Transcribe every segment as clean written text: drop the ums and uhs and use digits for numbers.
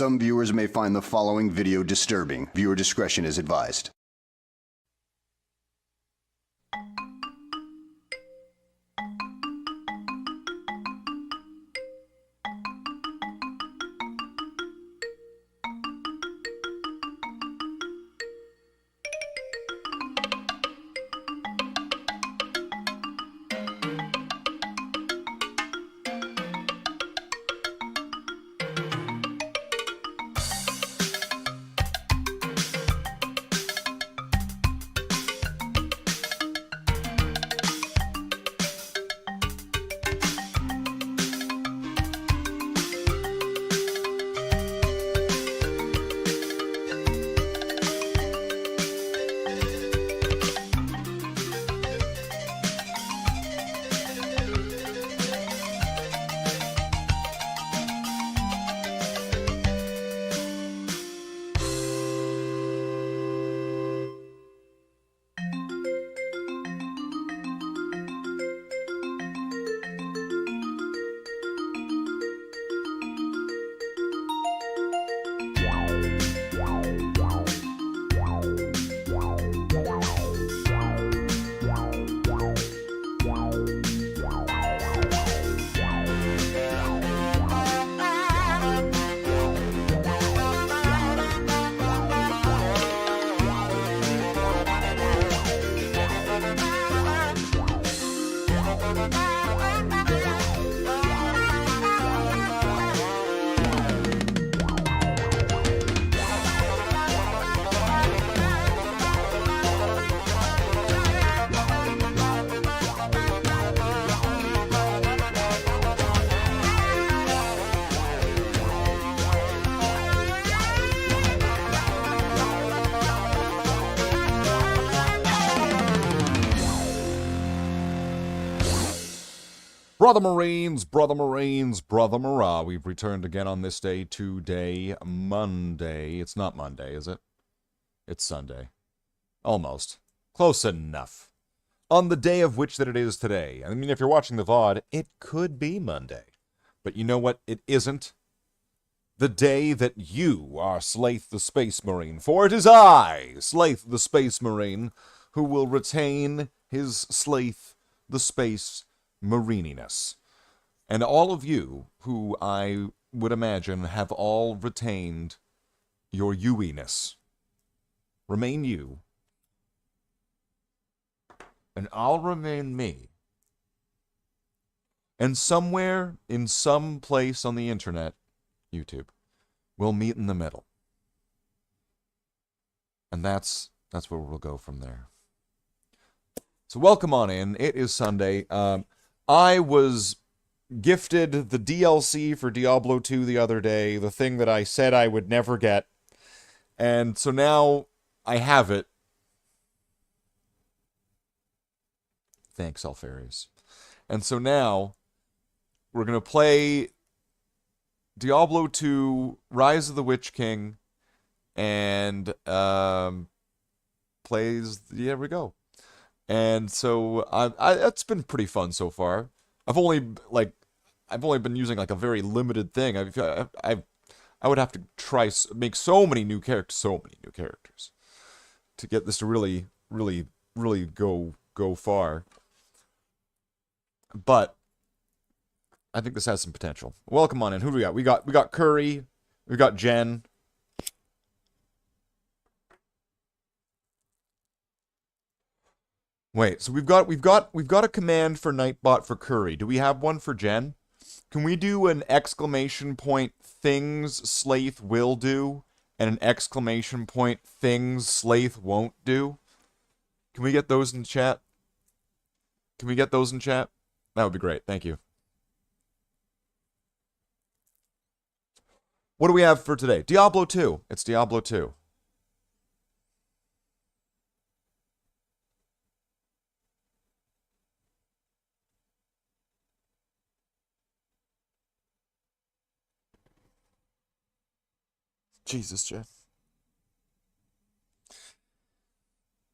Some viewers may find the following video disturbing. Viewer discretion is advised. Brother Marines, Brother Mara. We've returned again on this day, today, Monday. It's not Monday, is it? It's Sunday. Almost. Close enough. On the day of which that it is today. I mean, if you're watching the VOD, it could be Monday. But you know what? It isn't. The day that you are Slathe the Space Marine. For it is I, Slathe the Space Marine, who will retain his Slathe the Space Marininess. And all of you, who I would imagine have all retained your you-iness. Remain you. And I'll remain me. And somewhere, in some place on the internet, YouTube, we'll meet in the middle. And that's where we'll go from there. So welcome on in. It is Sunday. I was gifted the DLC for Diablo 2 the other day, the thing that I said I would never get. And so now I have it. Thanks, Alfarius. And so now we're going to play Diablo 2, Rise of the Witch King, and plays, yeah, we go. And so it's been pretty fun so far. I've only been using like a very limited thing. I would have to make so many new characters to get this to really go far. But I think this has some potential. Welcome on in. Who do we got? We got Curry. We got Jen. Wait, so we've got a command for Nightbot for Curry. Do we have one for Jen? Can we do an exclamation point things Slathe will do and an exclamation point things Slathe won't do? Can we get those in chat? Can we get those in chat? That would be great. Thank you. What do we have for today? Diablo 2. It's Diablo 2. Jesus, Jeff.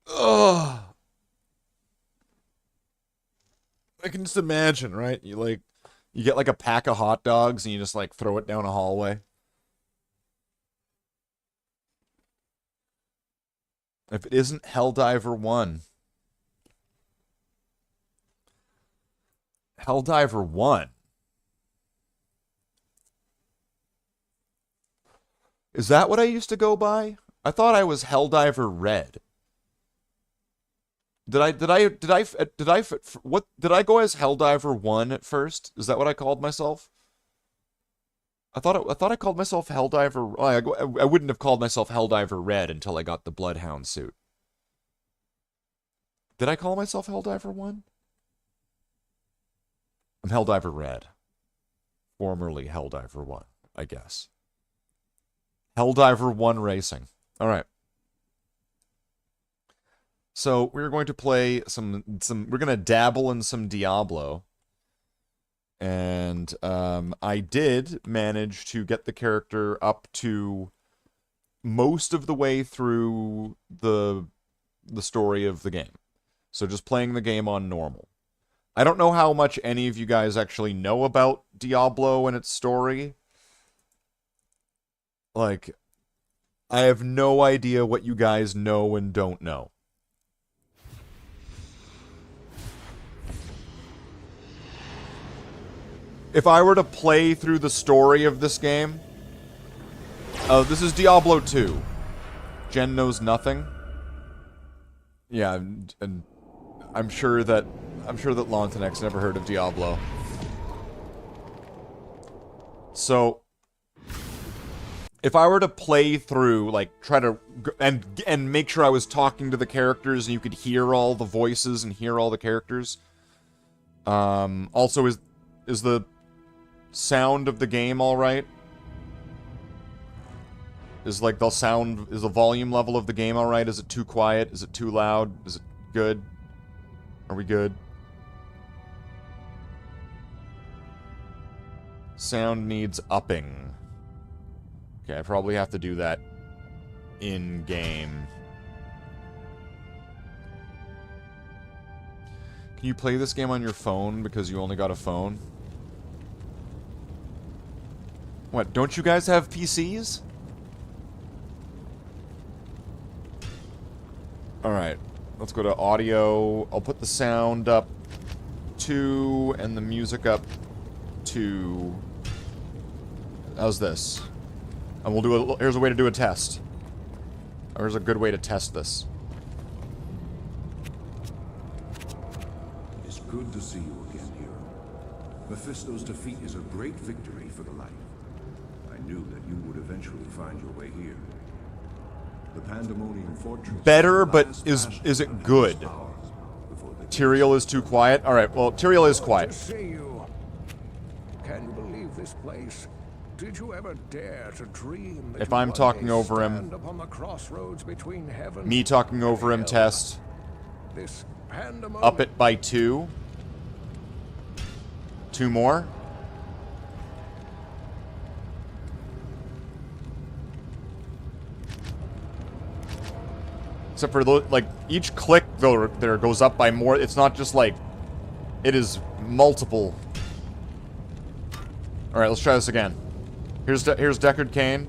Ugh. I can just imagine, right? You get like a pack of hot dogs and you just like throw it down a hallway. If it isn't Helldiver 1. Helldiver 1. Is that what I used to go by? I thought I was Helldiver Red. Did I go as Helldiver 1 at first? Is that what I called myself? I thought I called myself Helldiver. I wouldn't have called myself Helldiver Red until I got the Bloodhound suit. Did I call myself Helldiver 1? I'm Helldiver Red. Formerly Helldiver 1, I guess. Helldiver 1 Racing. All right. So we're going to play some. We're going to dabble in some Diablo. And I did manage to get the character up to most of the way through the story of the game. So just playing the game on normal. I don't know how much any of you guys actually know about Diablo and its story. Like, I have no idea what you guys know and don't know. If I were to play through the story of this game... this is Diablo 2. Jen knows nothing. Yeah, and I'm sure that Lontinek's never heard of Diablo. So, if I were to play through, like, try to... And make sure I was talking to the characters and you could hear all the voices and hear all the characters. Also, is the sound of the game alright? Is the volume level of the game alright? Is it too quiet? Is it too loud? Is it good? Are we good? Sound needs upping. Okay, I probably have to do that in-game. Can you play this game on your phone because you only got a phone? What, don't you guys have PCs? Alright, let's go to audio. I'll put the sound up 2 and the music up 2. How's this? And we'll do here's a way to do a test. Here's a good way to test this. It's good to see you again, hero. Mephisto's defeat is a great victory for the light. I knew that you would eventually find your way here. The Pandemonium Fortress... Better, but is it good? Tyrael is too quiet? Alright, well, Tyrael is quiet. To see you. Can you believe this place? Did you ever dare to dream that If I'm talking over him, upon the crossroads between heaven me talking over him, test. This pandemonium... Up it by 2. 2 more. Except for, like, each click, though, there goes up by more. It's not just, like, it is multiple. Alright, let's try this again. Here's Deckard Cain.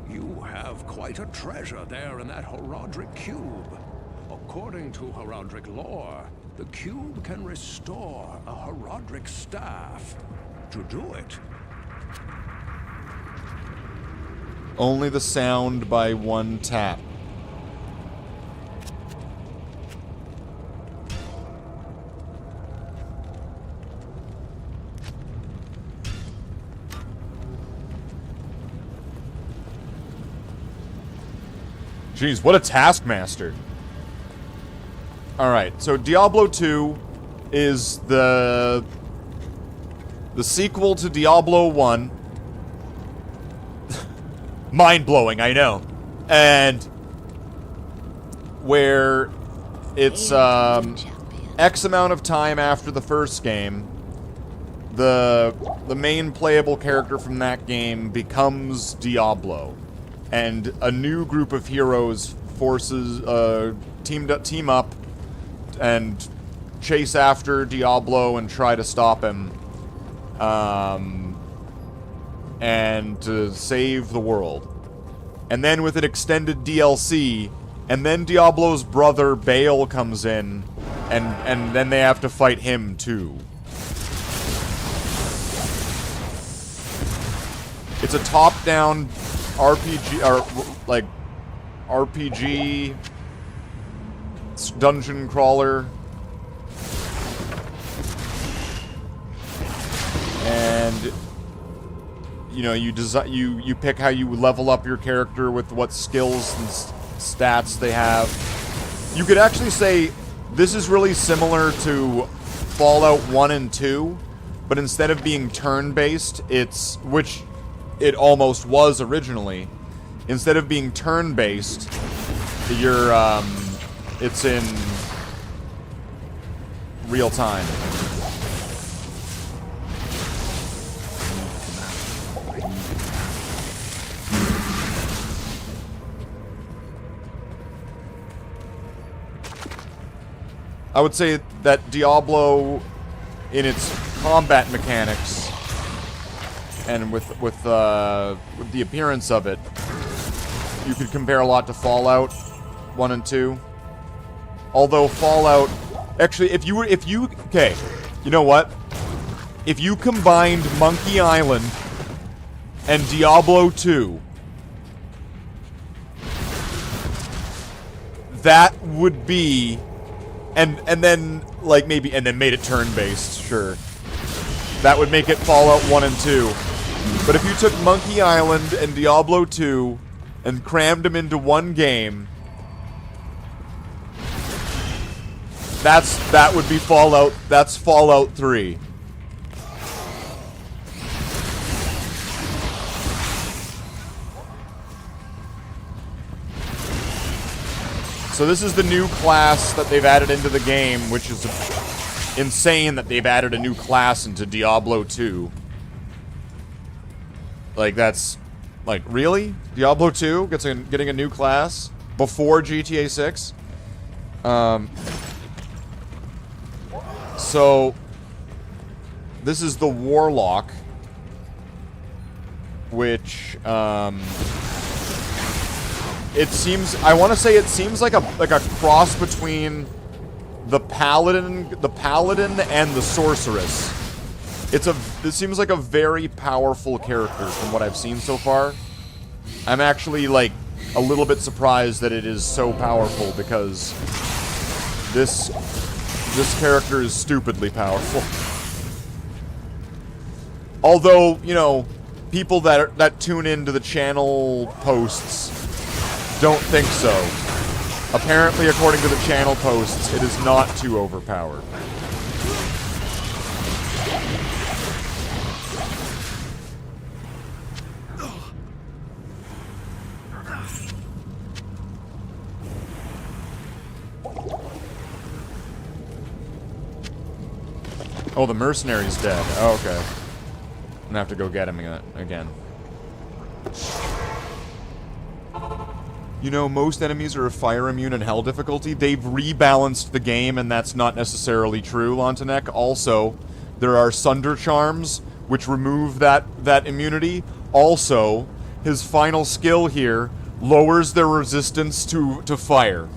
You have quite a treasure there in that Horadric cube. According to Horadric lore, the cube can restore a Horadric staff. To do it, Only the sound by 1 tap. Jeez, what a taskmaster. Alright, so Diablo 2 is the sequel to Diablo 1. Mind-blowing, I know. And where it's X amount of time after the first game, the main playable character from that game becomes Diablo. And a new group of heroes team up and chase after Diablo and try to stop him, and to save the world. And then with an extended DLC, And then Diablo's brother, Baal, comes in, and then they have to fight him, too. It's a top-down RPG, or, like, RPG dungeon crawler. And you know, you pick how you level up your character with what skills and stats they have. You could actually say this is really similar to Fallout 1 and 2, but instead of being turn-based, which it almost was originally. Instead of being turn-based, it's in real time. I would say that Diablo, in its combat mechanics, and with the appearance of it, you could compare a lot to Fallout 1 and 2. Although Fallout, actually, okay, you know what? If you combined Monkey Island and Diablo 2, that would be, and then made it turn-based, sure. That would make it Fallout 1 and 2. But if you took Monkey Island and Diablo 2 and crammed them into one game, that would be Fallout. That's Fallout 3. So this is the new class that they've added into the game, which is insane that they've added a new class into Diablo 2. Like, that's... Like, really? Diablo 2 getting a new class before GTA 6? So, this is the Warlock, which, it seems, I want to say it seems like a cross between the paladin and the sorceress. It seems like a very powerful character from what I've seen so far. I'm actually, like, a little bit surprised that it is so powerful, because this character is stupidly powerful. Although, you know, people that tune into the channel posts don't think so. Apparently, according to the channel posts, it is not too overpowered. Oh, the mercenary's dead. Oh, okay. I'm gonna have to go get him again. You know, most enemies are fire immune and hell difficulty. They've rebalanced the game, and that's not necessarily true, Lontanek. Also, there are Sunder Charms, which remove that immunity. Also, his final skill here lowers their resistance to fire.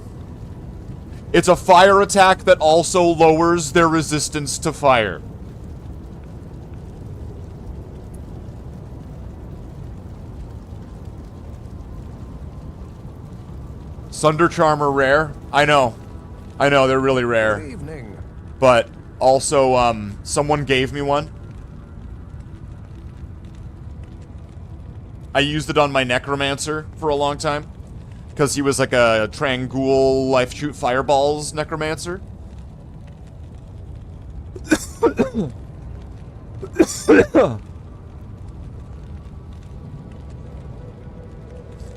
It's a fire attack that also lowers their resistance to fire. Sunder Charm are rare. I know, they're really rare. Good evening. But also, someone gave me one. I used it on my Necromancer for a long time, because he was like a Trangul life shoot fireballs Necromancer.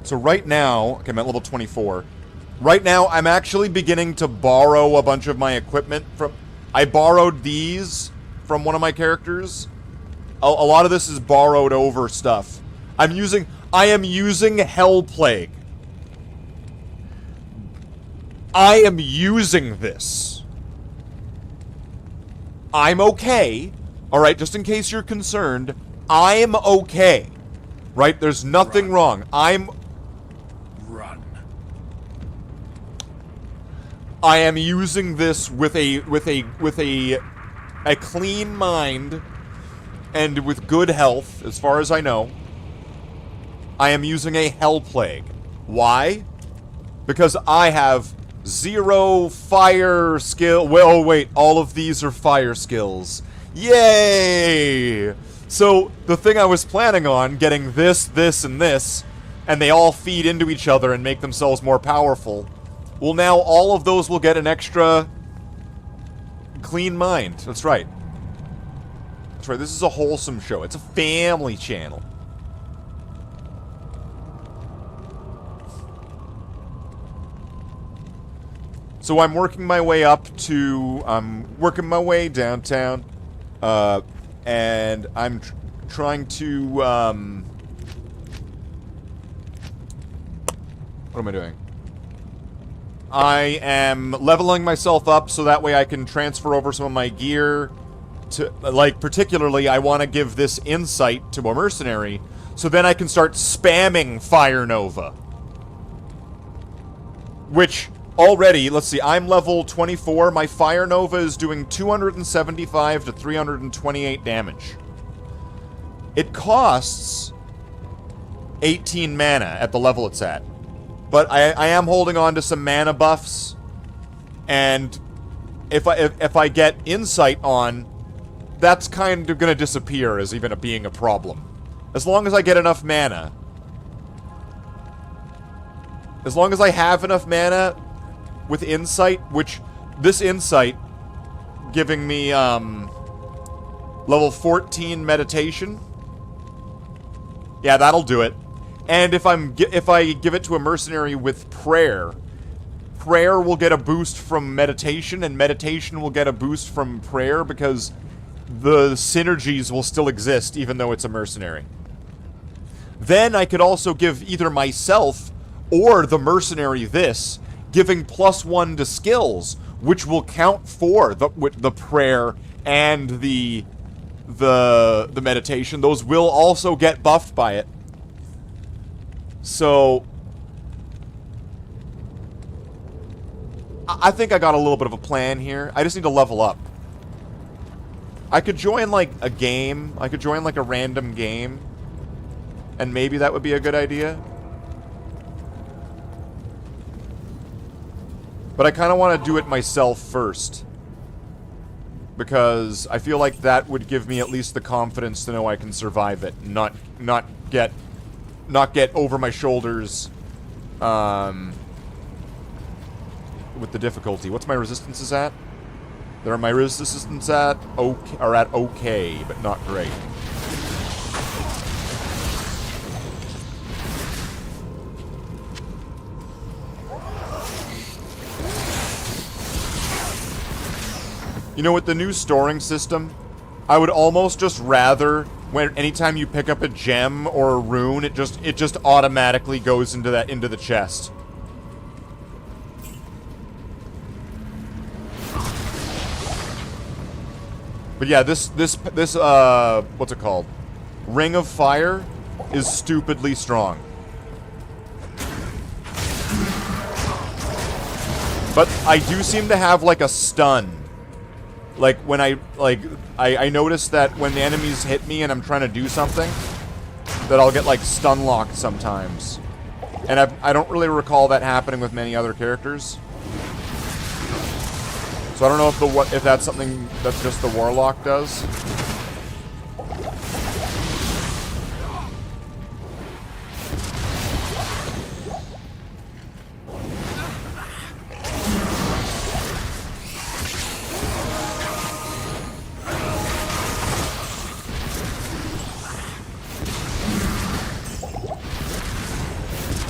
So right now, okay, I'm at level 24. Right now, I'm actually beginning to borrow a bunch of my equipment from... I borrowed these from one of my characters. A lot of this is borrowed over stuff. I am using Hellplague. I am using this. I'm okay. Alright, just in case you're concerned, I'm okay. Right? There's nothing wrong. Run. I am using this with a clean mind and with good health, as far as I know. I am using a Hell Plague. Why? Because I have 0 fire skill. Well, oh wait, all of these are fire skills. Yay! So, the thing I was planning on, getting this, this, and this, and they all feed into each other and make themselves more powerful. Well, now all of those will get an extra clean mind. That's right. That's right, this is a wholesome show. It's a family channel. So I'm working my way up to, working my way downtown, and I'm trying to, what am I doing? I am leveling myself up so that way I can transfer over some of my gear to, like, particularly I want to give this insight to a mercenary, so then I can start spamming Fire Nova. Which... already, let's see, I'm level 24. My Fire Nova is doing 275 to 328 damage. It costs 18 mana at the level it's at. But I am holding on to some mana buffs. And if I get Insight on, that's kind of going to disappear as even being a problem. As long as I get enough mana. As long as I have enough mana... with Insight, which this Insight giving me level 14 meditation. Yeah, that'll do it. And if I give it to a mercenary with prayer, prayer will get a boost from meditation, and meditation will get a boost from prayer because the synergies will still exist even though it's a mercenary. Then I could also give either myself or the mercenary this, giving +1 to skills, which will count for the prayer and the meditation. Those will also get buffed by it. So I think I got a little bit of a plan here. I just need to level up. I could join like a game. I could join like a random game, and maybe that would be a good idea. But I kind of want to do it myself first. Because I feel like that would give me at least the confidence to know I can survive it. Not get over my shoulders with the difficulty. What's my resistances at? There are my resistances at okay, but not great. You know, with the new storing system, I would almost just rather when anytime you pick up a gem or a rune, it just automatically goes into the chest. But yeah, this what's it called? Ring of Fire is stupidly strong. But I do seem to have like a stun. Like, when I notice that when the enemies hit me and I'm trying to do something, that I'll get, like, stun-locked sometimes. And I don't really recall that happening with many other characters. So I don't know if that's something that just the Warlock does.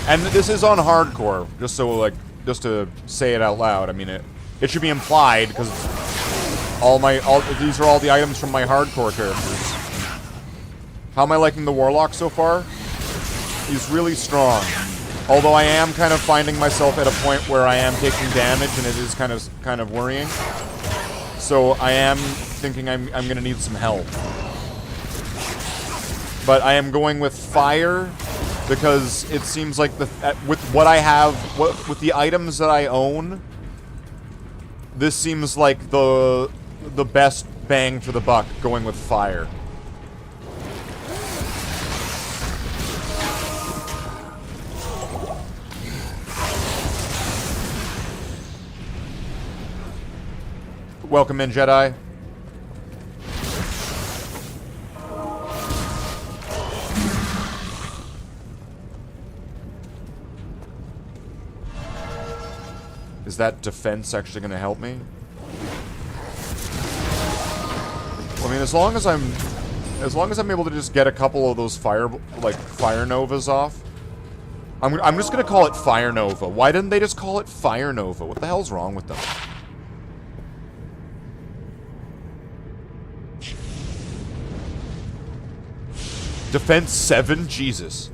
And this is on hardcore, just to say it out loud. I mean, it should be implied because these are all the items from my hardcore characters. How am I liking the Warlock so far? He's really strong. Although I am kind of finding myself at a point where I am taking damage, and it is kind of worrying. So I am thinking I'm gonna need some help. But I am going with fire. Because it seems like with what I have, with the items that I own, This seems like the best bang for the buck, going with fire. Welcome in, Jedi. Is that defense actually going to help me? Well, I mean, as long as I'm able to just get a couple of those fire novas off, I'm just going to call it Fire Nova. Why didn't they just call it Fire Nova? What the hell's wrong with them? Defense 7? Jesus.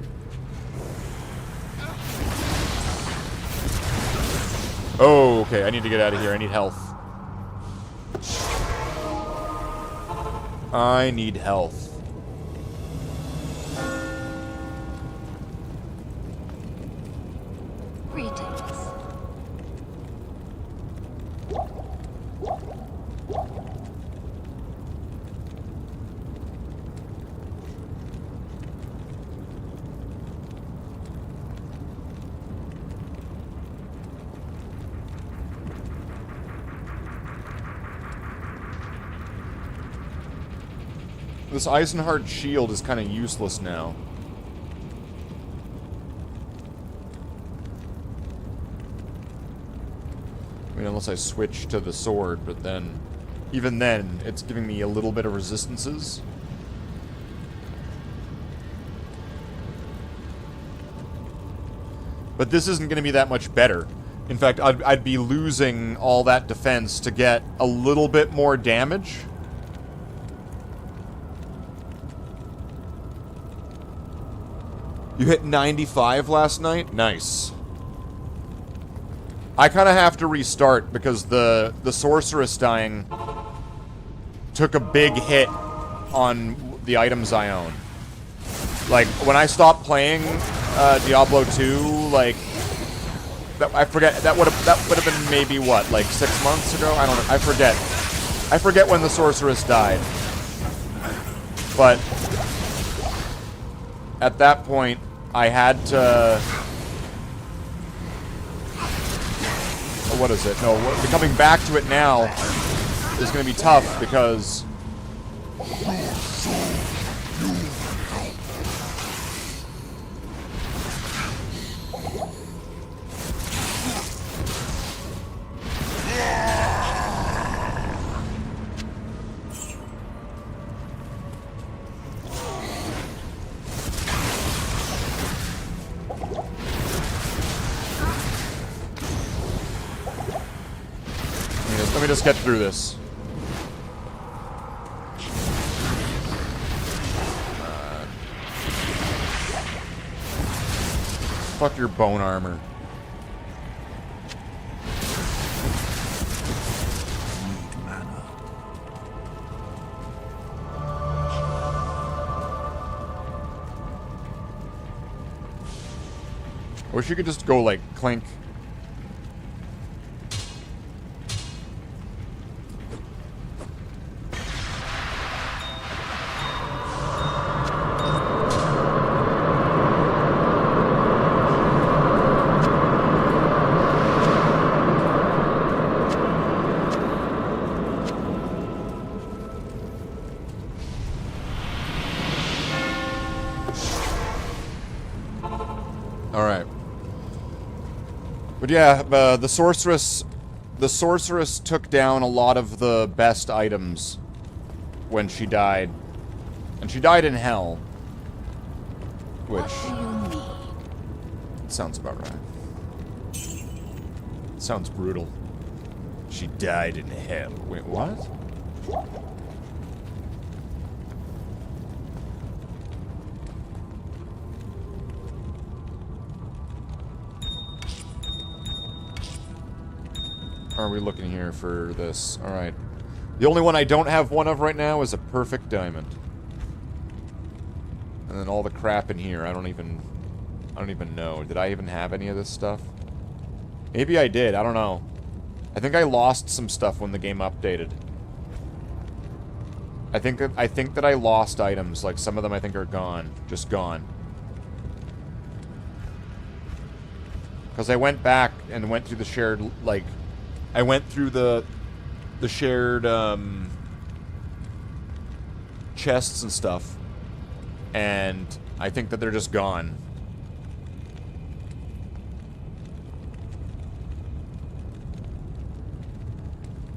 Oh, okay. I need to get out of here. I need health. I need health. Greetings. This Eisenhard shield is kind of useless now. I mean, unless I switch to the sword, but then... Even then, it's giving me a little bit of resistances. But this isn't going to be that much better. In fact, I'd be losing all that defense to get a little bit more damage. You hit 95 last night? Nice. I kind of have to restart because the sorceress dying took a big hit on the items I own. Like, when I stopped playing Diablo 2, like, I forget, that would have been maybe, what, like 6 months ago? I don't know, I forget. I forget when the sorceress died. But at that point, I had to... What is it? No, coming back to it now is going to be tough because... Let me just get through this. Fuck your bone armor. Need mana. I wish you could just go, like, clink. But yeah, the sorceress took down a lot of the best items when she died. And she died in hell. Which... What do you need? sounds about right. Sounds brutal. She died in hell. Wait, what? Are we looking here for this? Alright. The only one I don't have one of right now is a perfect diamond. And then all the crap in here, I don't even know. Did I even have any of this stuff? Maybe I did, I don't know. I think I lost some stuff when the game updated. I think that I lost items. Like, some of them I think are gone. Just gone. Because I went back and went through the shared, like... I went through the shared, chests and stuff. And I think that they're just gone.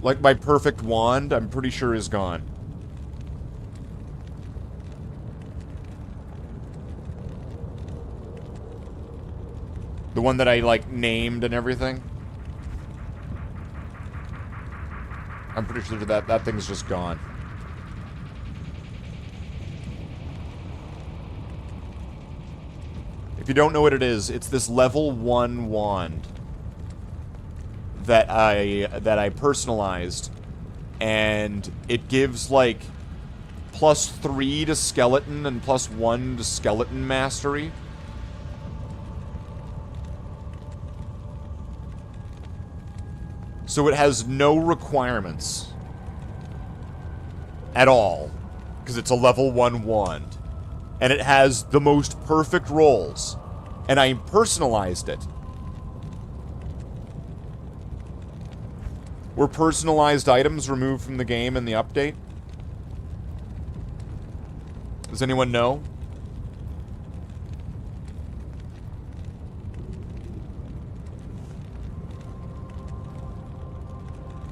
Like, my perfect wand, I'm pretty sure is gone. The one that I, like, named and everything. I'm pretty sure that thing's just gone. If you don't know what it is, it's this level 1 wand that I personalized, and it gives, like, +3 to skeleton and +1 to skeleton mastery. So it has no requirements at all, because it's a level 1 wand. And it has the most perfect rolls. And I personalized it. Were personalized items removed from the game in the update? Does anyone know?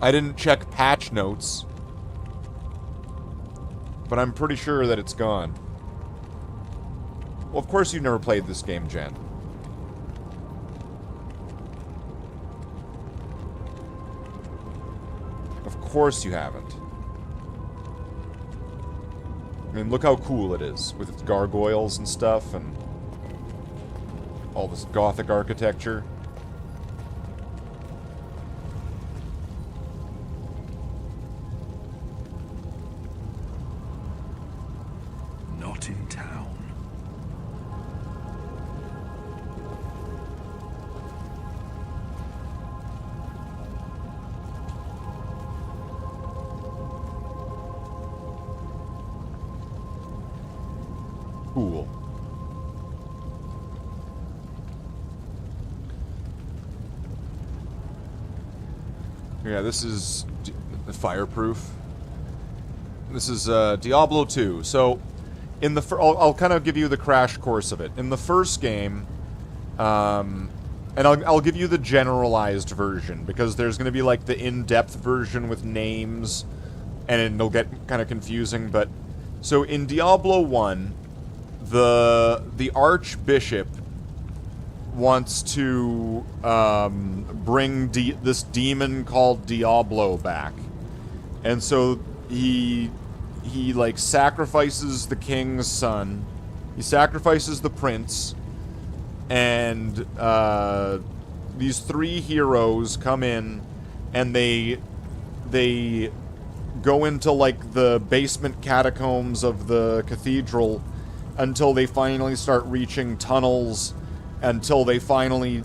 I didn't check patch notes, but I'm pretty sure that it's gone. Well, of course you've never played this game, Jen. Of course you haven't. I mean, look how cool it is, with its gargoyles and stuff, and all this gothic architecture. Not in town. Cool. Yeah, this is fireproof. This is Diablo 2. So, in the I'll kind of give you the crash course of it. In the first game, and I'll give you the generalized version, because there's going to be like the in-depth version with names, and it'll get kind of confusing. But so in Diablo 1, the Archbishop wants to bring this demon called Diablo back, and so he like sacrifices the king's son, he sacrifices the prince, and these 3 heroes come in, and they go into like the basement catacombs of the cathedral until they finally start reaching tunnels, until they finally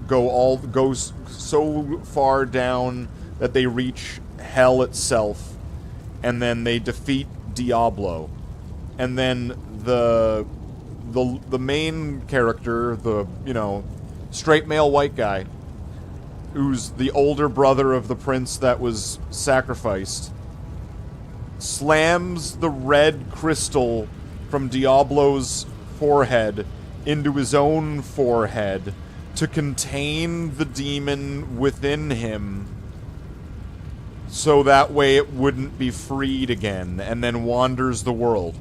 go so far down that they reach hell itself, and then they defeat Diablo. And then the main character, the, you know, straight male white guy, who's the older brother of the prince that was sacrificed, slams the red crystal from Diablo's forehead into his own forehead to contain the demon within him, so that way it wouldn't be freed again, and then wanders the world.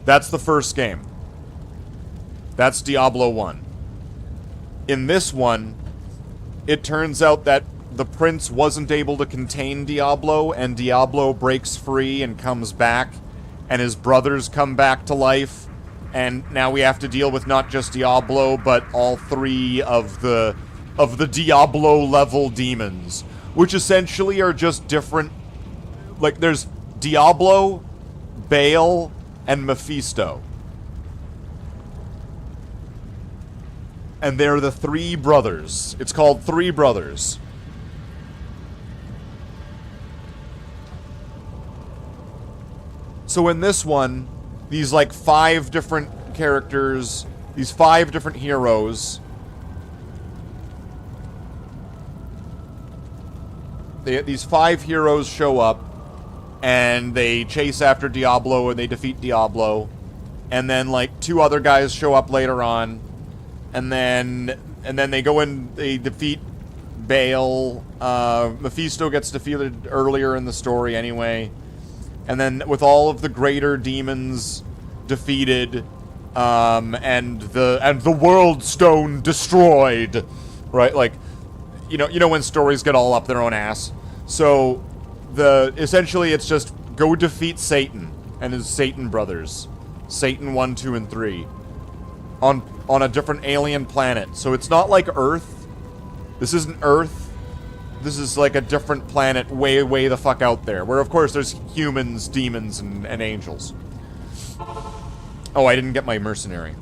That's the first game. That's Diablo 1. In this one, it turns out that the prince wasn't able to contain Diablo, and Diablo breaks free and comes back, and his brothers come back to life, and now we have to deal with not just Diablo, but all 3 of the Diablo-level demons, which essentially are just different. Like, there's Diablo, Baal, and Mephisto. and they're the three brothers. It's called Three Brothers. So in this one, these like 5 different characters, these 5 different heroes, these 5 heroes show up, and they chase after Diablo, and they defeat Diablo, and then like 2 other guys show up later on, and then they go and they defeat Baal. Mephisto gets defeated earlier in the story anyway. And then with all of the greater demons defeated, and the World Stone destroyed, right? Like, you know when stories get all up their own ass. So essentially it's just go defeat Satan and his Satan brothers, Satan 1, 2, and 3, on a different alien planet. So it's not like Earth. This isn't Earth. This is like a different planet way, way the fuck out there, where of course there's humans, demons, and angels. Oh, I didn't get my mercenary.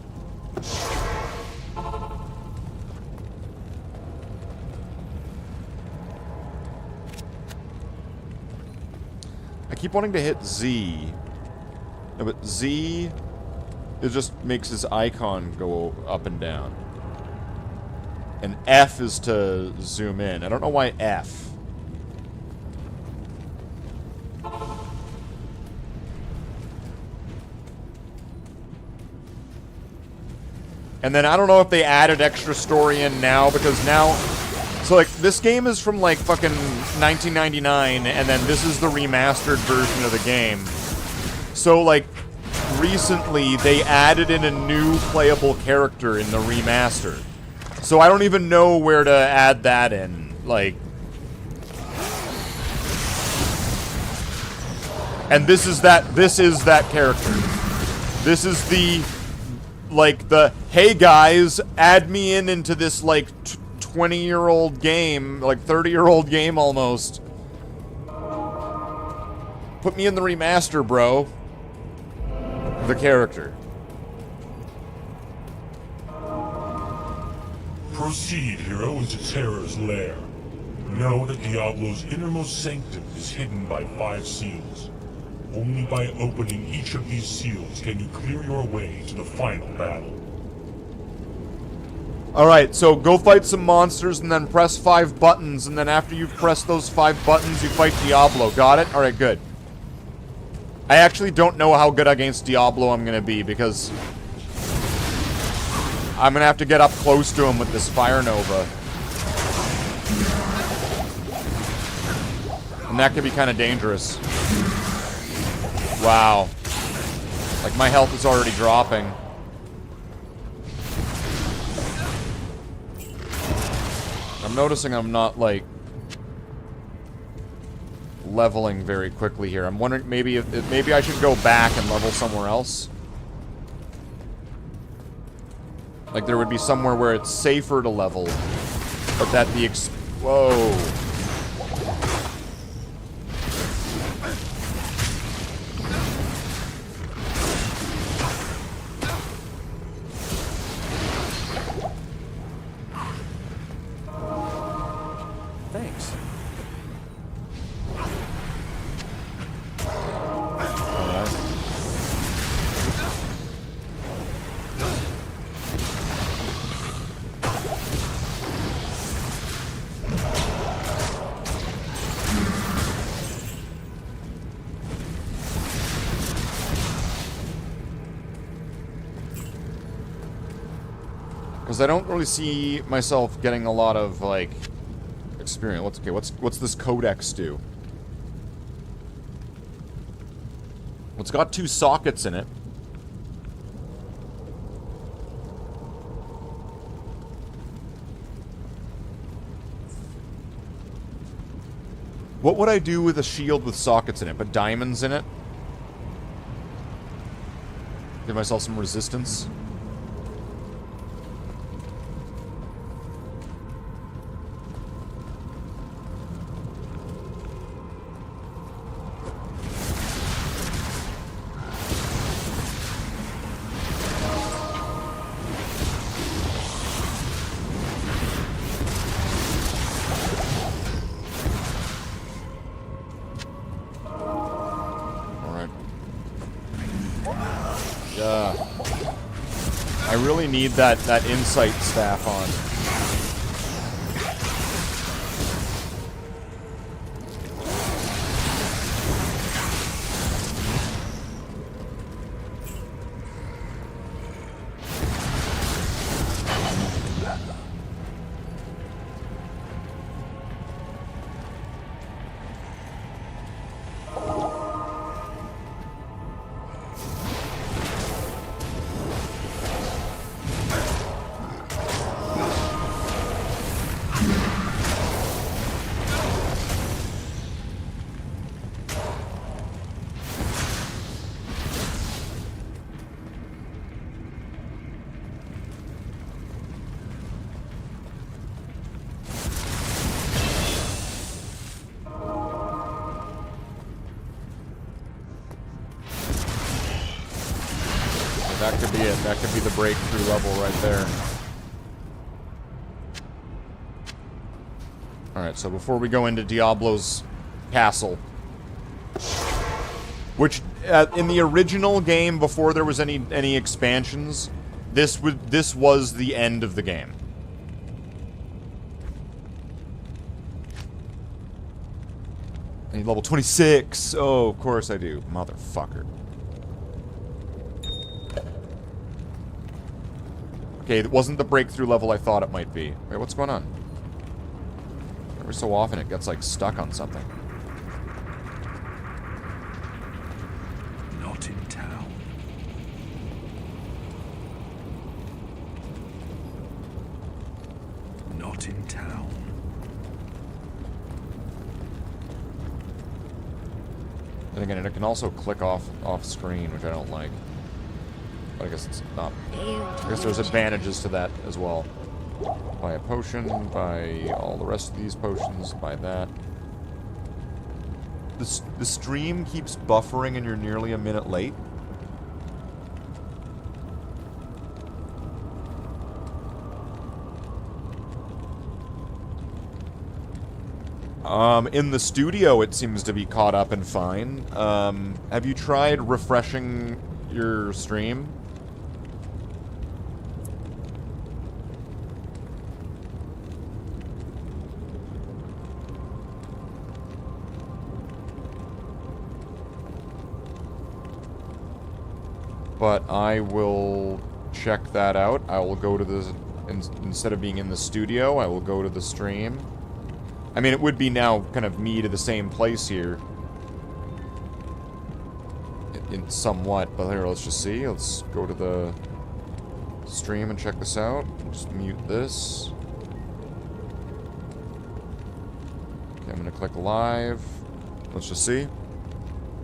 I keep wanting to hit Z. No, but Z, it just makes his icon go up and down. And F is to zoom in. I don't know why F. And then I don't know if they added extra story in now, because now... So, like, this game is from, like, fucking 1999, and then this is the remastered version of the game. So, like, recently they added in a new playable character in the remaster. So I don't even know where to add that in, like... And this is that character. This is the, like, hey guys, add me into this, like, 20-year-old game, like, 30-year-old game almost. Put me in the remaster, bro. The character. Proceed, hero, into Terror's lair. Know that Diablo's innermost sanctum is hidden by 5 seals. Only by opening each of these seals can you clear your way to the final battle. Alright, so go fight some monsters and then press 5 buttons, and then after you've pressed those 5 buttons, you fight Diablo. Got it? Alright, good. I actually don't know how good against Diablo I'm gonna be, because I'm gonna have to get up close to him with this Fire Nova. And that could be kind of dangerous. Wow. Like, my health is already dropping. I'm noticing I'm not, like, leveling very quickly here. I'm wondering maybe maybe I should go back and level somewhere else. Like, there would be somewhere where it's safer to level, but that the whoa. Thanks. Because I don't really see myself getting a lot of, like, experience. What's this codex do? Well, it's got 2 sockets in it. What would I do with a shield with sockets in it? Put diamonds in it? Give myself some resistance? I really need that insight staff on. That could be it. That could be the breakthrough level right there. Alright, so before we go into Diablo's castle, which in the original game, before there was any expansions, this was the end of the game. I need level 26. Oh, of course I do, motherfucker. Okay, it wasn't the breakthrough level I thought it might be. Wait, what's going on? Every so often it gets, like, stuck on something. Not in town. Not in town. And again, it can also click off screen, which I don't like. But I guess it's not. I guess there's advantages to that as well. Buy a potion, buy all the rest of these potions, buy that. The stream keeps buffering and you're nearly a minute late. In the studio, it seems to be caught up and fine. Have you tried refreshing your stream? But I will check that out. I will go to the... Instead of being in the studio, I will go to the stream. I mean, it would be now kind of me to the same place here. In somewhat, but here, let's just see. Let's go to the stream and check this out. Just mute this. Okay, I'm gonna click live. Let's just see.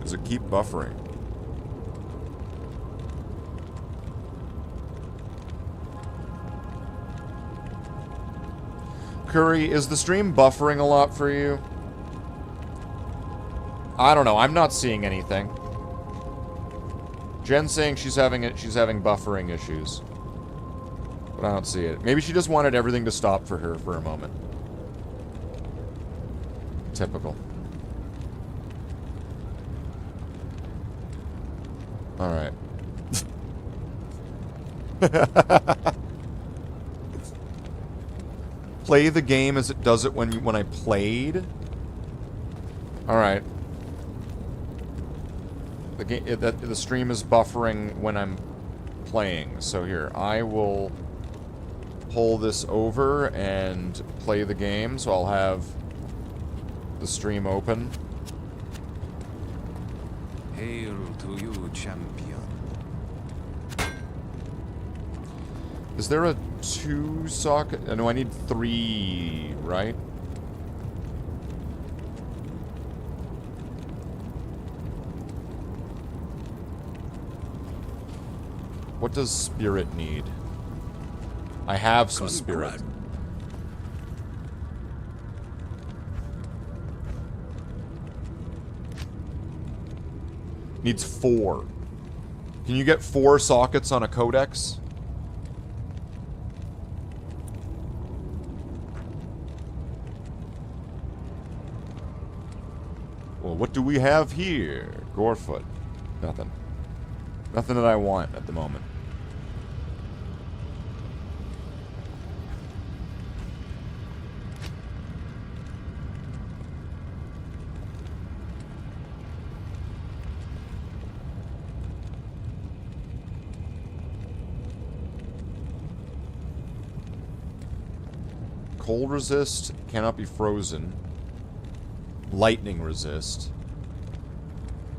Does it keep buffering? Curry, is the stream buffering a lot for you? I don't know. I'm not seeing anything. Jen's saying she's having buffering issues, but I don't see it. Maybe she just wanted everything to stop for her for a moment. Typical. All right. Play the game as it does it when I played. All right. The stream is buffering when I'm playing. So here, I will pull this over and play the game. So I'll have the stream open. Hail to you, champion. Is there a 2 socket? No, I need 3, right? What does spirit need? I have some spirit. Needs 4. Can you get 4 sockets on a codex? Well, what do we have here? Gorefoot. Nothing. Nothing that I want at the moment. Cold resist, cannot be frozen. Lightning resist.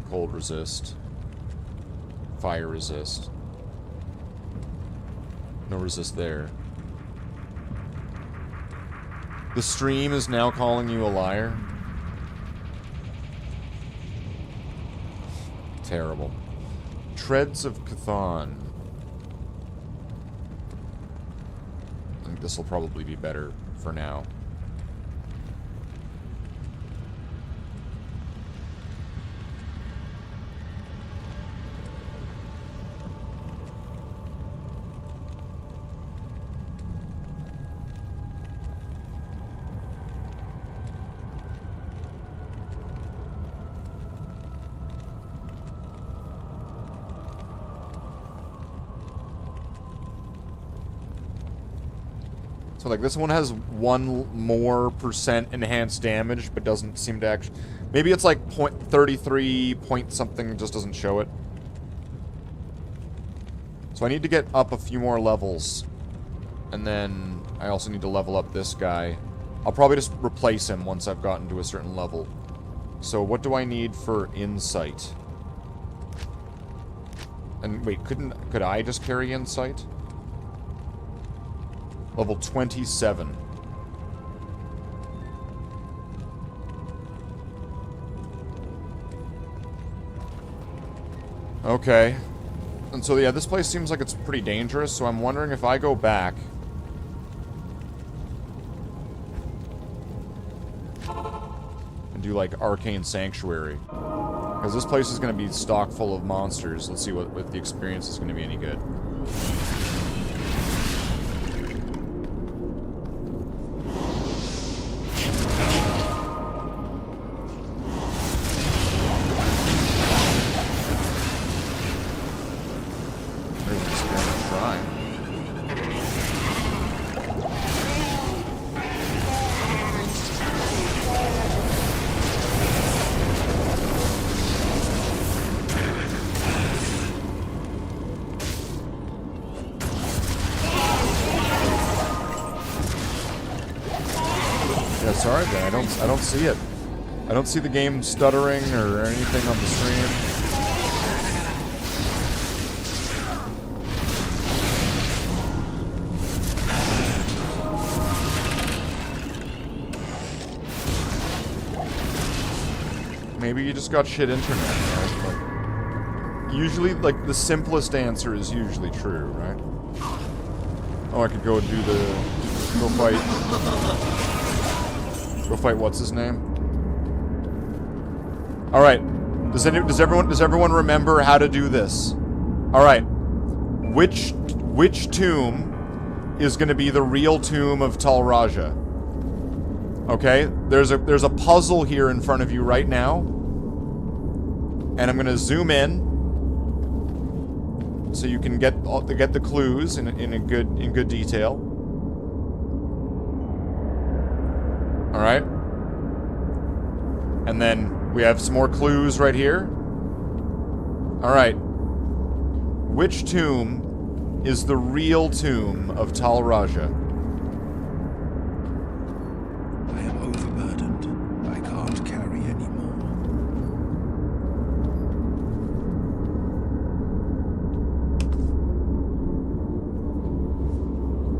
Cold resist. Fire resist. No resist there. The stream is now calling you a liar. Terrible. Treads of Cthon. I think this will probably be better for now. So, like, this one has 1% more enhanced damage, but doesn't seem to actually... Maybe it's like 0.33 point something, just doesn't show it. So I need to get up a few more levels. And then I also need to level up this guy. I'll probably just replace him once I've gotten to a certain level. So what do I need for insight? And wait, could I just carry insight? Level 27. Okay. And so, yeah, this place seems like it's pretty dangerous, so I'm wondering if I go back... and do, like, Arcane Sanctuary. Because this place is going to be stock full of monsters. Let's see what if the experience is going to be any good. Sorry, Ben. I don't see it. I don't see the game stuttering or anything on the stream. Maybe you just got shit internet, right? Like, usually, like, the simplest answer is usually true, right? Oh, I could go do the... go fight... Go fight what's his name? All right. Does everyone remember how to do this? All right. Which tomb is going to be the real tomb of Tal Raja? Okay? There's a puzzle here in front of you right now. And I'm going to zoom in so you can get the clues in good detail. Alright. And then we have some more clues right here. Alright. Which tomb is the real tomb of Tal Raja? I am overburdened. I can't carry anymore.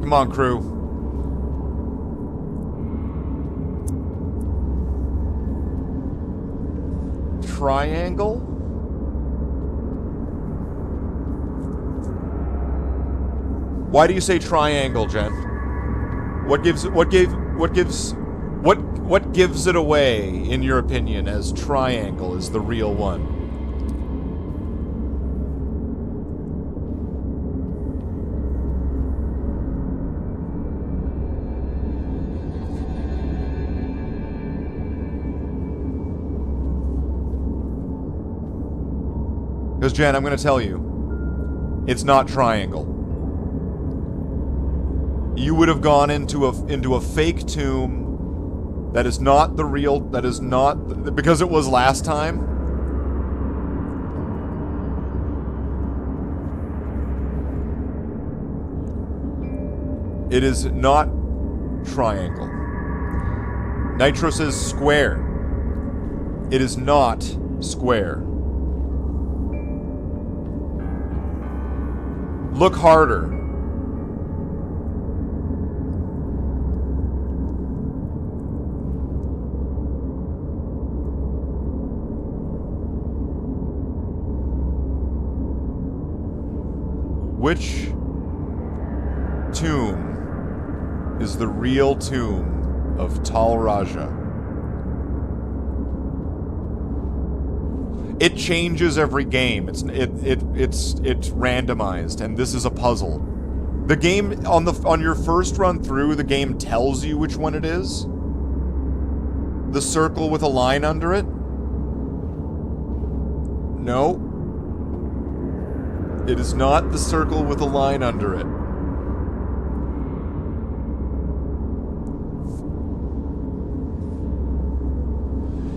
Come on, crew. Triangle? Why do you say triangle, Jen? What gives it away, in your opinion, as triangle is the real one? Because, Jen, I'm going to tell you. It's not triangle. You would have gone into a fake tomb that is not the real, that is not, because it was last time. It is not triangle. Nitro says square. It is not square. Look harder. Which tomb is the real tomb of Tal Raja? It changes every game. It's randomized, and this is a puzzle. The game on your first run through, the game tells you which one it is. The circle with a line under it. No. It is not the circle with a line under it.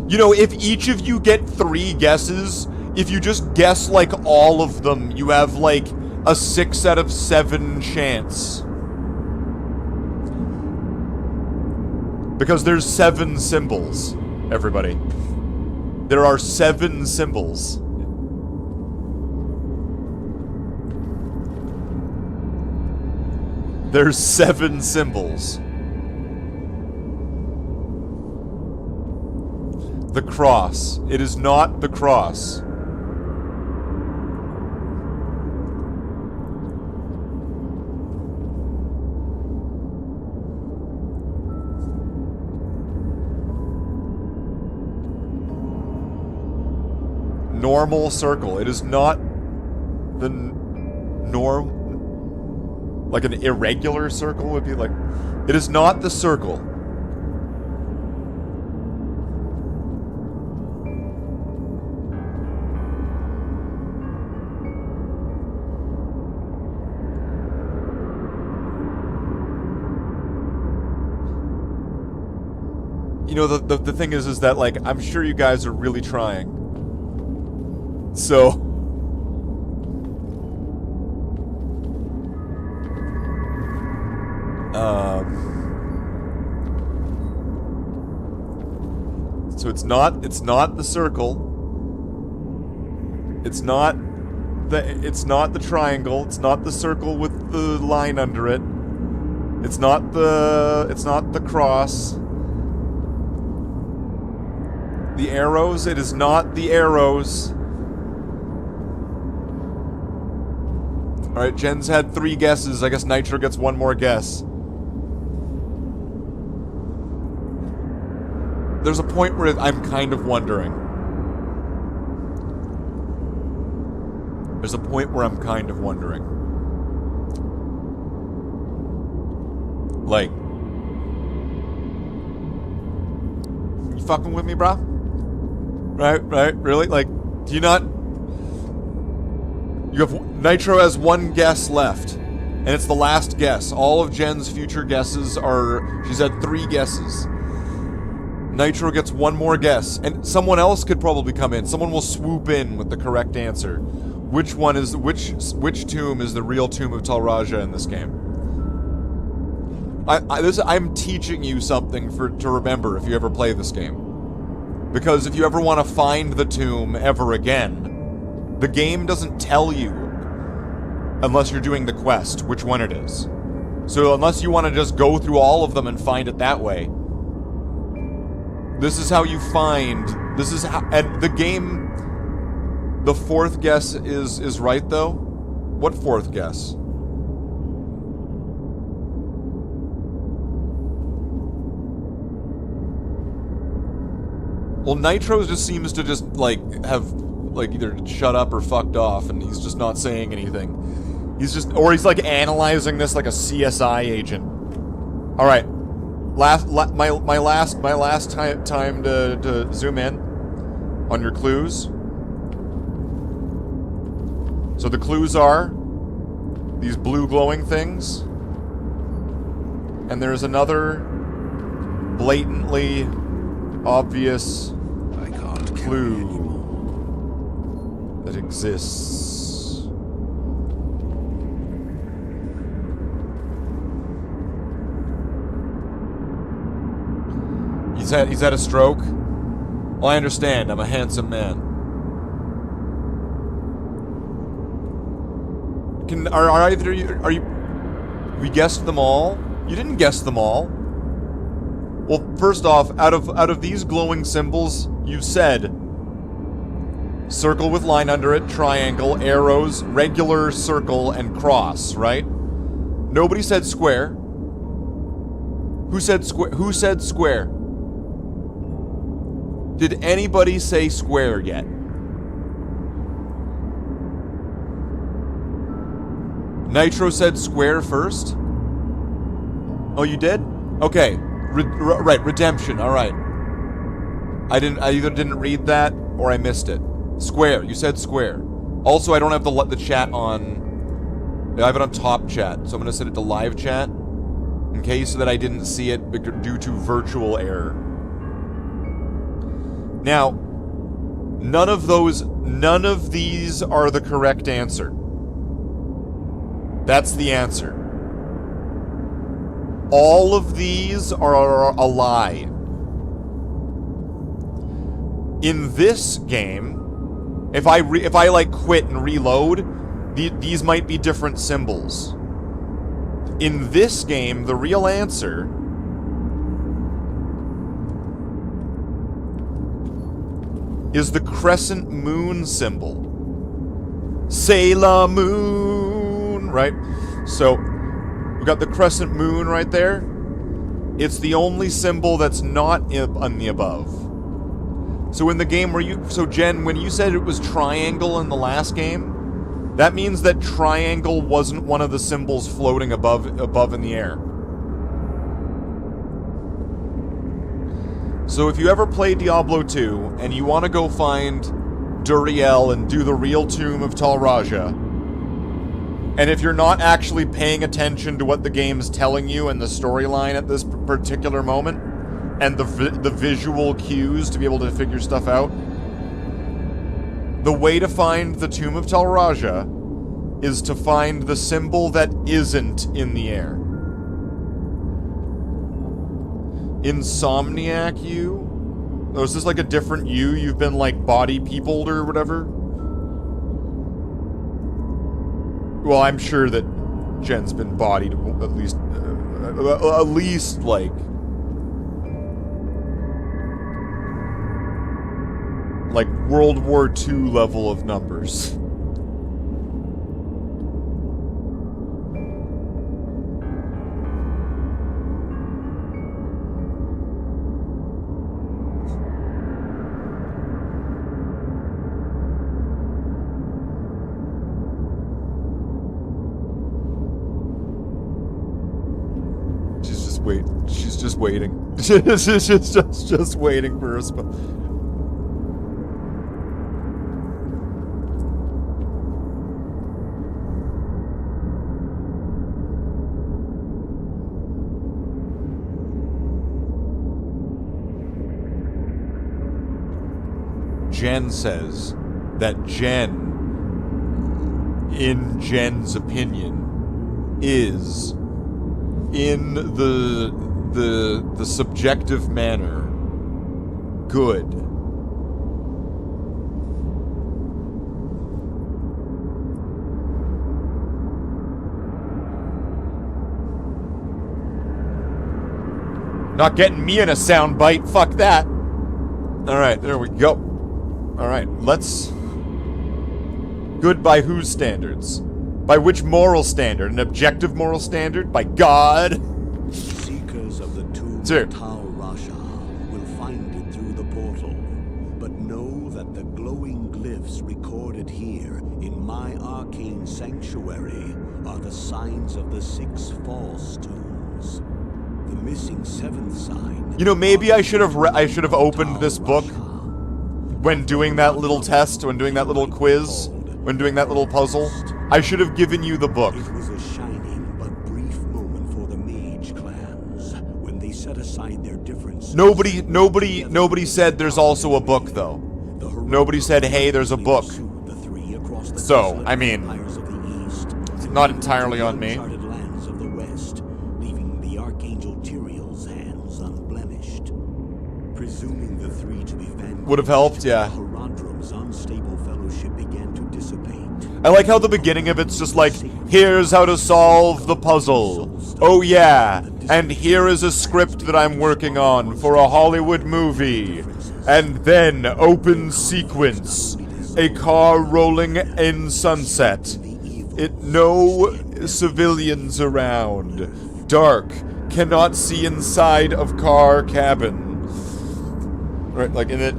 You know, if each of you get 3 guesses, if you just guess, like, all of them, you have, like, a 6 out of 7 chance. Because there's 7 symbols, everybody. There are 7 symbols. There's 7 symbols. The cross. It is not the cross. Normal circle. It is not the norm. Like an irregular circle would be like. It is not the circle. You know, the thing is that, like, I'm sure you guys are really trying. So... So it's not the circle. It's not the triangle. It's not the circle with the line under it. It's not the cross. The arrows, it is not the arrows. Alright, Jen's had 3 guesses. I guess Nitro gets 1 more guess. There's a point where I'm kind of wondering. There's a point where I'm kind of wondering. Like, you fucking with me, bro? Right, really? Like, do you not... You have... Nitro has 1 guess left. And it's the last guess. All of Jen's future guesses are... She's had 3 guesses. Nitro gets 1 more guess. And someone else could probably come in. Someone will swoop in with the correct answer. Which one is... Which tomb is the real tomb of Tal Raja in this game? I'm teaching you something to remember if you ever play this game. Because if you ever want to find the tomb ever again, the game doesn't tell you, unless you're doing the quest, which one it is. So unless you want to just go through all of them and find it that way, this is how you find, this is how, and the game, the 4th guess is right though? What 4th guess? Well, Nitro just seems to just, like, have, like, either shut up or fucked off, and he's just not saying anything. He's just, or he's, like, analyzing this like a CSI agent. Alright. My last time to zoom in on your clues. So the clues are, These blue glowing things. And there's another blatantly obvious I can't carry clue anymore. that exists. He's had a stroke? Well, I understand. I'm a handsome man. Are either are you? We guessed them all. You didn't guess them all. Well, first off, out of these glowing symbols, you said circle with line under it, triangle, arrows, regular, circle, and cross, right? Nobody said square. Who said square? Who said square? Did anybody say square yet? Nitro said square first? Oh, you did? Okay. Right, redemption. All right. I either didn't read that or I missed it. Square. You said square. Also, I don't have the chat on. I have it on top chat, so I'm going to set it to live chat in case that I didn't see it due to virtual error. Now, none of these are the correct answer. That's the answer. All of these are a lie. In this game, if I like quit and reload, these might be different symbols. In this game, the real answer is the crescent moon symbol. Sailor Moon, right? So, we got the crescent moon right there. It's the only symbol that's not on the above. So in the game so Jen, when you said it was triangle in the last game, that means that triangle wasn't one of the symbols floating above in the air. So if you ever play Diablo 2 and you want to go find Duriel and do the real Tomb of Tal Raja, and if you're not actually paying attention to what the game's telling you and the storyline at this particular moment, and the visual cues to be able to figure stuff out, the way to find the Tomb of Tal Raja is to find the symbol that isn't in the air. Insomniac you? Oh, is this like a different you? You've been like body peopled or whatever? Well, I'm sure that Jen's been bodied at least like World War II level of numbers. She's just waiting. She's just waiting for a response. Jen says that Jen, in Jen's opinion, is in the subjective manner good. Not getting me in a soundbite. Fuck that. All right, there we go. All right, let's. Good by whose standards? By which moral standard? An objective moral standard? By God? Seekers of the tomb Sure. of Tal Rasha will find it through the portal, but know that the glowing glyphs recorded here in my arcane sanctuary are the signs of the 6 false tombs. The missing 7th sign. You know, maybe I should have opened this book when doing that little test, when doing that little quiz, when doing that little puzzle. I should have given you the book. It was a aside their differences. Nobody said there's also a book, though. Nobody said, hey, there's a book. So, I mean, it's not entirely on me. Lands of the West, leaving the Archangel Tyrael's hands unblemished. Presuming the three to be vanquished, would have helped, yeah. Haradrum's unstable fellowship began to dissipate. I like how the beginning of it's just like, here's how to solve the puzzle. Oh yeah, and here is a script that I'm working on for a Hollywood movie. And then, open sequence. A car rolling in sunset. No civilians around. Dark. Cannot see inside of car cabin. Right, like, and it...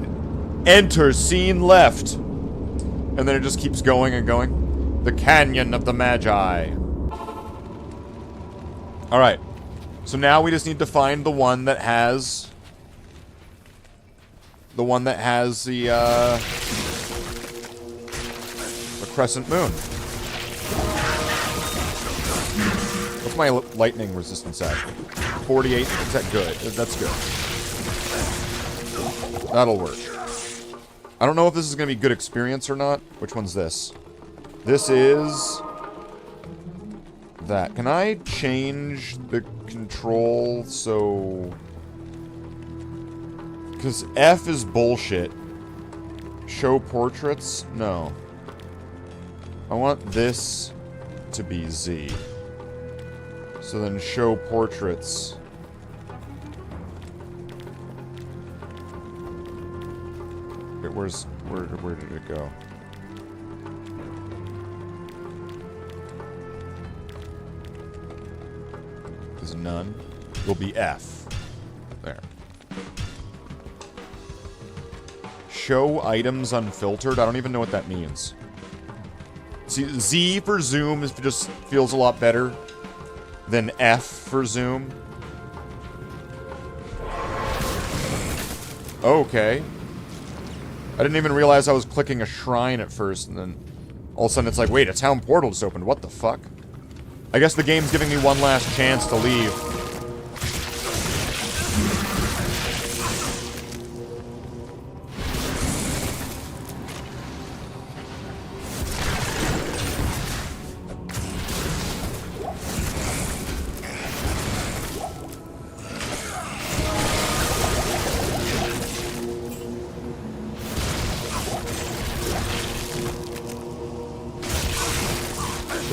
Enter, scene left. And then it just keeps going and going. The Canyon of the Magi. Alright. So now we just need to find the one that has... The crescent moon. What's my lightning resistance at? 48? Is that good? That's good. That'll work. I don't know if this is going to be good experience or not. Which one's this? This is... that. Can I change the control so... Because F is bullshit. Show portraits? No. I want this to be Z. So then show portraits. Okay, where did it go? Is none. Will be F. There. Show items unfiltered? I don't even know what that means. See, Z for zoom just feels a lot better than F for zoom. Okay. I didn't even realize I was clicking a shrine at first, and then all of a sudden it's like, wait, a town portal just opened. What the fuck? I guess the game's giving me one last chance to leave.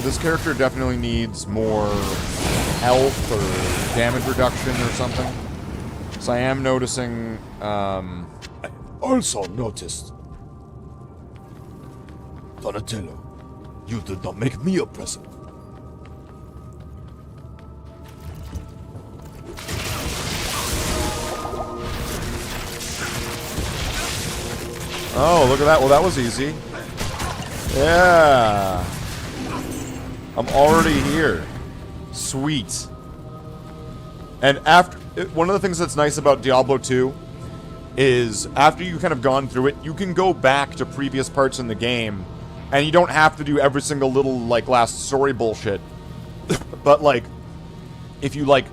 This character definitely needs more health or damage reduction or something. So I am noticing, I also noticed. Donatello, you did not make me a present. oh, look at that. Well, that was easy. Yeah. I'm already here. Sweet. And after... one of the things that's nice about Diablo 2 is after you've kind of gone through it, you can go back to previous parts in the game, and you don't have to do every single little, like, last story bullshit. But, like, if you, like,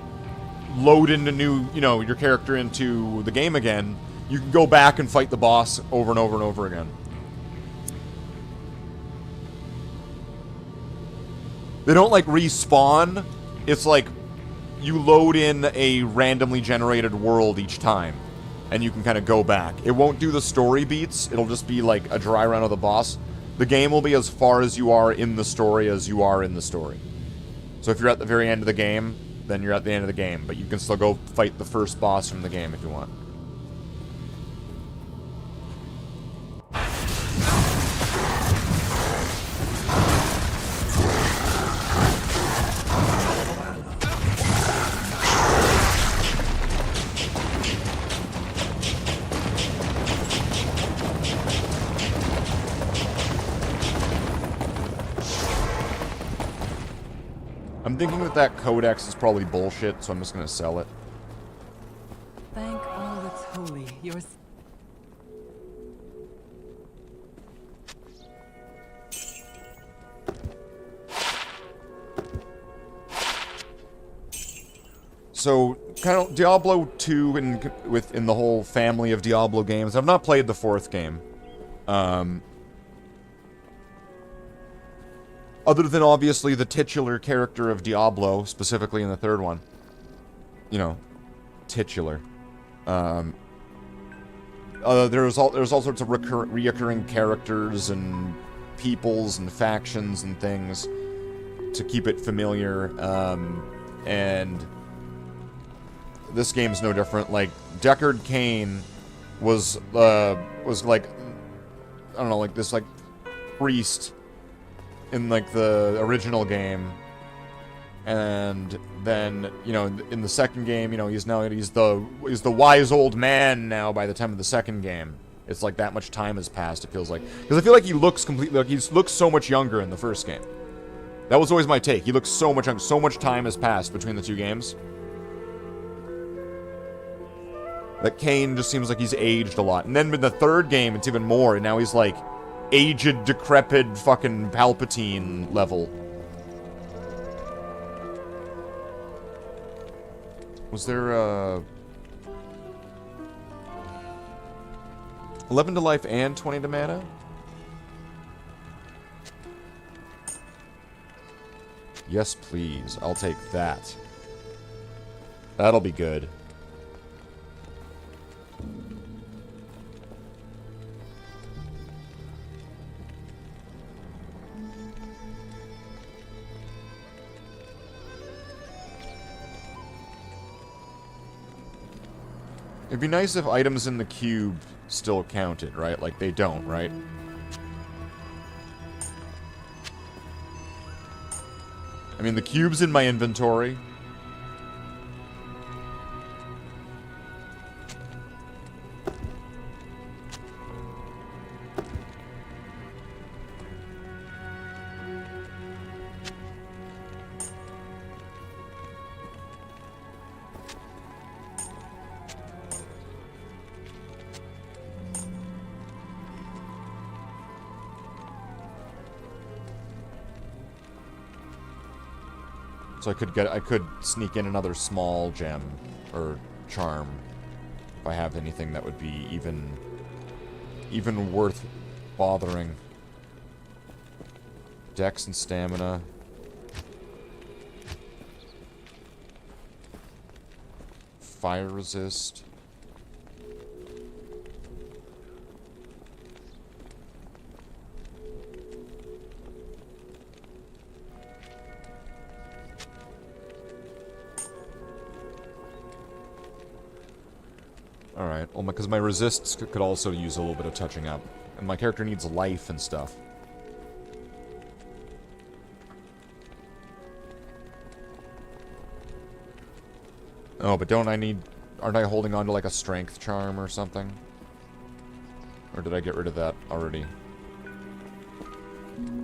load into new, you know, your character into the game again, you can go back and fight the boss over and over and over again. They don't, like, respawn. It's like you load in a randomly generated world each time, and you can kind of go back. It won't do the story beats. It'll just be, like, a dry run of the boss. The game will be as far as you are in the story as you are in the story. So if you're at the very end of the game, then you're at the end of the game. But you can still go fight the first boss from the game if you want. I'm thinking that codex is probably bullshit, so I'm just gonna sell it. Thank all that's holy. Yours. So, kind of Diablo 2 in the whole family of Diablo games. I've not played the 4th game. Other than, obviously, the titular character of Diablo, specifically in the 3rd one. You know, titular. There's all sorts of reoccurring characters and peoples and factions and things to keep it familiar. And this game's no different. Like, Deckard Cain was like, I don't know, like this like priest in like the original game, and then, you know, in the 2nd game, you know, he's the wise old man now by the time of the 2nd game. It's like that much time has passed, it feels like, because I feel like he looks completely, like, he looks so much younger in the 1st game. That was always my take. He looks so much younger. So much time has passed between the 2 games that Cain just seems like he's aged a lot. And then in the 3rd game, it's even more, and now he's like aged, decrepit, fucking Palpatine level. Was there, 11 to life and 20 to mana? Yes, please. I'll take that. That'll be good. It'd be nice if items in the cube still counted, right? Like, they don't, right? I mean, the cube's in my inventory. So I could sneak in another small gem or charm if I have anything that would be even worth bothering. Dex and stamina. Fire resist. Alright, well, because my resists could also use a little bit of touching up. And my character needs life and stuff. Oh, but don't I need... Aren't I holding on to, like, a strength charm or something? Or did I get rid of that already?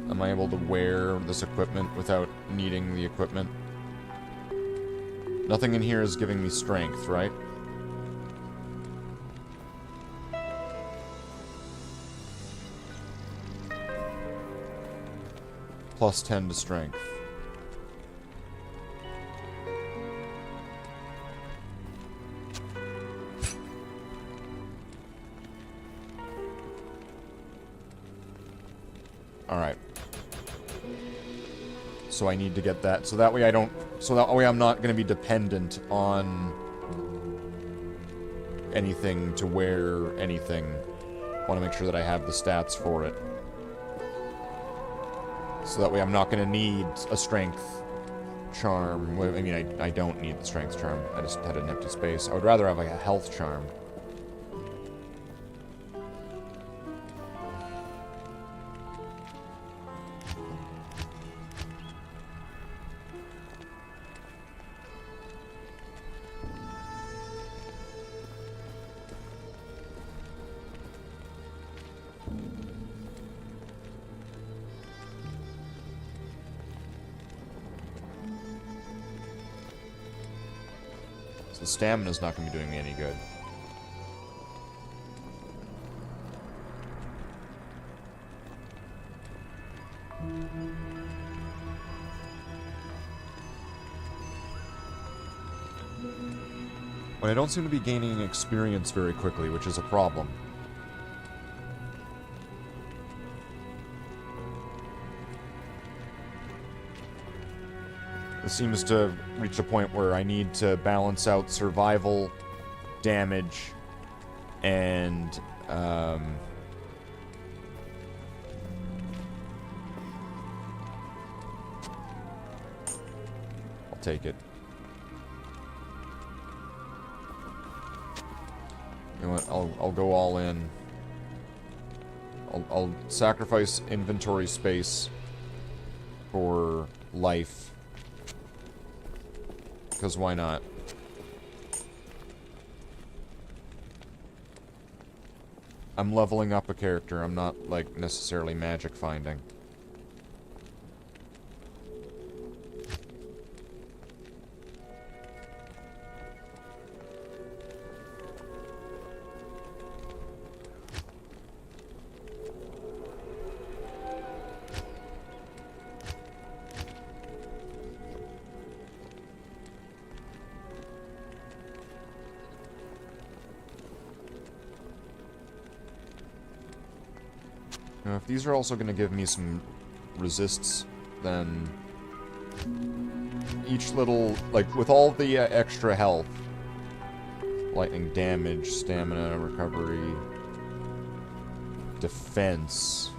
Am I able to wear this equipment without needing the equipment? Nothing in here is giving me strength, right? Plus 10 to strength. Alright. So I need to get that. So that way I don't... So that way I'm not going to be dependent on anything to wear anything. I want to make sure that I have the stats for it. So that way I'm not going to need a strength charm. I mean, I don't need the strength charm. I just had an empty space. I would rather have like a health charm. So the stamina's not going to be doing me any good. But I don't seem to be gaining experience very quickly, which is a problem. It seems to reach a point where I need to balance out survival, damage, and, I'll take it. You know what, I'll go all in. I'll sacrifice inventory space for life. Because why not? I'm leveling up a character. I'm not, like, necessarily magic finding. Now, if these are also going to give me some resists, then each little, like, with all the extra health, lightning damage, stamina, recovery, defense,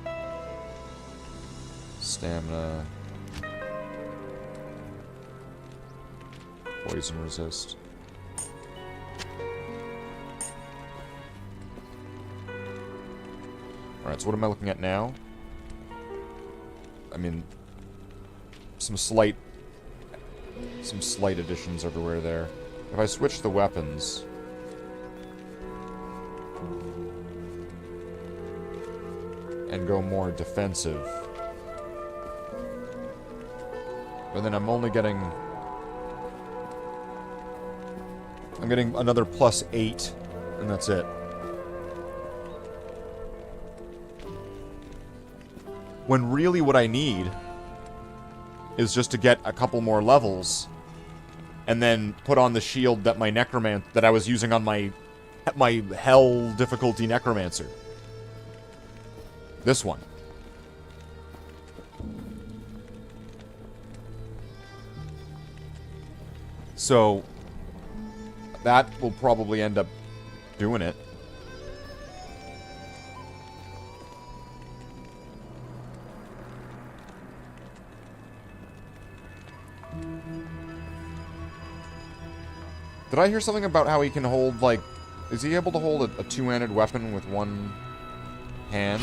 stamina, poison resist. Alright, so what am I looking at now? I mean, some slight additions everywhere there. If I switch the weapons... and go more defensive... but then I'm only getting... I'm getting another +8, and that's it. When really what I need is just to get a couple more levels and then put on the shield that my that I was using on my hell difficulty necromancer. This one. So that will probably end up doing it. Did I hear something about how he can hold, like... Is he able to hold a two-handed weapon with one hand?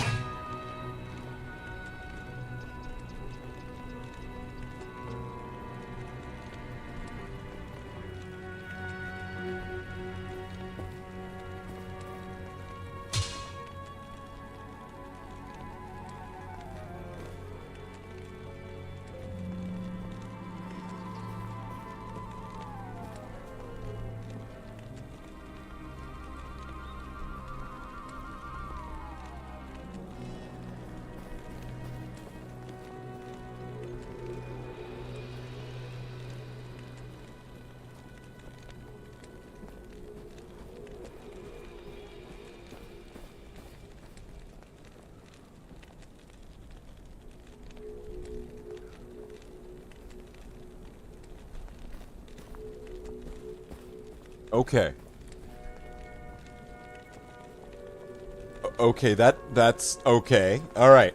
Okay. Okay, that's okay. All right.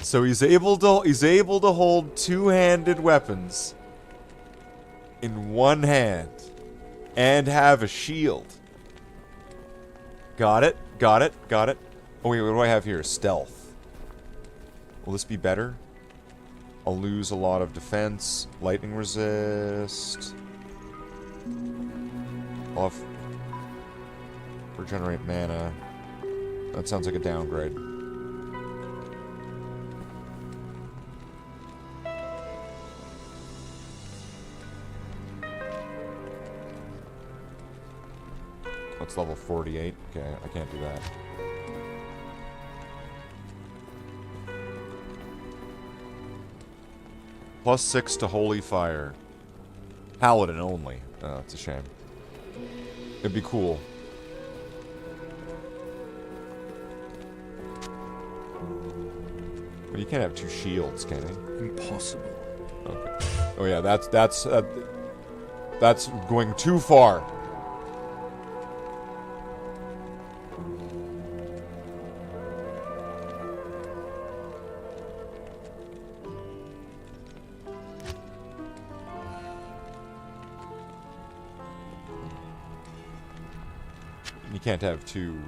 So he's able to hold two-handed weapons in one hand and have a shield. Got it. Got it. Got it. Oh wait, what do I have here? Stealth. Will this be better? I'll lose a lot of defense, lightning resist. I'll have regenerate mana. That sounds like a downgrade. That's level 48. Okay, I can't do that. +6 to Holy Fire. Paladin only. Oh, it's a shame. It'd be cool. But you can't have two shields, can you? Impossible. Okay. Oh yeah, that's going too far. You can't have two.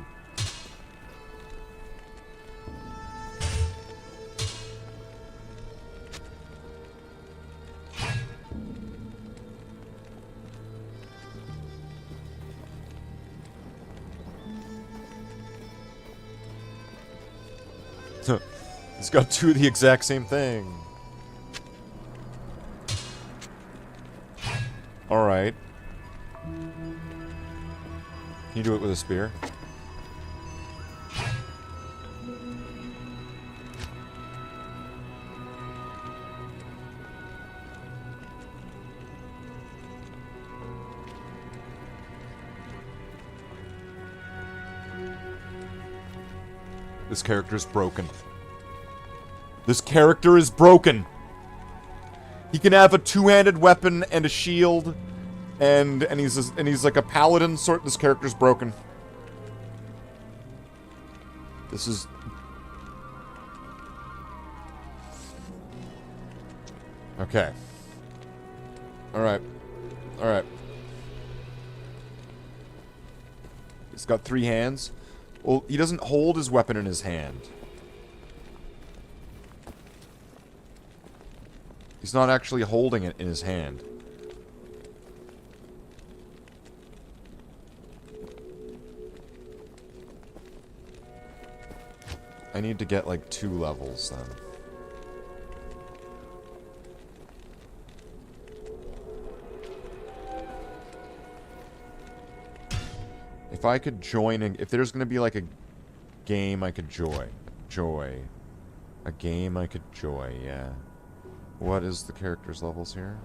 It's got two of the exact same thing. Alright. Can you do it with a spear? This character is broken. This character is broken. He can have a two-handed weapon and a shield, and he's like a paladin sort. This character's broken. This is. Okay. All right. All right. He's got three hands. Well, he doesn't hold his weapon in his hand. He's not actually holding it in his hand. I need to get like 2 levels then. If I could join, if there's gonna be like a game I could join. A game I could joy, yeah. What is the character's levels here?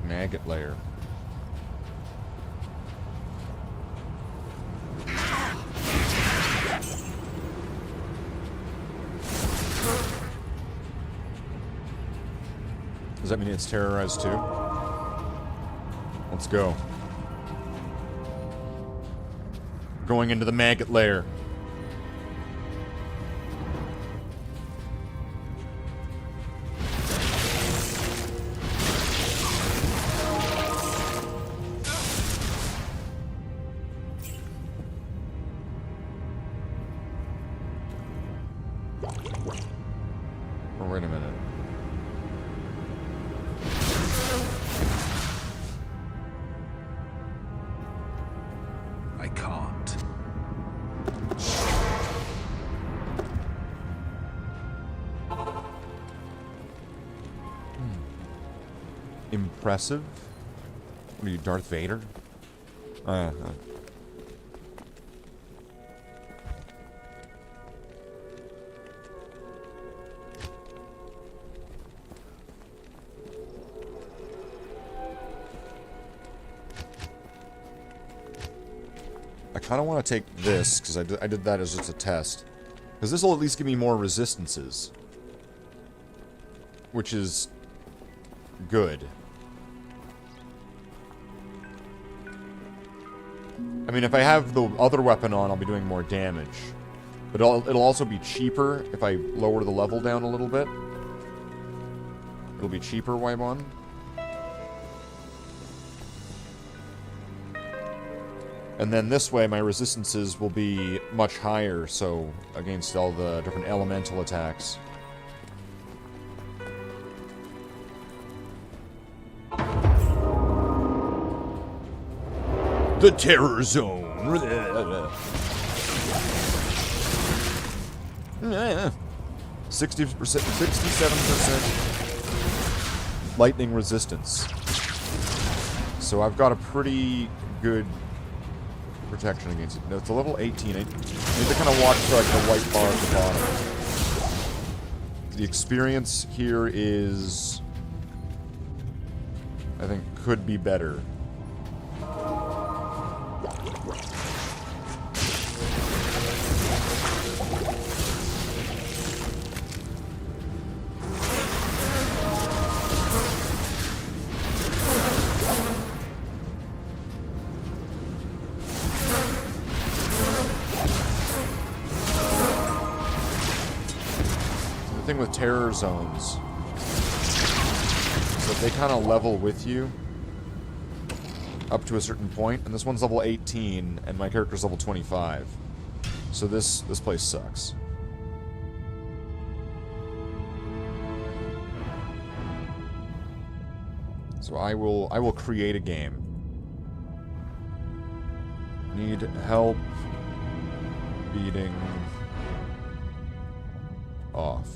Maggot layer. Does that mean it's terrorized too? Let's go. Going into the maggot layer. Oh, wait a minute. I can't. impressive. What are you, Darth Vader? I kind of want to take this, because I did that as just a test. Because this will at least give me more resistances. Which is good. I mean, if I have the other weapon on, I'll be doing more damage. But it'll also be cheaper if I lower the level down a little bit. It'll be cheaper, Wybon. And then this way, my resistances will be much higher, so against all the different elemental attacks. The Terror Zone. 60%, 67% lightning resistance. So I've got a pretty good protection against it. No, it's a level 18. I need to kind of watch for like the white bar at the bottom. The experience here is, I think, could be better. With terror zones, so they kind of level with you up to a certain point, and this one's level 18 and my character's level 25, so this place sucks. So I will create a game. Need help beating off.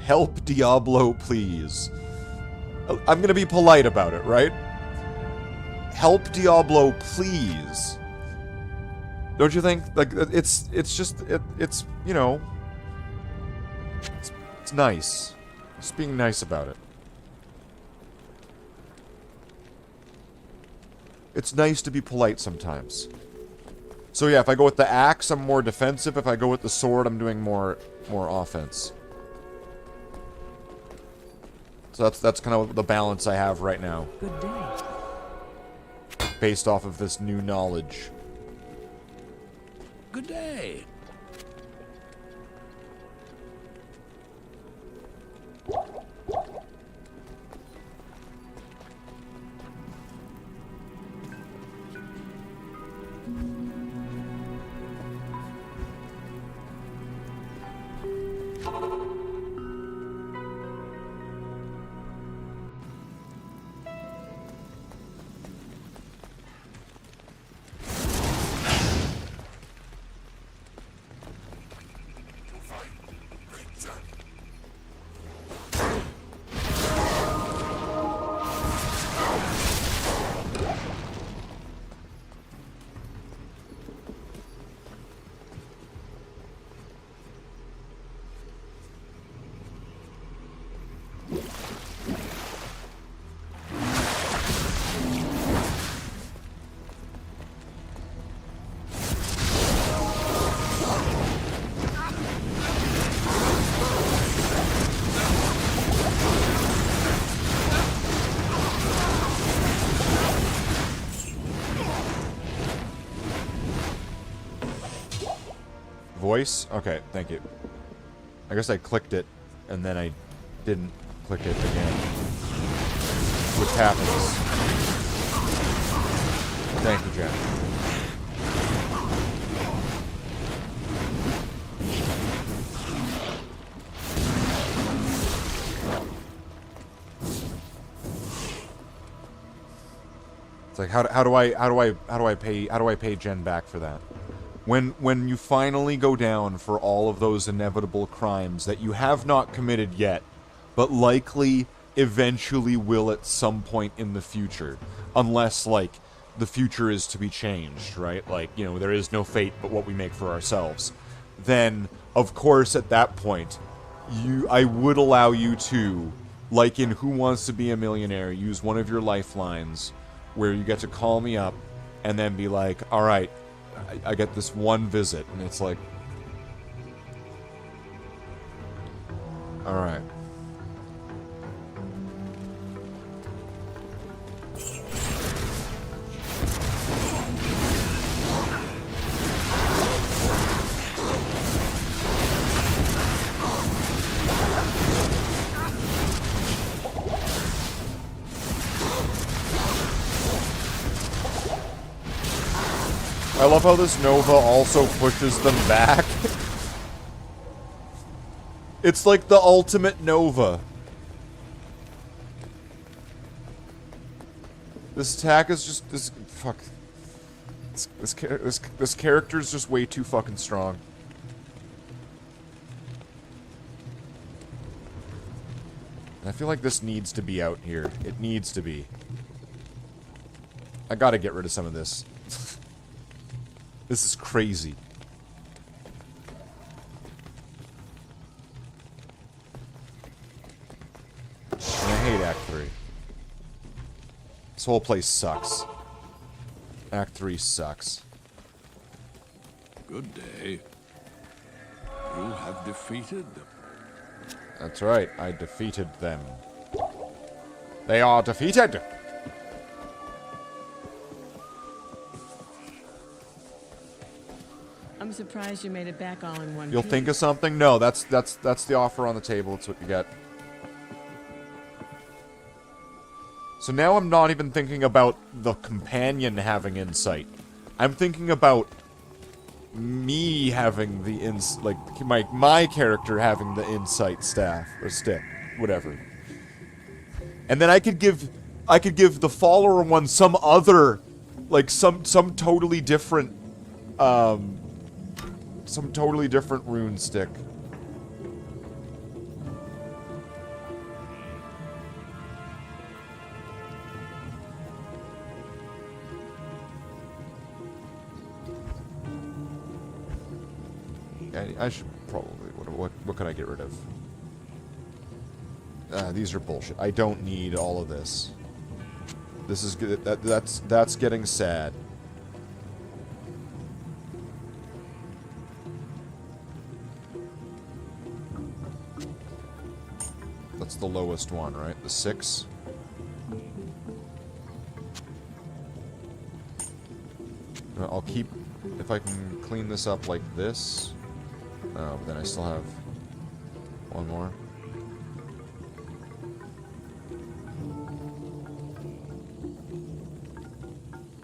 Help Diablo, please. I'm gonna be polite about it, right? Help Diablo, please. Don't you think? Like, it's just, it's you know, it's nice. Just being nice about it. It's nice to be polite sometimes. So yeah, if I go with the axe, I'm more defensive. If I go with the sword, I'm doing more offense. So that's kind of the balance I have right now. Good day. Based off of this new knowledge. Good day. Voice? Okay, thank you. I guess I clicked it, and then I didn't click it again. Which happens. Thank you, Jen. It's like, how do I pay Jen back for that? When you finally go down for all of those inevitable crimes that you have not committed yet, but likely eventually will at some point in the future, unless, like, the future is to be changed, right? Like, you know, there is no fate but what we make for ourselves. Then, of course, at that point, I would allow you to, like in Who Wants to Be a Millionaire, use one of your lifelines where you get to call me up and then be like, alright, I get this one visit, and it's like, alright. I love how this Nova also pushes them back. It's like the ultimate Nova. This attack is just fuck. This character is just way too fucking strong. And I feel like this needs to be out here. It needs to be. I gotta get rid of some of this. This is crazy. And I hate Act 3. This whole place sucks. Act 3 sucks. Good day. You have defeated them. That's right, I defeated them. They are defeated! I'm surprised you made it back all in one You'll piece. think of something? No, that's the offer on the table. That's what you get. So now I'm not even thinking about the companion having insight. I'm thinking about me having the my character having the insight staff or stick, whatever. And then I could give the follower one some other, like some totally different rune stick. I should probably... What can I get rid of? These are bullshit. I don't need all of this. This is good. That's getting sad. That's the lowest one, right? The 6. I'll keep... If I can clean this up like this... Oh, but then I still have one more.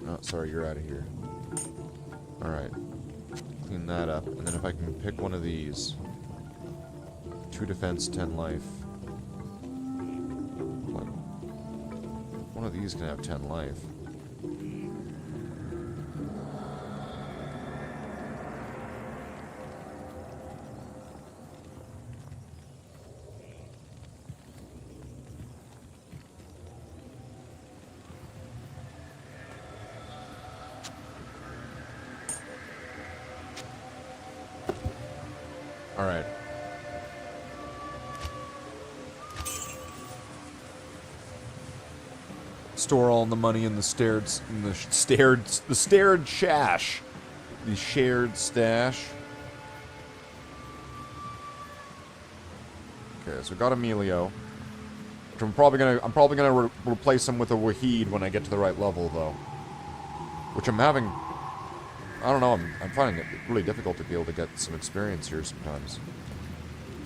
Oh, sorry, you're out of here. Alright. Clean that up. And then if I can pick one of these. 2 defense, 10 life. What? One of these can have 10 life. Alright. Store all the money in the stared shash. The shared stash. Okay, so we got Emilio. Which I'm probably gonna replace him with a Wahid when I get to the right level, though. Which I'm having... I don't know, I'm finding it really difficult to be able to get some experience here sometimes.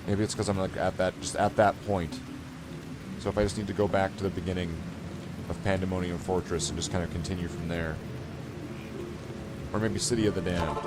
Maybe it's because I'm like at that point. So if I just need to go back to the beginning of Pandemonium Fortress and just kind of continue from there. Or maybe City of the Damned.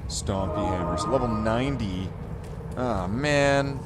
Stompy hammers. Level 90. Oh, man.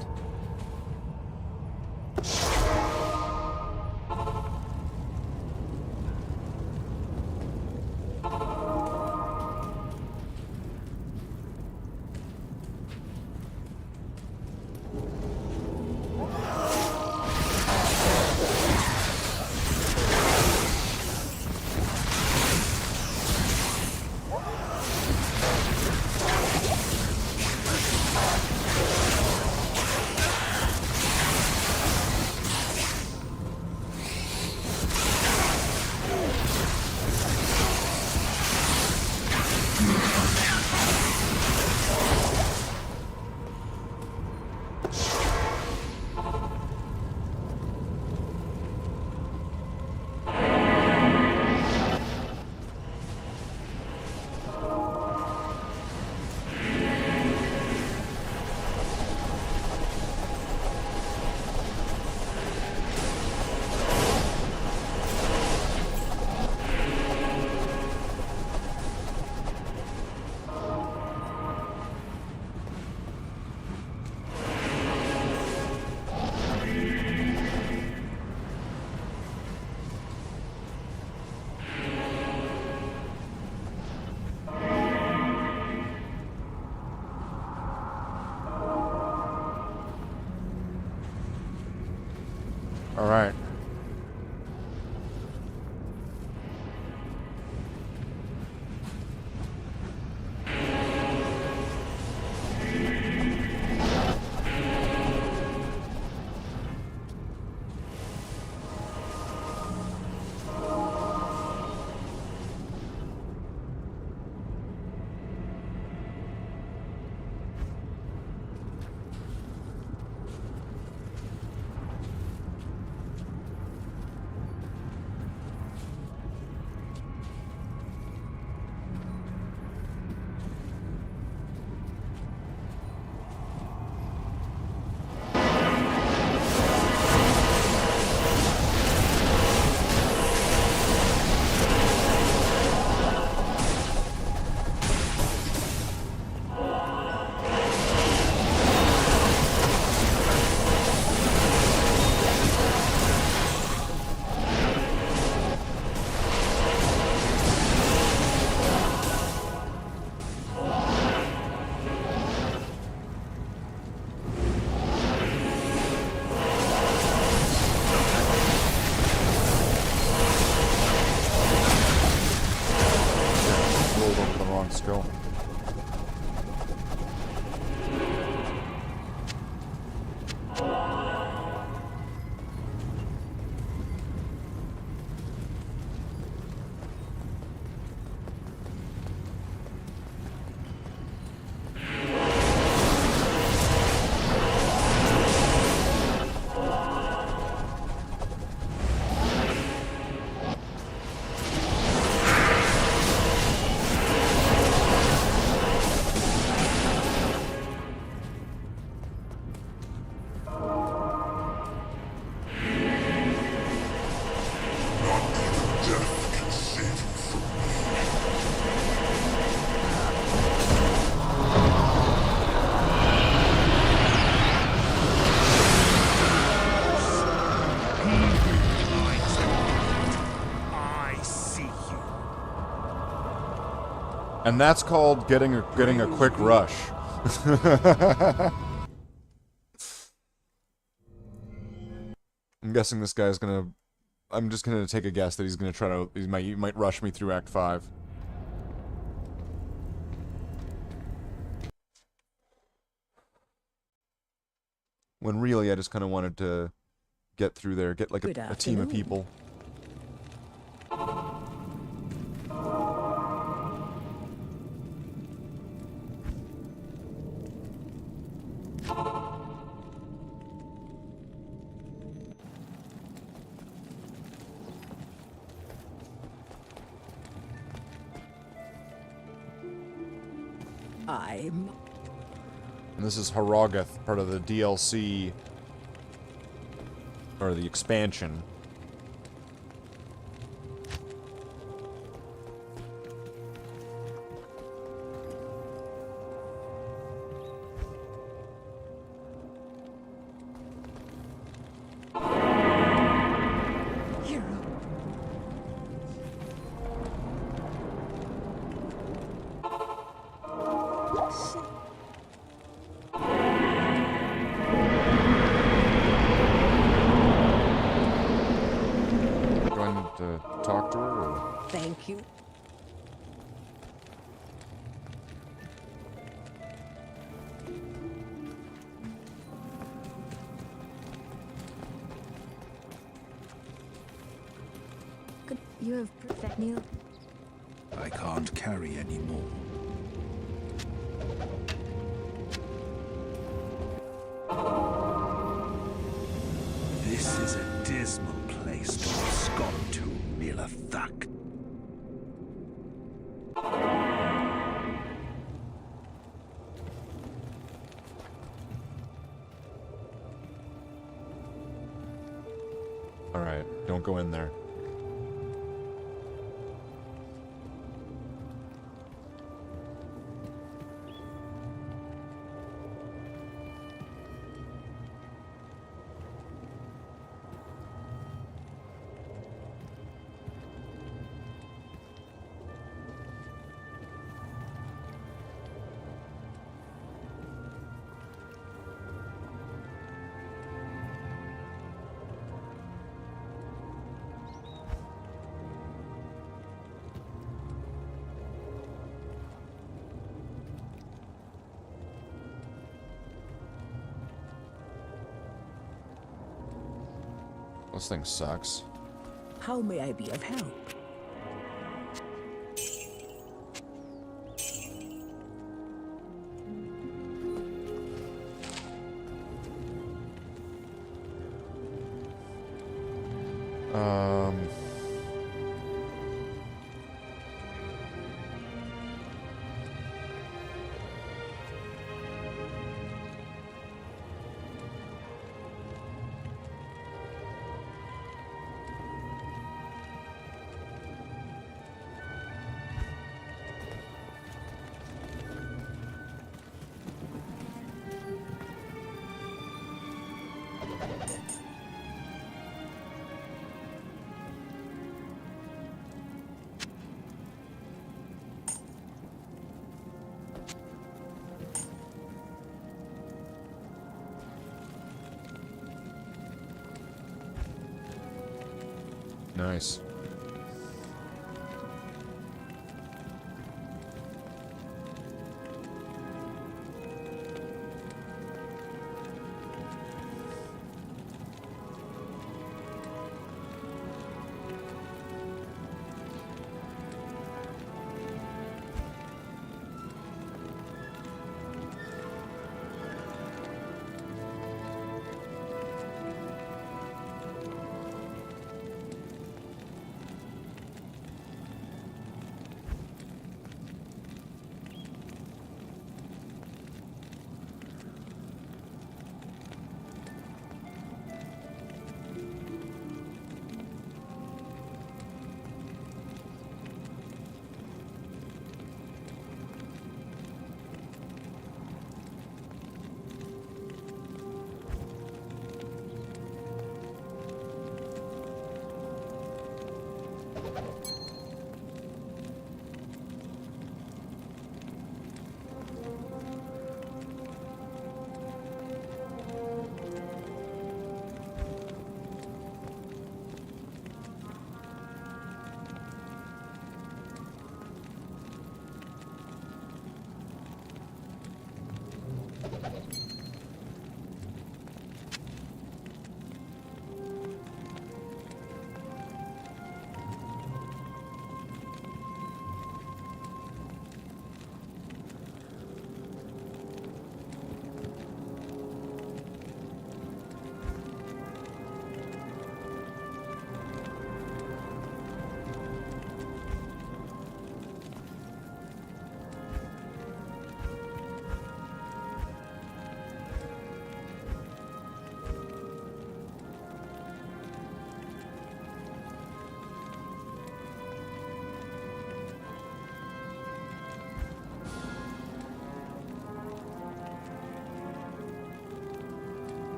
Alright. Skill. And that's called getting a quick rush. I'm guessing this guy's gonna. I'm just gonna take a guess that he's gonna try to. He might rush me through Act 5. When really I just kind of wanted to get through there, get like a team of people. And this is Harrogath, part of the DLC, or the expansion. Do I need to talk to her, or? Thank you. Could you have perfect Neil? I can't carry any more. This is a dismal place to abscond to, Milathak. Alright, don't go in there. This thing sucks. How may I be of help? Um... Nice.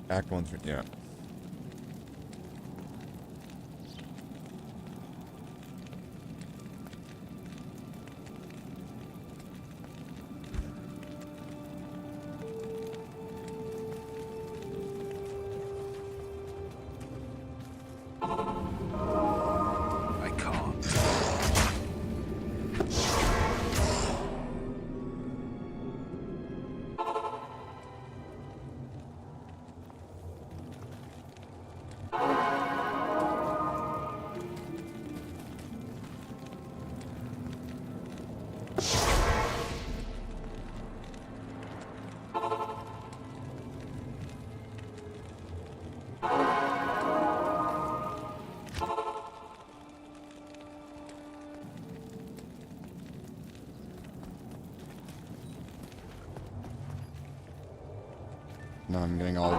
Act 1, yeah. I can't. Now I'm getting all the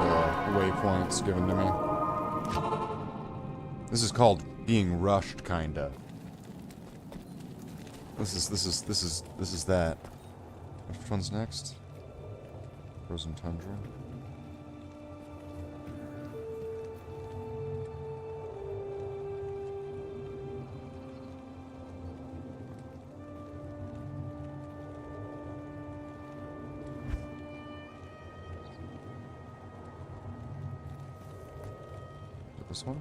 waypoints given to me. This is called being rushed, kinda. This is that. Which one's next? Frozen Tundra. This one?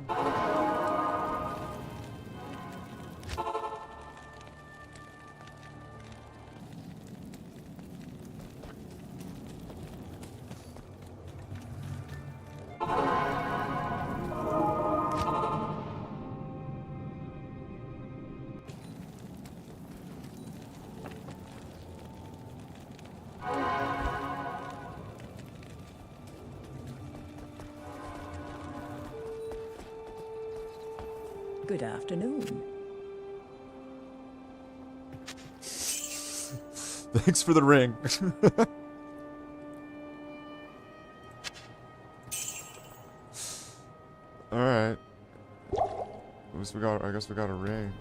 Good afternoon. Thanks for the ring. Alright. I guess we got a ring.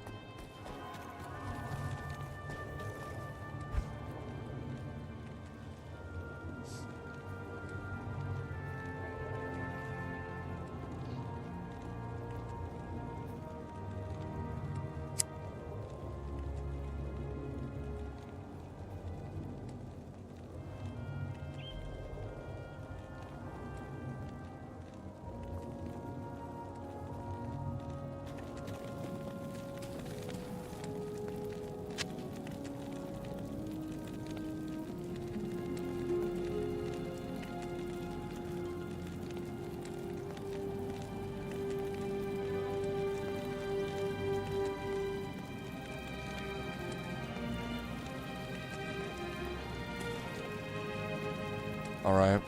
Alright.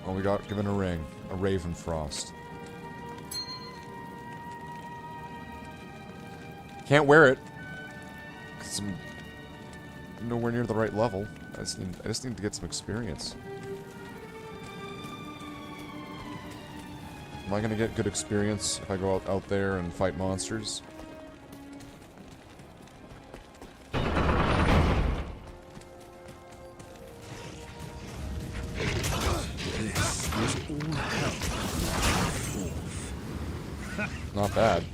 Well, we got given a ring. A Raven Frost. Can't wear it. 'Cause I'm nowhere near the right level. I just need to get some experience. Am I gonna get good experience if I go out there and fight monsters? Not bad.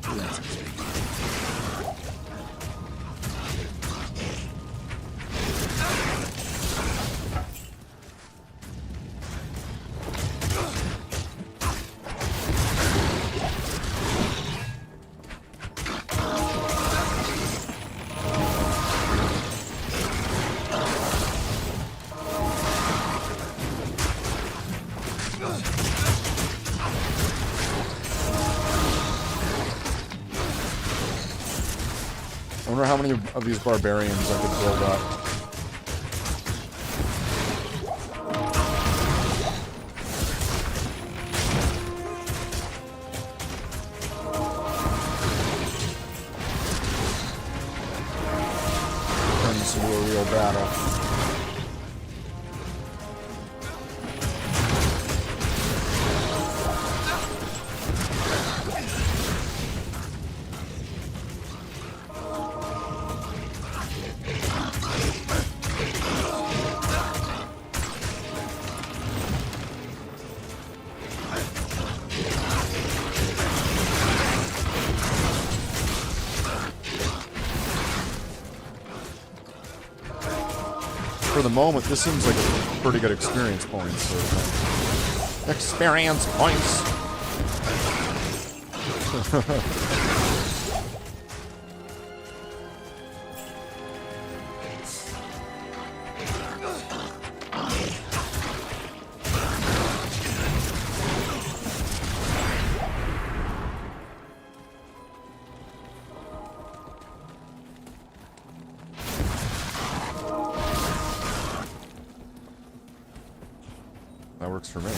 I wonder how many of these barbarians I could build up. Turn this into a real battle. for the moment, this seems like a pretty good experience points sort of thing. Experience points! That works for me.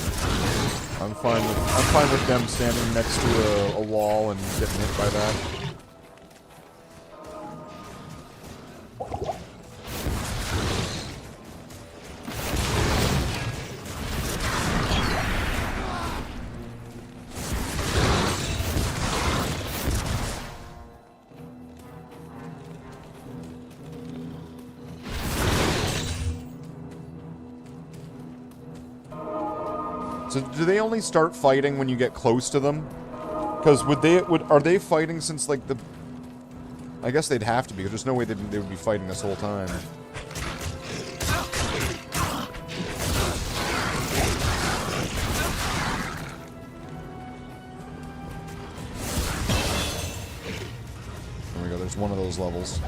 I'm fine with them standing next to a wall and getting hit by that. So do they only start fighting when you get close to them? Because are they fighting since like the? I guess they'd have to be. There's no way they would be fighting this whole time. There we go. There's one of those levels.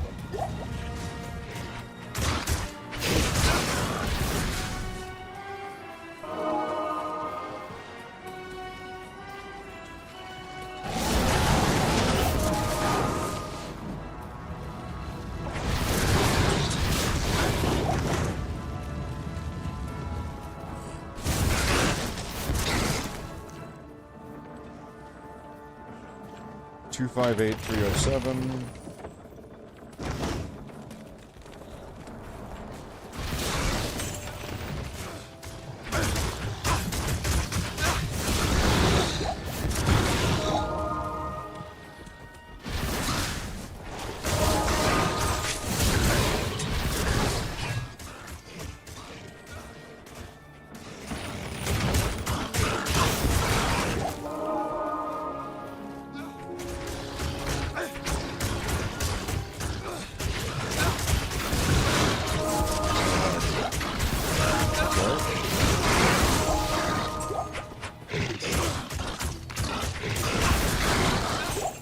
Two 58307.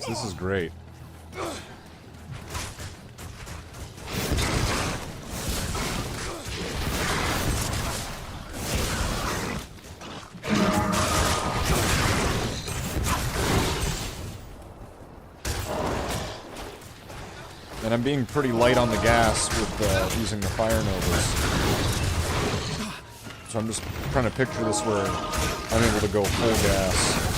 This is great. And I'm being pretty light on the gas with using the fire novas. So I'm just trying to picture this where I'm able to go full gas.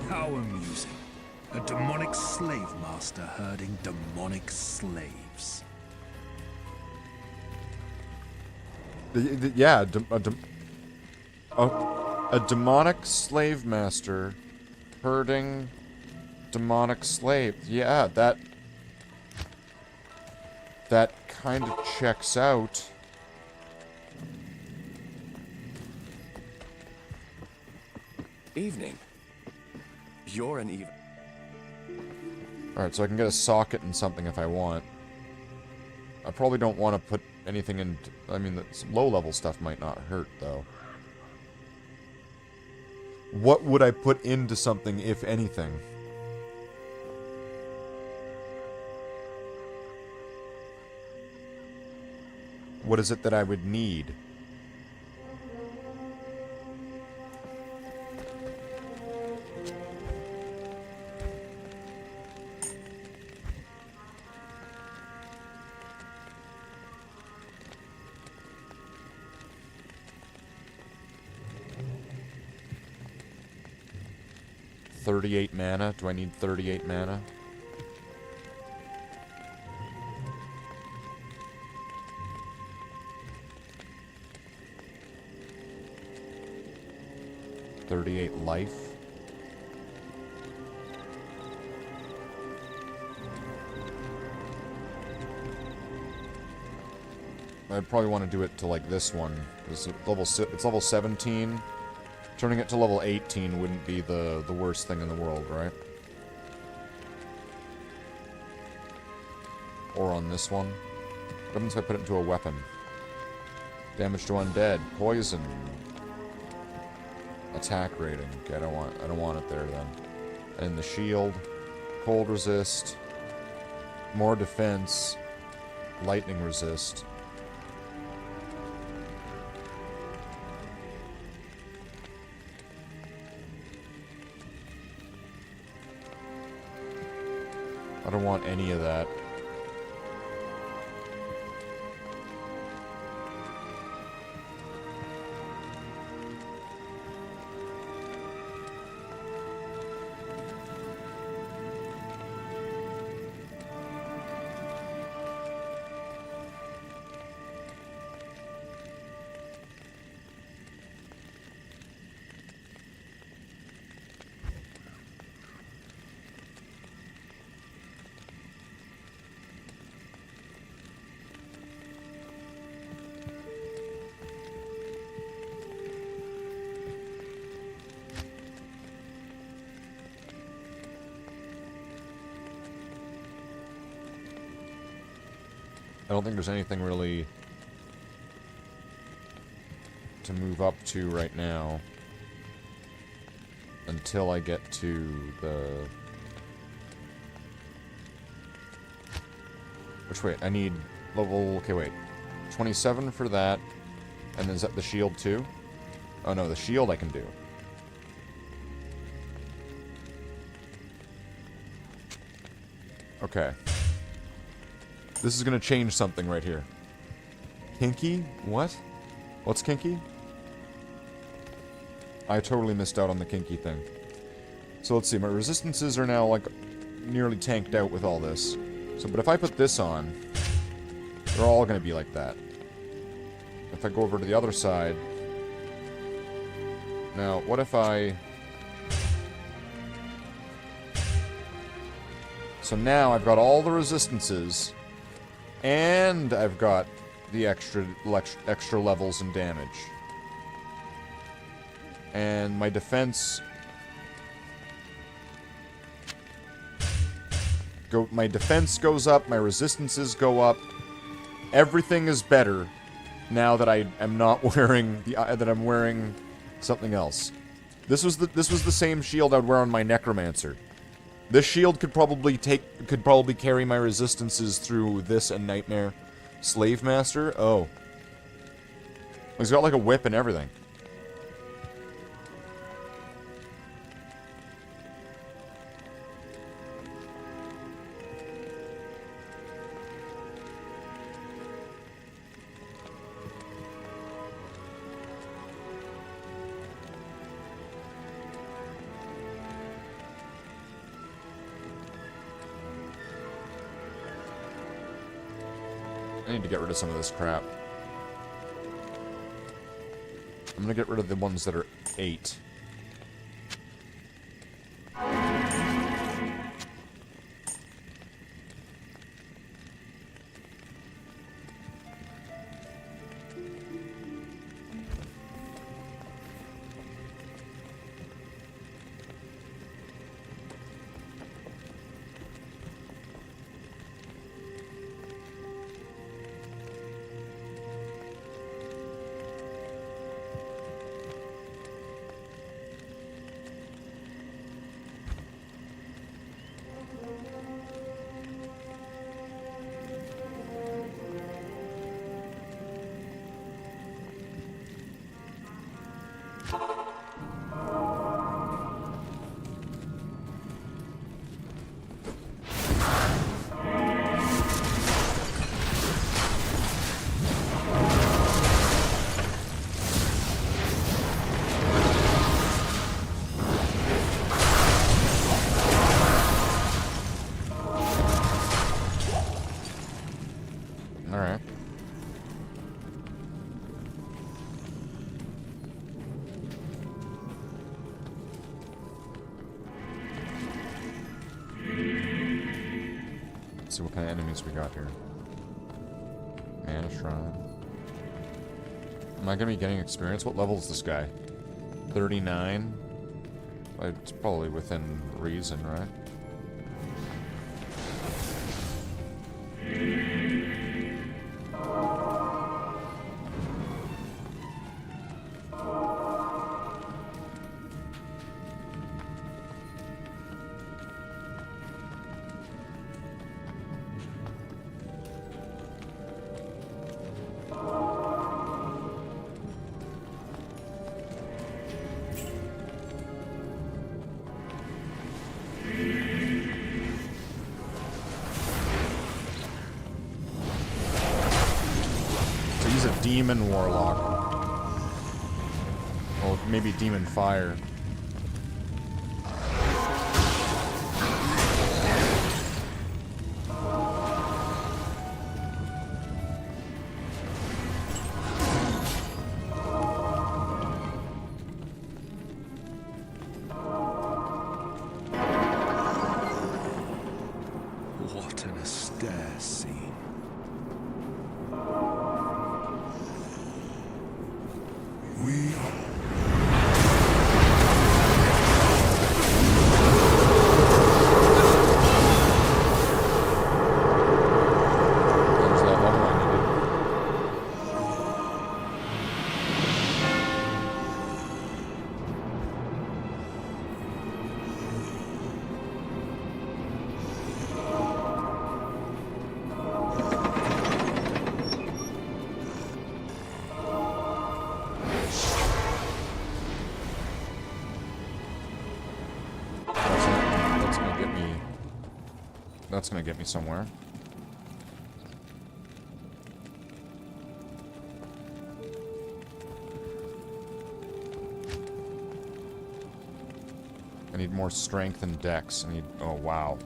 How amusing. A demonic slave master herding demonic slaves. Yeah, a demonic slave master herding demonic slaves. Yeah, that kind of checks out. Evening. You're an even. Alright, so I can get a socket and something if I want. I probably don't want to put anything in... I mean, some low-level stuff might not hurt, though. What would I put into something, if anything? What is it that I would need? 38 mana. Do I need 38 mana? $38 life. I'd probably want to do it to like this one. It's level 17. Turning it to level 18 wouldn't be the worst thing in the world, right? Or on this one. What happens if I put it into a weapon? Damage to undead, poison, attack rating. Okay, I don't want it there then. And the shield, cold resist, more defense, lightning resist. I don't want any of that. I don't think there's anything really to move up to right now until I get to the... Which, wait, I need level... Okay, wait. 27 for that. And is that the shield too? Oh no, the shield I can do. Okay. This is gonna change something right here. Kinky? What? What's kinky? I totally missed out on the kinky thing. So let's see, my resistances are now like nearly tanked out with all this. So, but if I put this on, they're all gonna be like that. If I go over to the other side... Now, what if I... So now I've got all the resistances... And I've got the extra levels and damage. And my defense... My defense goes up, my resistances go up. Everything is better now that I am not wearing that I'm wearing something else. This was the same shield I'd wear on my necromancer. This shield could probably carry my resistances through this and Nightmare. Slave Master? Oh. He's got like a whip and everything. I need to get rid of some of this crap. I'm gonna get rid of the ones that are 8. see what kind of enemies we got here. Mana Shrine. Am I going to be getting experience? What level is this guy? 39? It's probably within reason, right? Demon Warlock. Well, maybe Demon Fire. What an austere scene. We There's that level I needed. That's gonna get me somewhere. I need more strength and dex. I need... Oh, wow.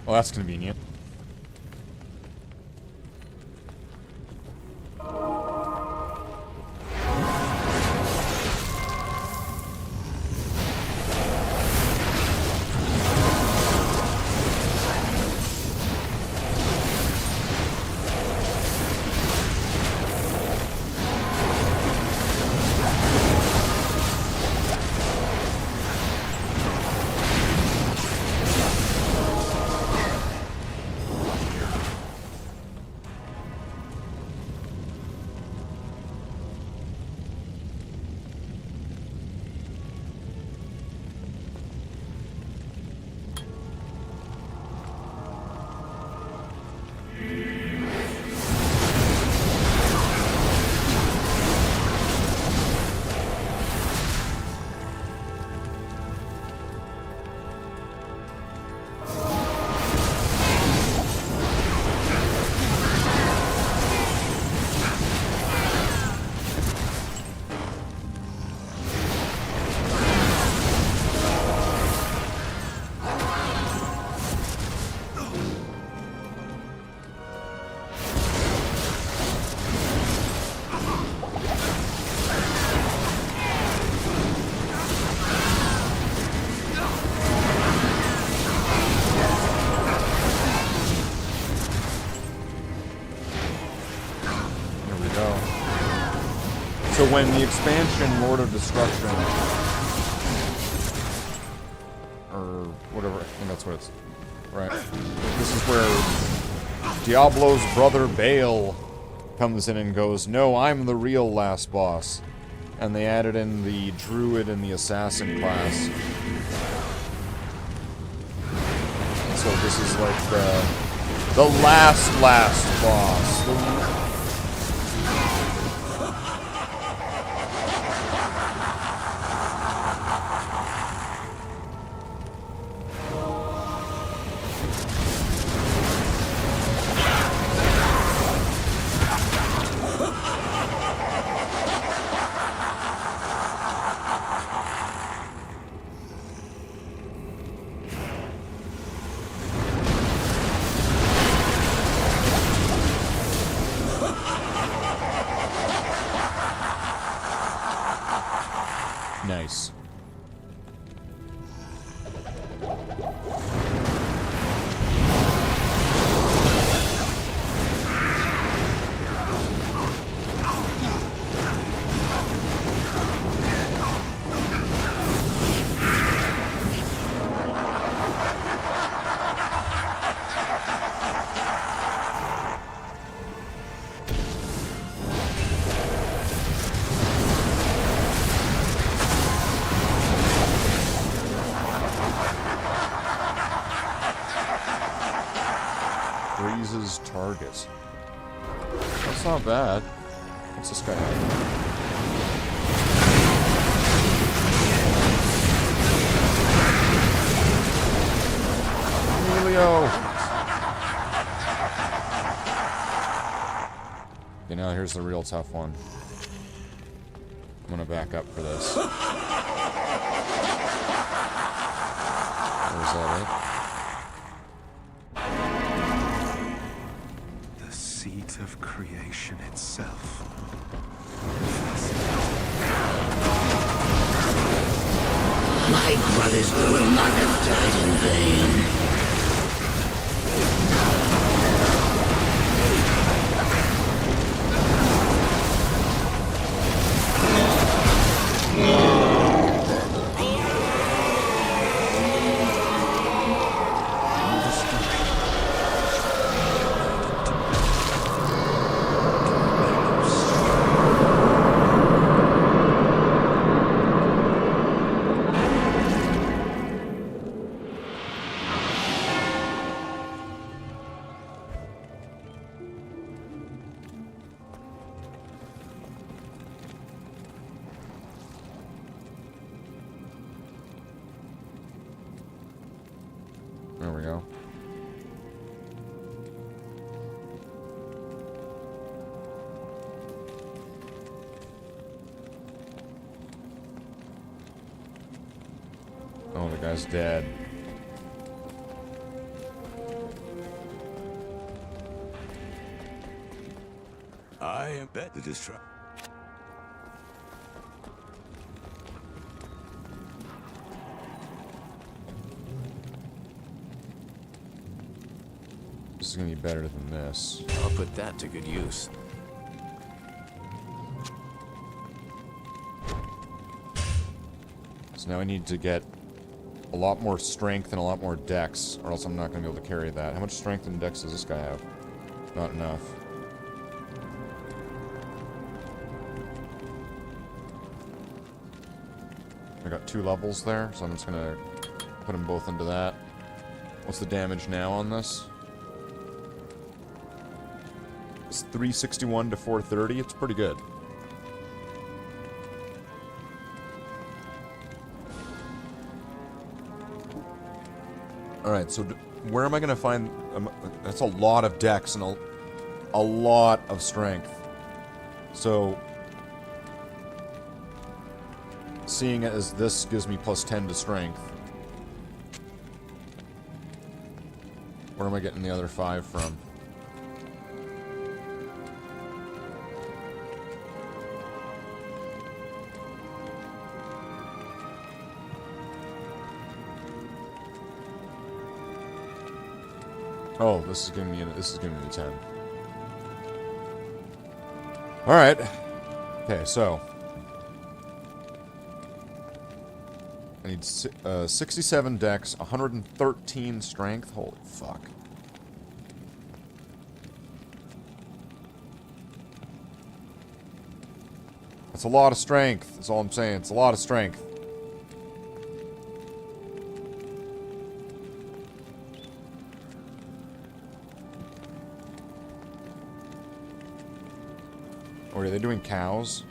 Well, that's convenient. So when the expansion Lord of Destruction, or whatever, I think that's what it's, right? This is where Diablo's brother Baal comes in and goes, no, I'm the real last boss. And they added in the Druid and the Assassin class. So this is like the last boss. Nice. Freezes target. That's not bad. What's this guy have? Emilio! Okay, now here's the real tough one. I'm gonna back up for this. Or is that it? Seat of creation itself. My brothers will not have died in vain. There we go. Oh, the guy's dead. I am bet the destruction. This is gonna be better than this. I'll put that to good use. So now I need to get a lot more strength and a lot more dex, or else I'm not gonna be able to carry that. How much strength and dex does this guy have? Not enough. I got 2 levels there, so I'm just gonna put them both into that. What's the damage now on this? It's 361 to 430. It's pretty good. Alright, so where am I going to find... that's a lot of dex and a lot of strength. So, seeing it as this gives me plus 10 to strength, where am I getting the other 5 from? Oh, this is giving me 10. All right. Okay, so I need 67 dex, 113 strength. Holy fuck. That's a lot of strength. That's all I'm saying. It's a lot of strength. Or are they doing cows?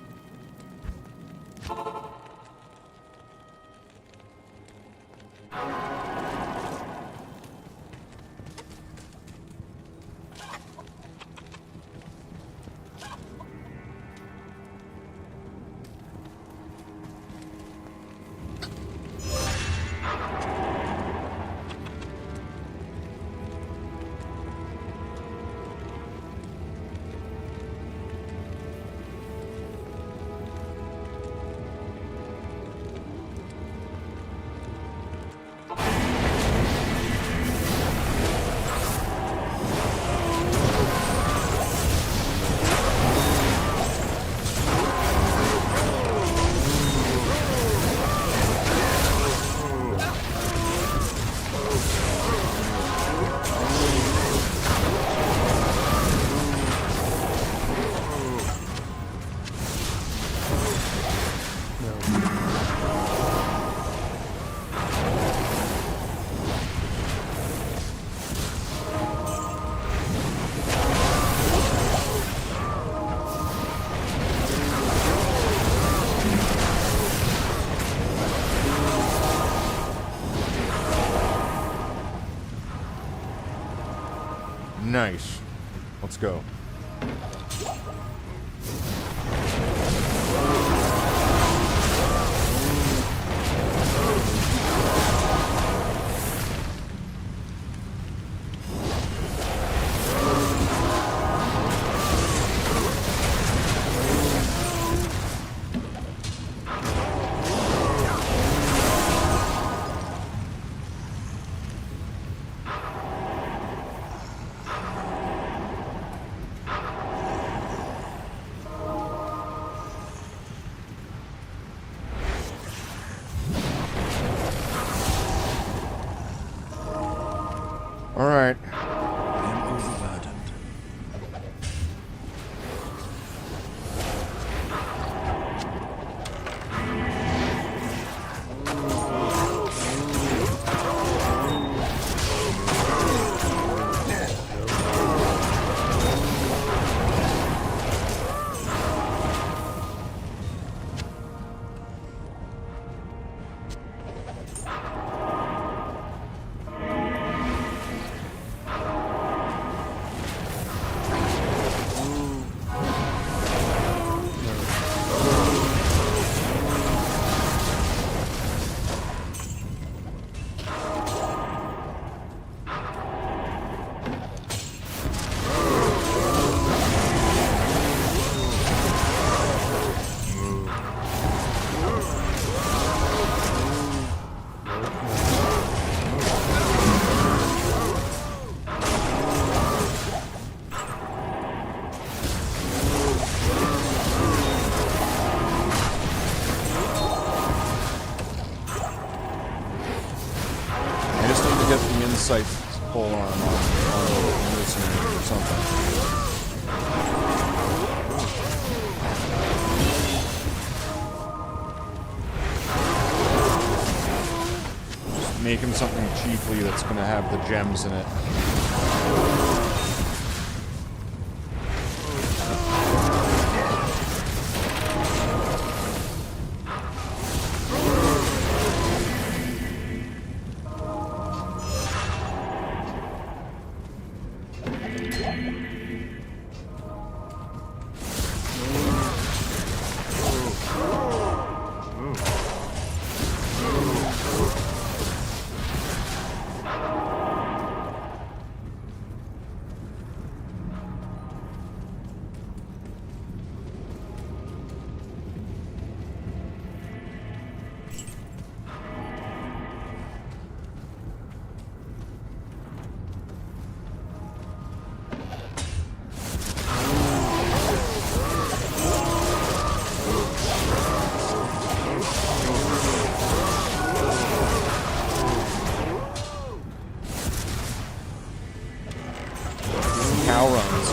Nice. Let's go. Alright. I am overburdened. Sight pole arm on mercenary or something. Just make him something cheaply that's gonna have the gems in it. Cow runs.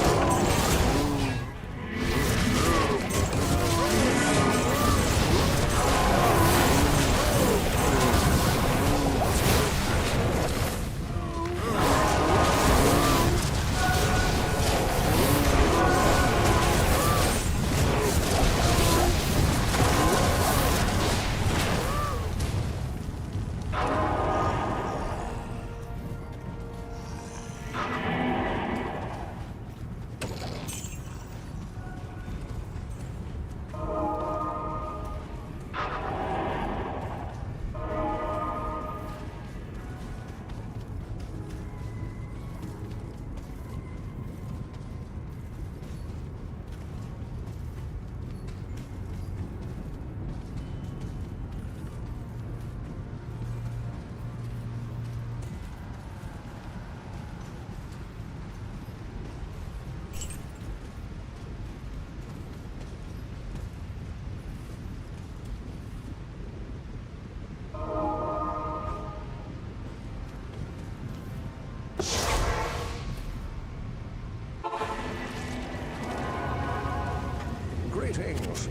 Greetings.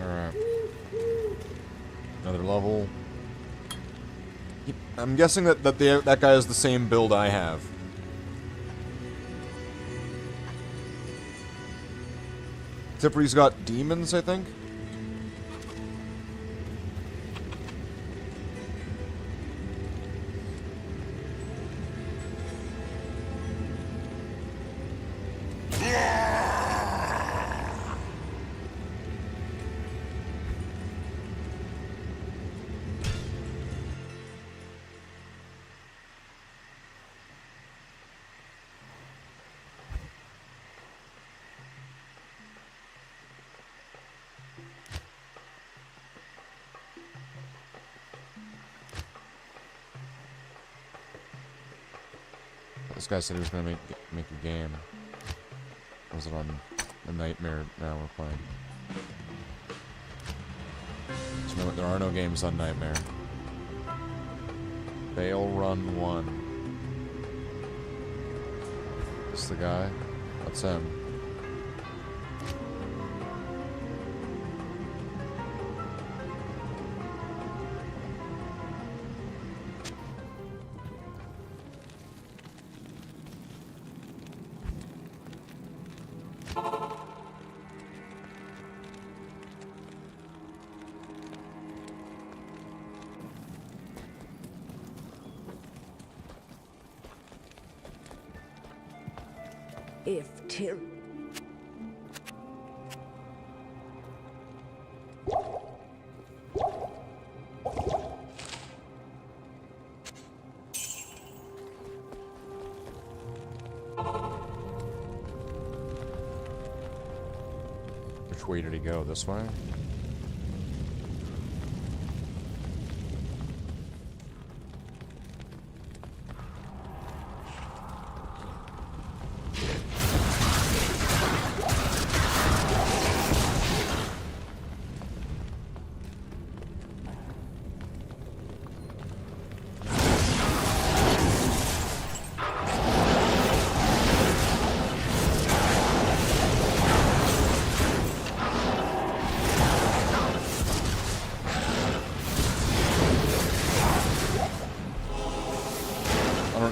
Alright. Another level. I'm guessing that that guy has the same build I have. Except for he's got demons, I think? This guy said he was gonna make a game. Or was it on the Nightmare now we're playing? So no, there are no games on Nightmare. Bale Run 1. This the guy? That's him. If Tyr... Which way did he go? This way?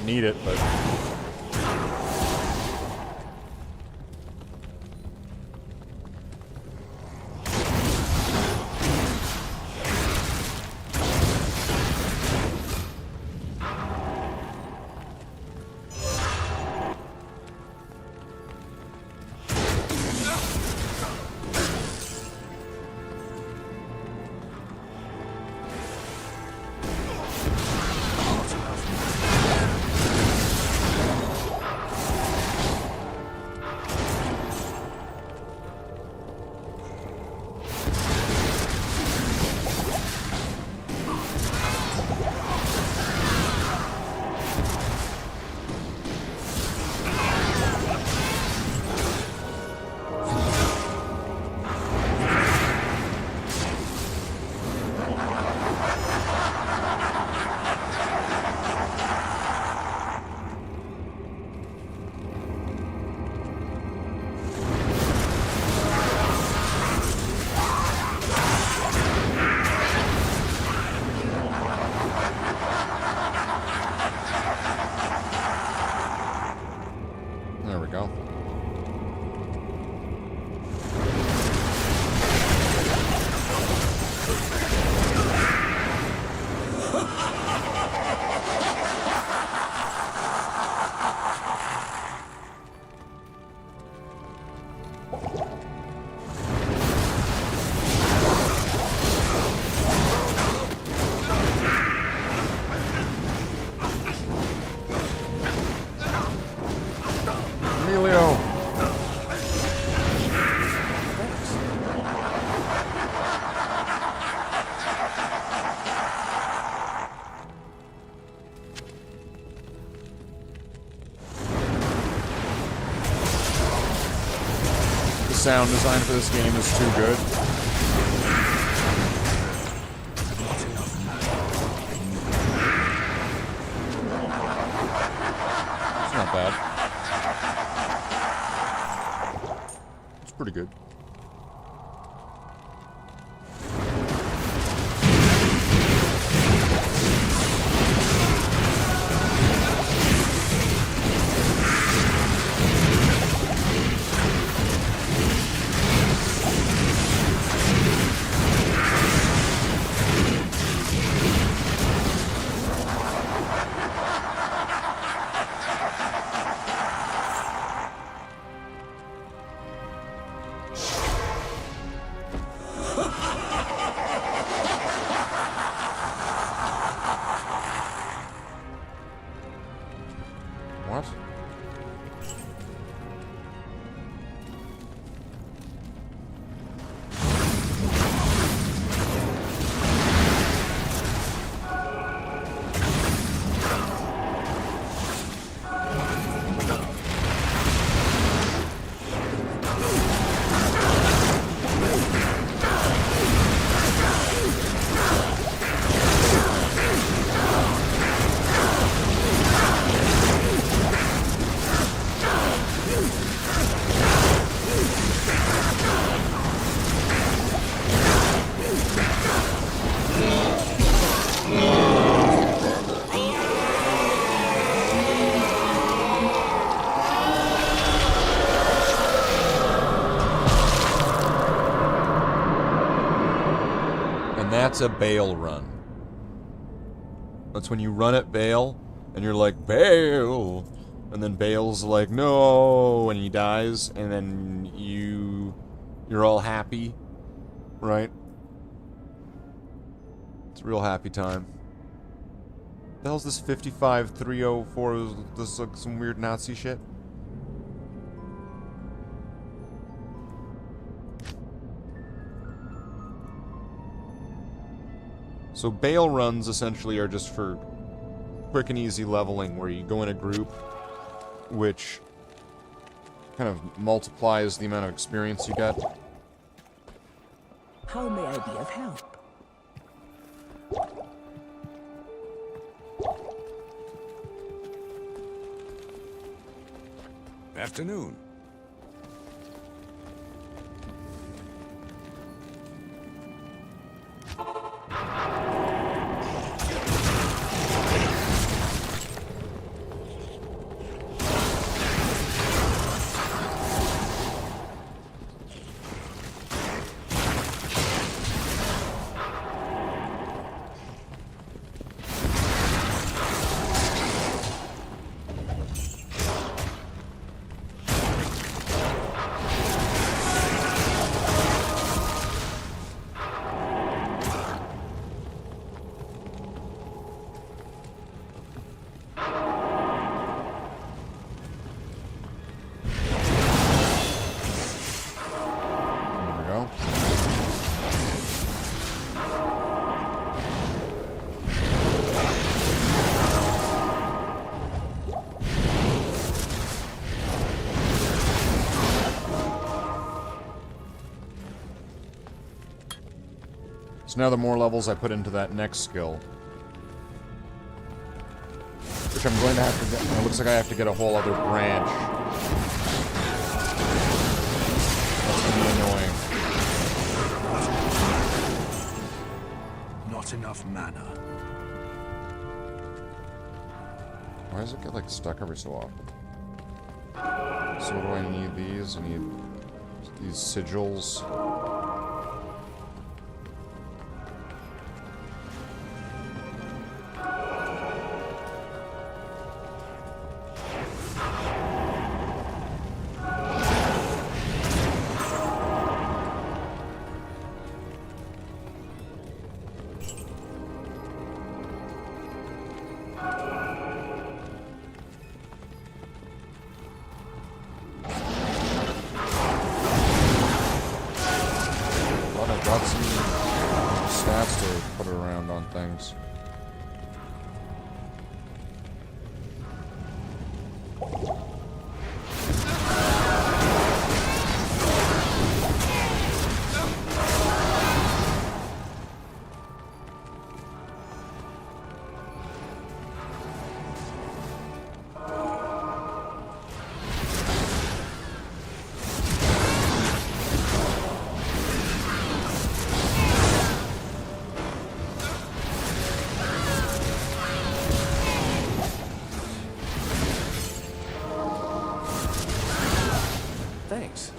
Need it, but sound design for this game is too good. It's not bad. It's pretty good. What? That's a Bale run. That's when you run at Bale, and you're like, Bale! And then Bale's like, no! And he dies, and then you're all happy, right? It's a real happy time. The hell's this 55304? Is this like some weird Nazi shit? So Bale runs essentially are just for quick and easy leveling, where you go in a group, which kind of multiplies the amount of experience you get. How may I be of help? Afternoon. So now the more levels I put into that next skill, which I'm going to have to get, it looks like I have to get a whole other branch. That's going to be annoying. Not enough mana. Why does it get like stuck every so often? So what do I need these? I need these sigils. Thanks.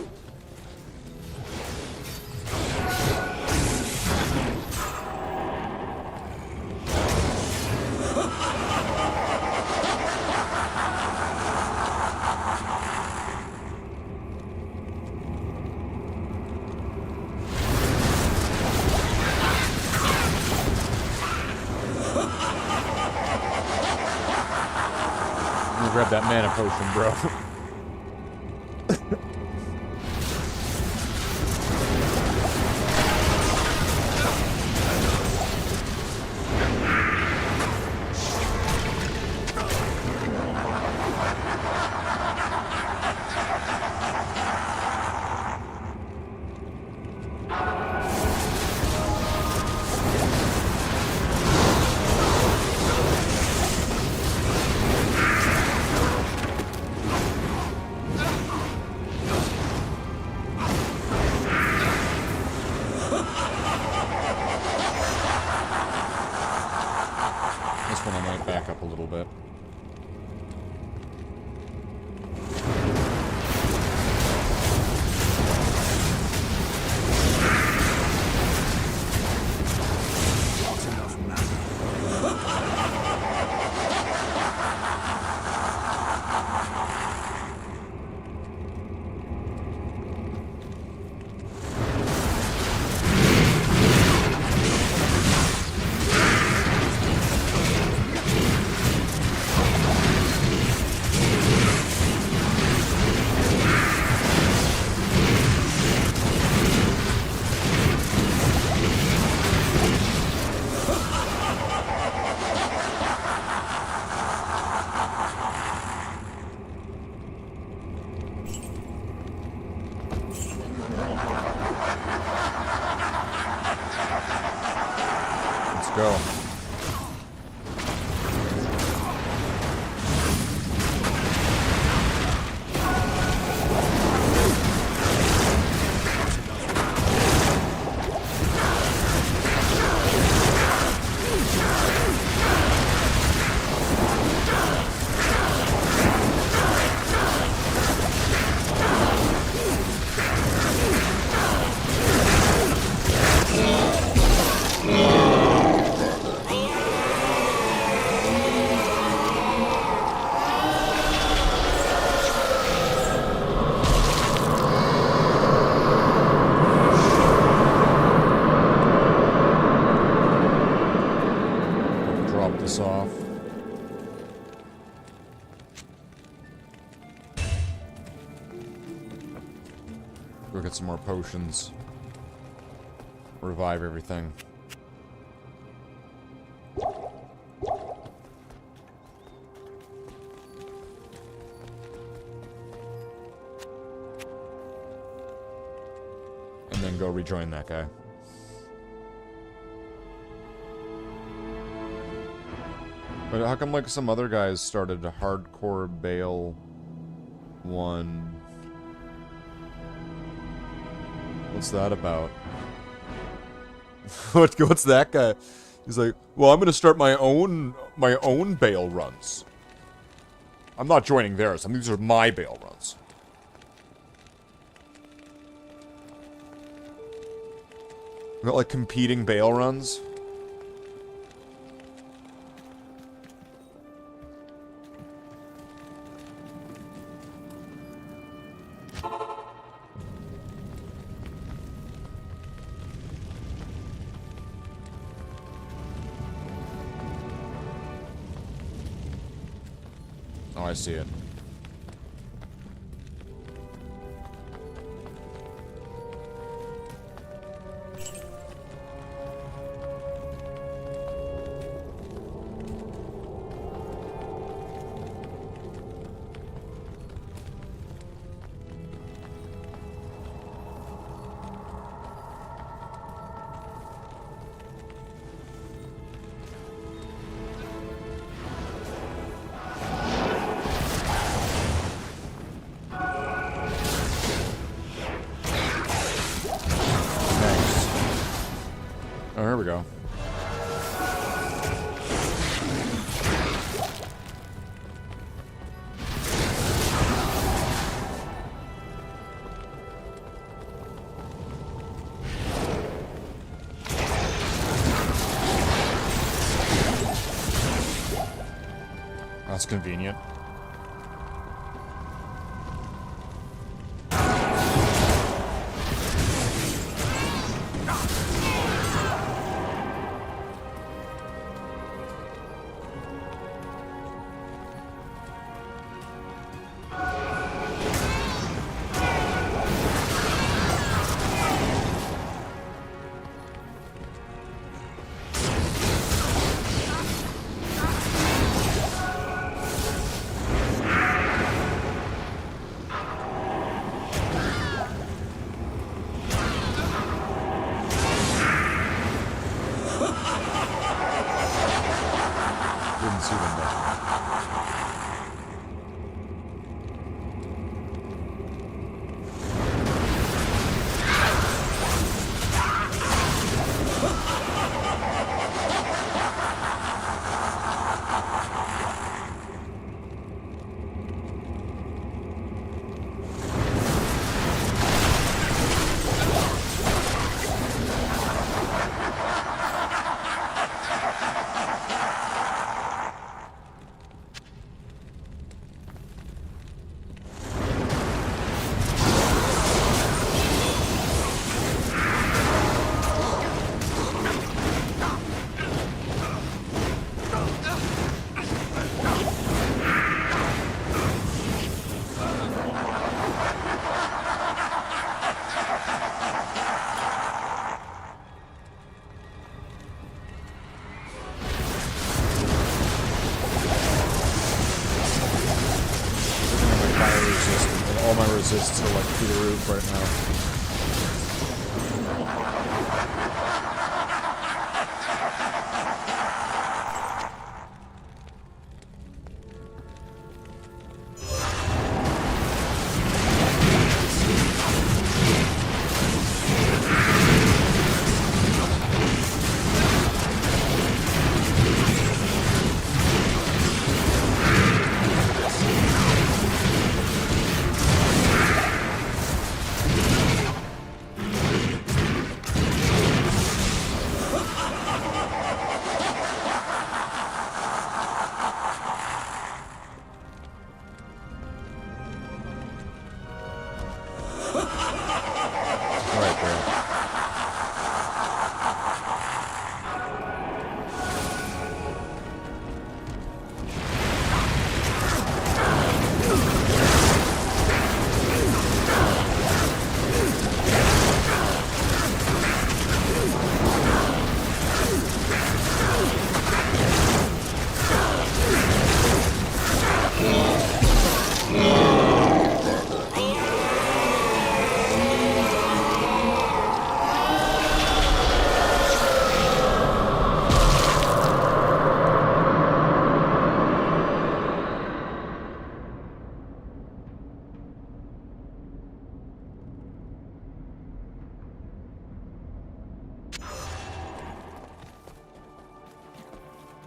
Grab that mana potion, bro. go. Off. Go get some more potions. Revive everything. And then go rejoin that guy. But how come, like, some other guys started a hardcore Bale one? What's that about? What's that guy? He's like, well, I'm gonna start my own Bale runs. I'm not joining theirs. I mean, these are my Bale runs. Not like competing Bale runs. Oh, I see it. Oh, here we go. That's convenient. All my resists are like through the roof right now.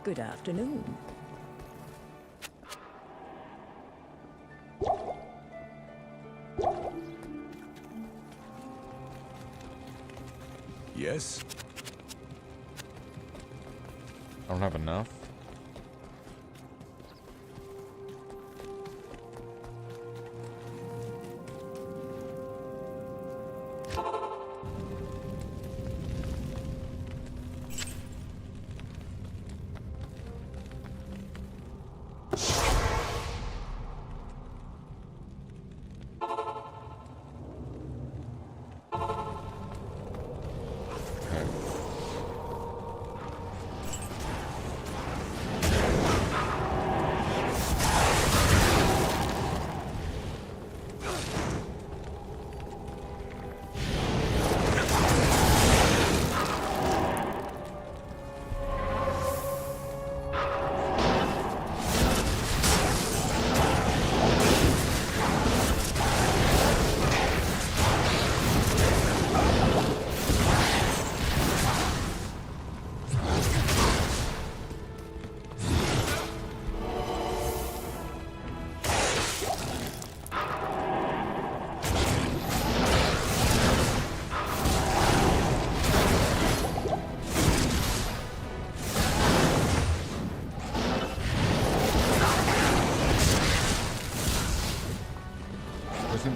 Good afternoon. Yes? I don't have enough.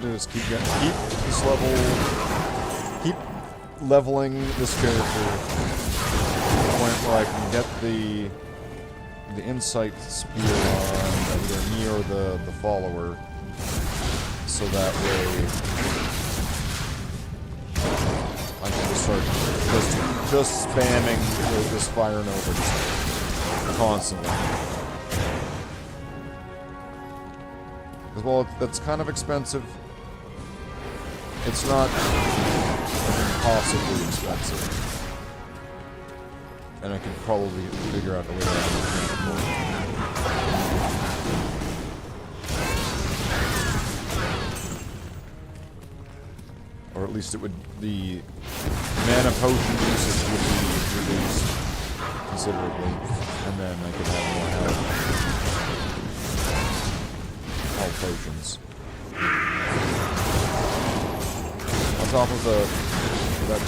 Just keep this level, keep leveling this character to the point where I can get the insight spear on either me or the follower, so that way I can just start just spamming this fire and over just constantly. Well, that's kind of expensive. It's not impossibly expensive. And I can probably figure out a way around it. Or at least it would, the mana potion usage would be reduced considerably. And then I could have more health potions. On top of that I'm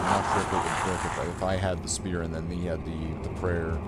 not sure if it would work if I had the spear and then he had the prayer.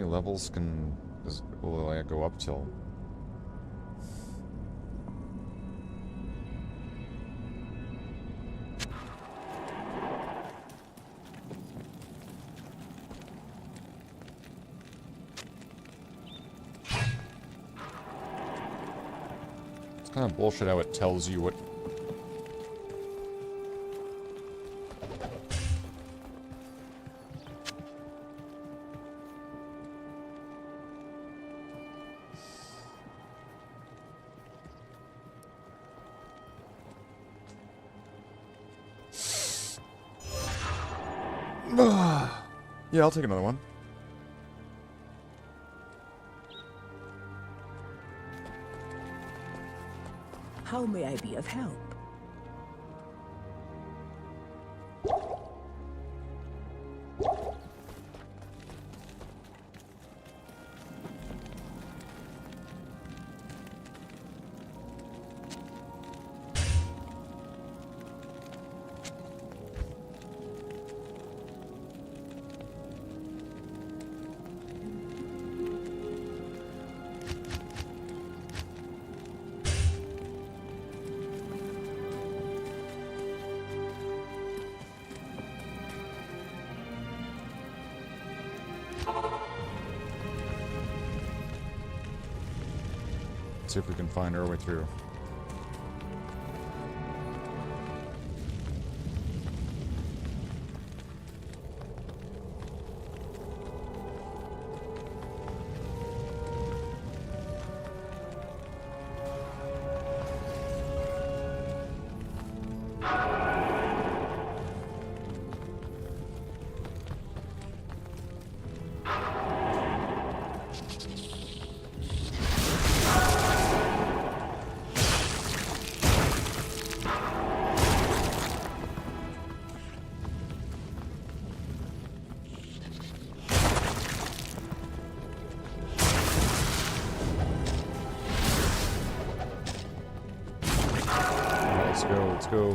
many levels will I go up till? It's kind of bullshit how it tells you what... Yeah, I'll take another one. How may I be of help? See if we can find our way through.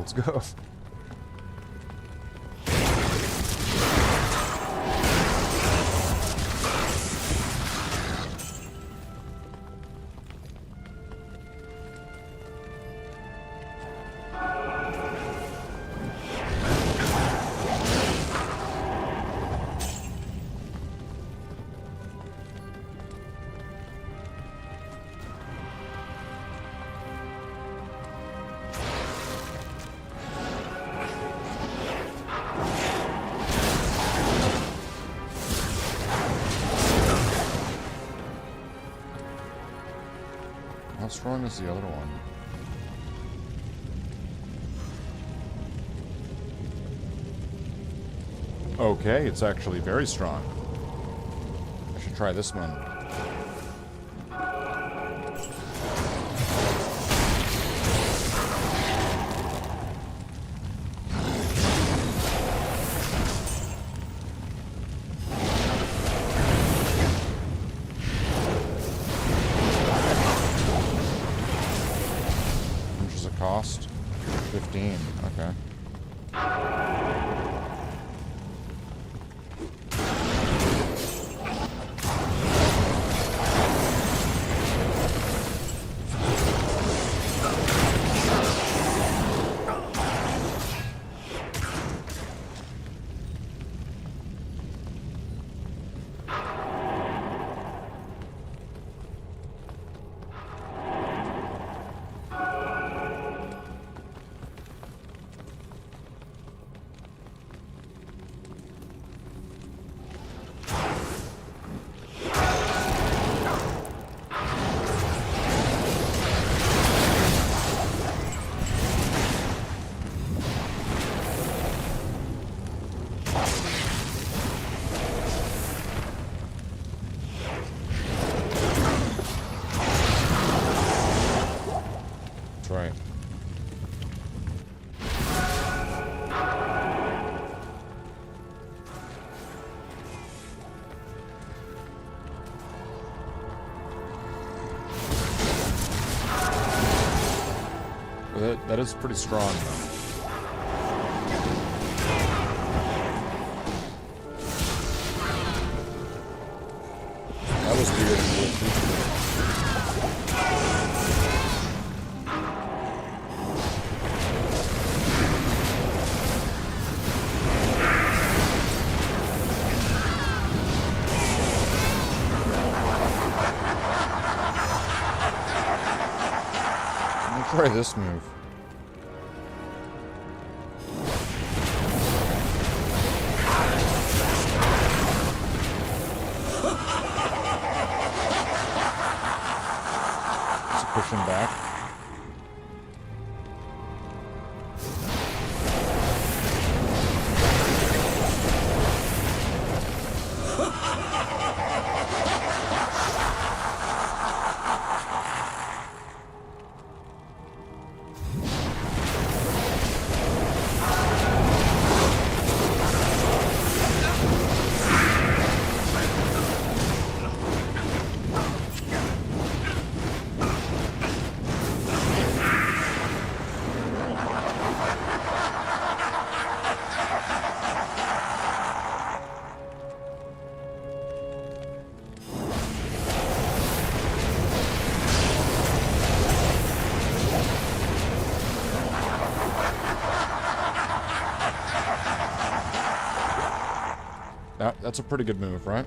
Let's go. How strong is the other one? Okay, it's actually very strong. I should try this one. Cost 15. Okay. Right. Well, that is pretty strong, though. That was weird and glitchy. Let me try this move. Push him back. That's a pretty good move, right?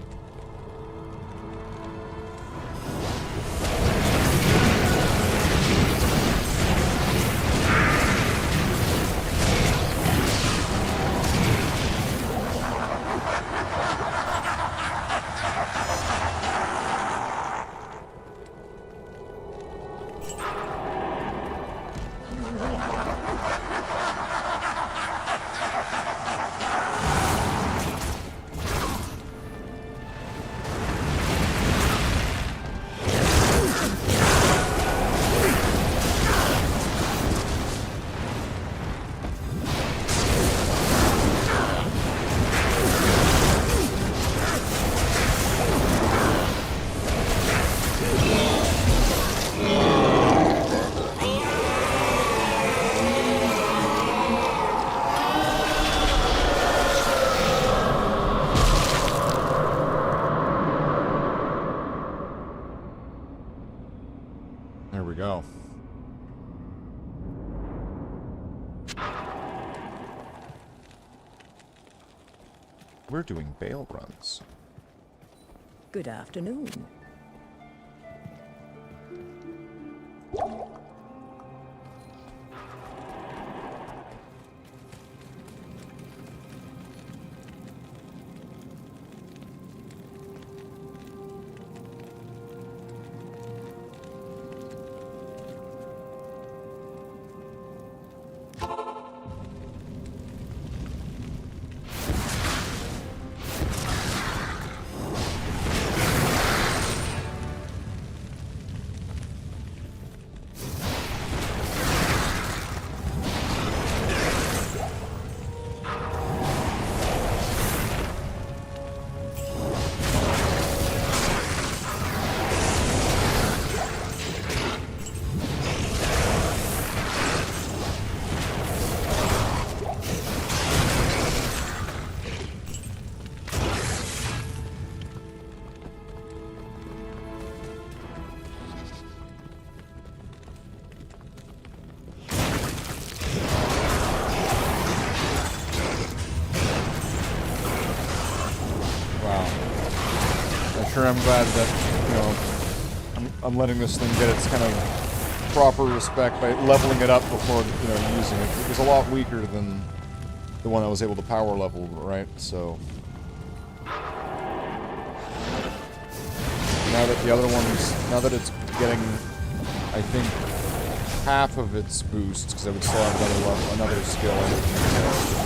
There we go. We're doing bail runs. Good afternoon. Sure, I'm glad that, you know, I'm letting this thing get its kind of proper respect by leveling it up before, you know, using it. It was a lot weaker than the one I was able to power level, right? So now that the other one's, now that it's getting, I think, half of its boosts, because I would still have another skill I would use.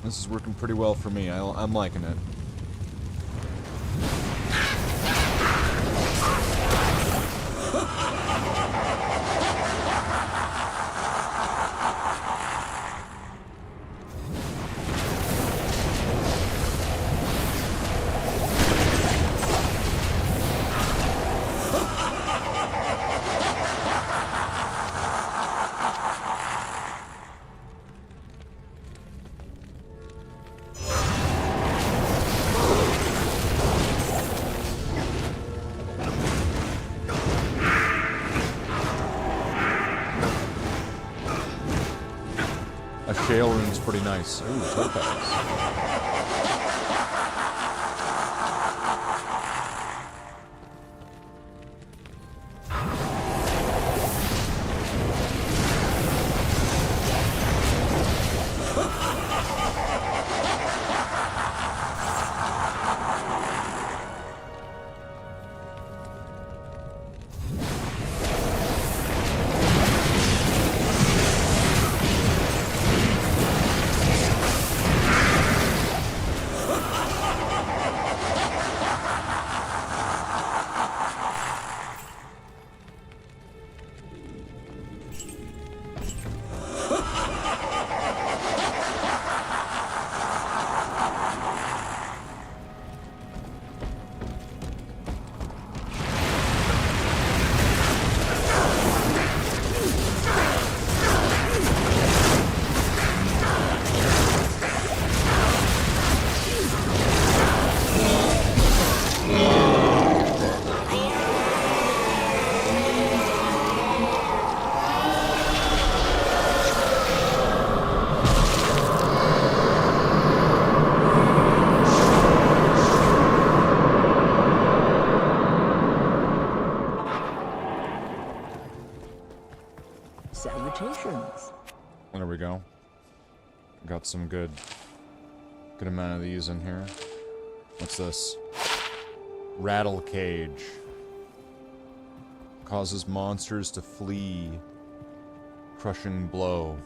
This is working pretty well for me. I'm liking it. Shale rune's pretty nice. Ooh, topaz. Salutations. There we go. Got some good amount of these in here. What's this? Rattle cage. Causes monsters to flee. Crushing blow.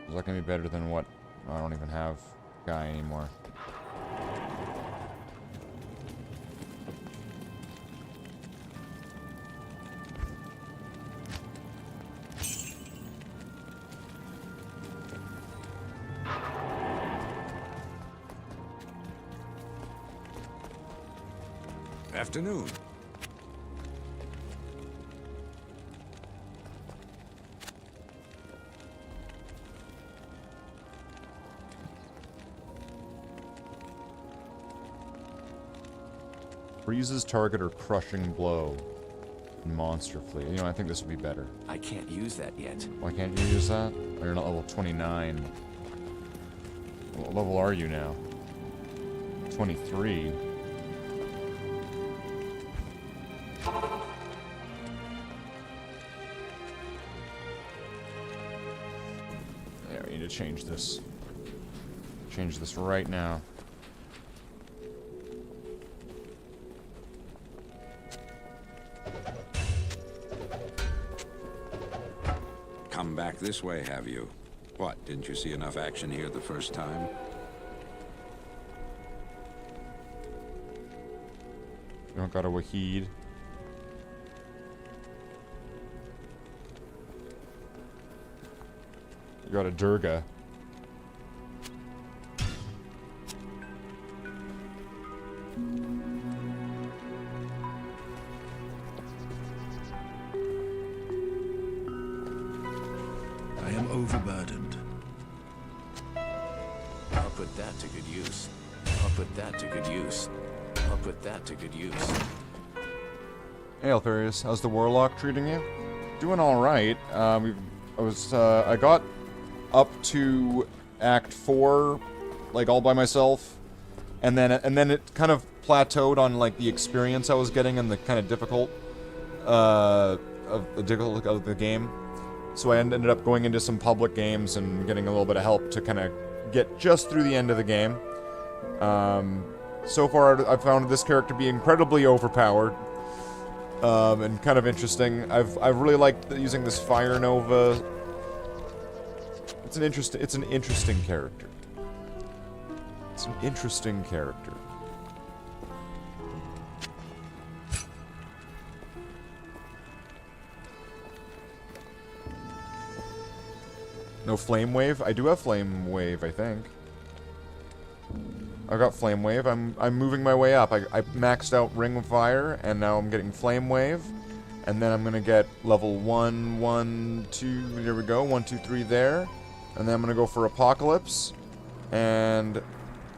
Is that gonna be better than what? I don't even have guy anymore. Afternoon. Freezes target or crushing blow. Monster flee. You know, I think this would be better. I can't use that yet. Why can't you use that? Oh, you're not level 29. What level are you now? 23. Yeah, we need to change this. Change this right now. Come back this way, have you? What, didn't you see enough action here the first time? You don't got a Wahid. You got a Durga. I am overburdened. I'll put that to good use. I'll put that to good use. I'll put that to good use. Hey, Alfarius, how's the Warlock treating you? Doing all right. I got up to Act 4, like all by myself, and then it kind of plateaued on like the experience I was getting and the kind of difficult of the game. So I ended up going into some public games and getting a little bit of help to kind of get just through the end of the game. So far, I've found this character to be incredibly overpowered. And kind of interesting. I've really liked using this Fire Nova It's an interesting character. It's an interesting character. No Flame Wave? I do have Flame Wave, I think. I got Flame Wave. I'm moving my way up. I maxed out Ring of Fire, and now I'm getting Flame Wave. And then I'm gonna get level 1, 1, 2, there we go, 1, 2, 3 there. And then I'm gonna go for Apocalypse. And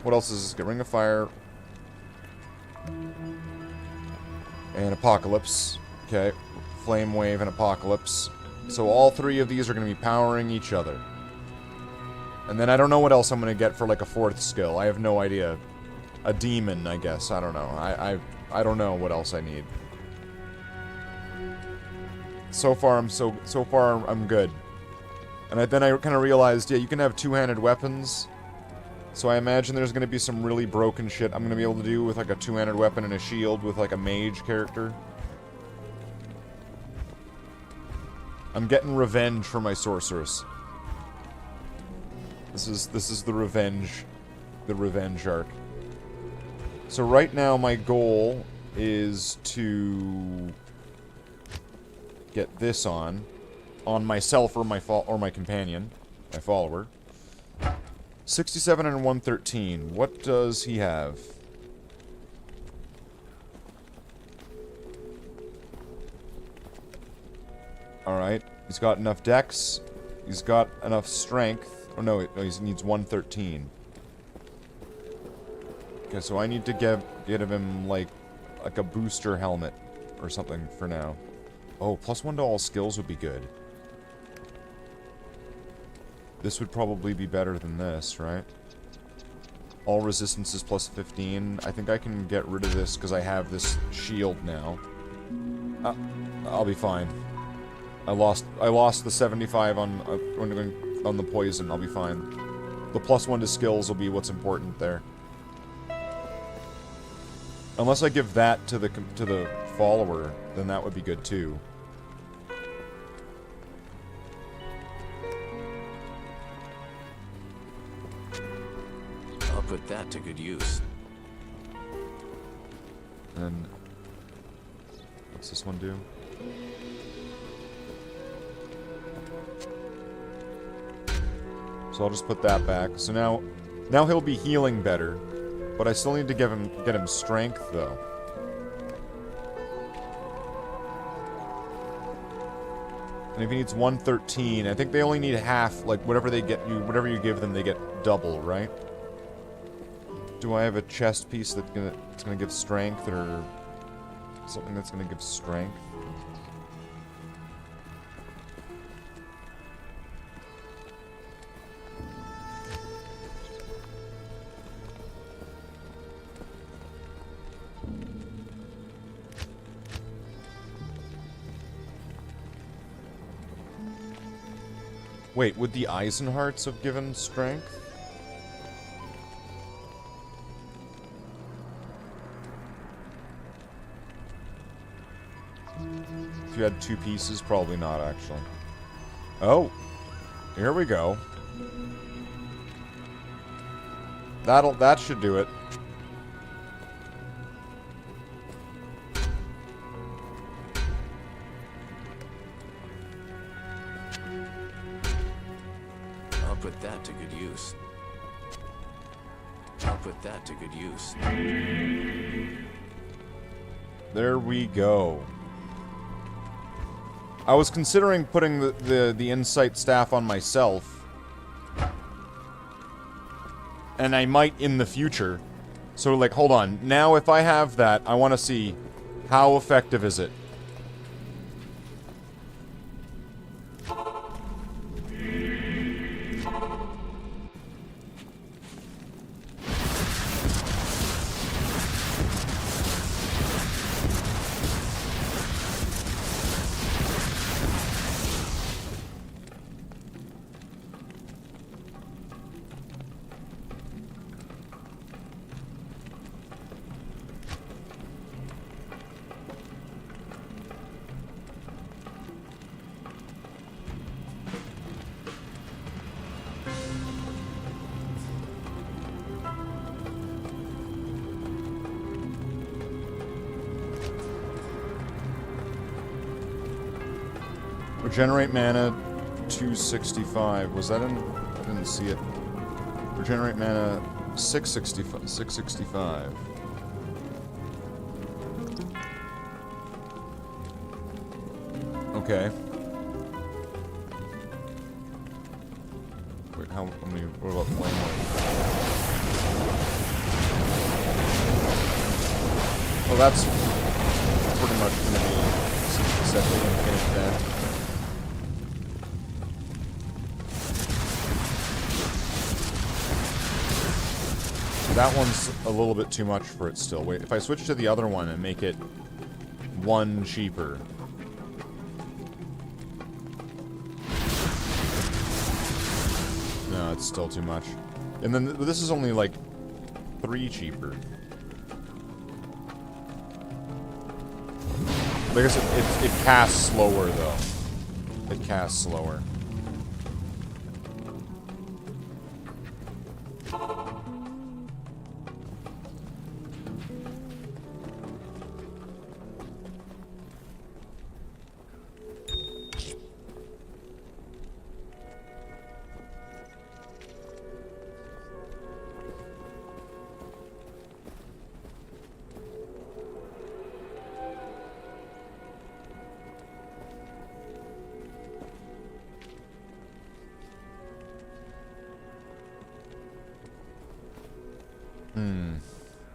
what else is this? Get Ring of Fire. And Apocalypse. Okay. Flame Wave and Apocalypse. So all three of these are gonna be powering each other. And then I don't know what else I'm gonna get for like a fourth skill. I have no idea. A demon, I guess. I don't know. I don't know what else I need. So far I'm good. And then I kind of realized, yeah, you can have two-handed weapons. So I imagine there's going to be some really broken shit I'm going to be able to do with like a two-handed weapon and a shield with like a mage character. I'm getting revenge for my sorceress. This is the revenge arc. So right now my goal is to get this on myself or my companion, my follower. 67 and 113. What does he have? Alright. He's got enough dex. He's got enough strength. Oh no, he needs 113. Okay, so I need to get him like a booster helmet or something for now. Oh, +1 to all skills would be good. This would probably be better than this, right? All resistances +15. I think I can get rid of this because I have this shield now. I'll be fine. I lost the 75 on the poison. I'll be fine. The +1 to skills will be what's important there. Unless I give that to the follower, then that would be good too. I'll put that to good use. And what's this one do? So I'll just put that back. So now he'll be healing better, but I still need to get him strength though. And if he needs 113, I think they only need half. Like whatever you give them, they get double, right? Do I have a chest piece that's gonna give strength, or something that's gonna give strength? Wait, would the Eisenhearts have given strength? If you had two pieces, probably not, actually. Oh! Here we go. That should do it. I'll put that to good use. I'll put that to good use. There we go. I was considering putting the Insight Staff on myself. And I might in the future. So, like, hold on. Now, if I have that, I want to see how effective is it. Regenerate mana, 265. Was that in? I didn't see it. Regenerate mana, 665. 665. Okay. Wait, how many? What about flame wave? Well, that's pretty much going to be exactly infinite then. That one's a little bit too much for it still. Wait, if I switch to the other one and make it 1 cheaper. No, it's still too much. And then this is only like 3 cheaper. I guess it casts slower though. It casts slower.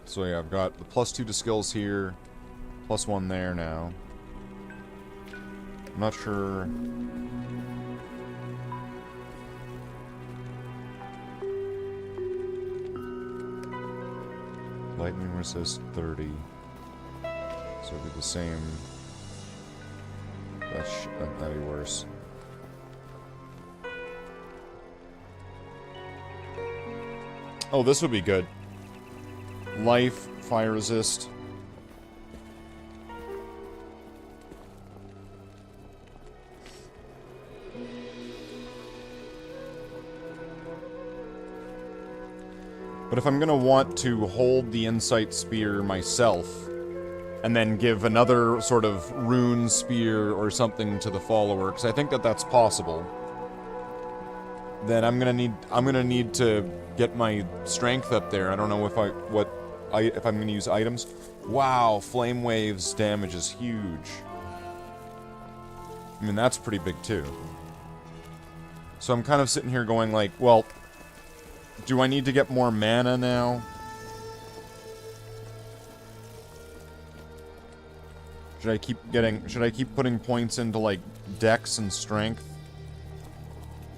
So yeah, I've got the +2 to skills here, +1 there now. I'm not sure. Lightning resist 30. So it'd be the same. That'd be worse. Oh, this would be good. Life, fire resist. But if I'm gonna want to hold the Insight Spear myself, and then give another sort of rune spear or something to the follower, because I think that that's possible, then I'm gonna need to get my strength up there. I don't know if I'm gonna use items. Wow, Flame Wave's damage is huge. I mean, that's pretty big too. So I'm kind of sitting here going like, well, do I need to get more mana now? Should I keep putting points into like dex and strength?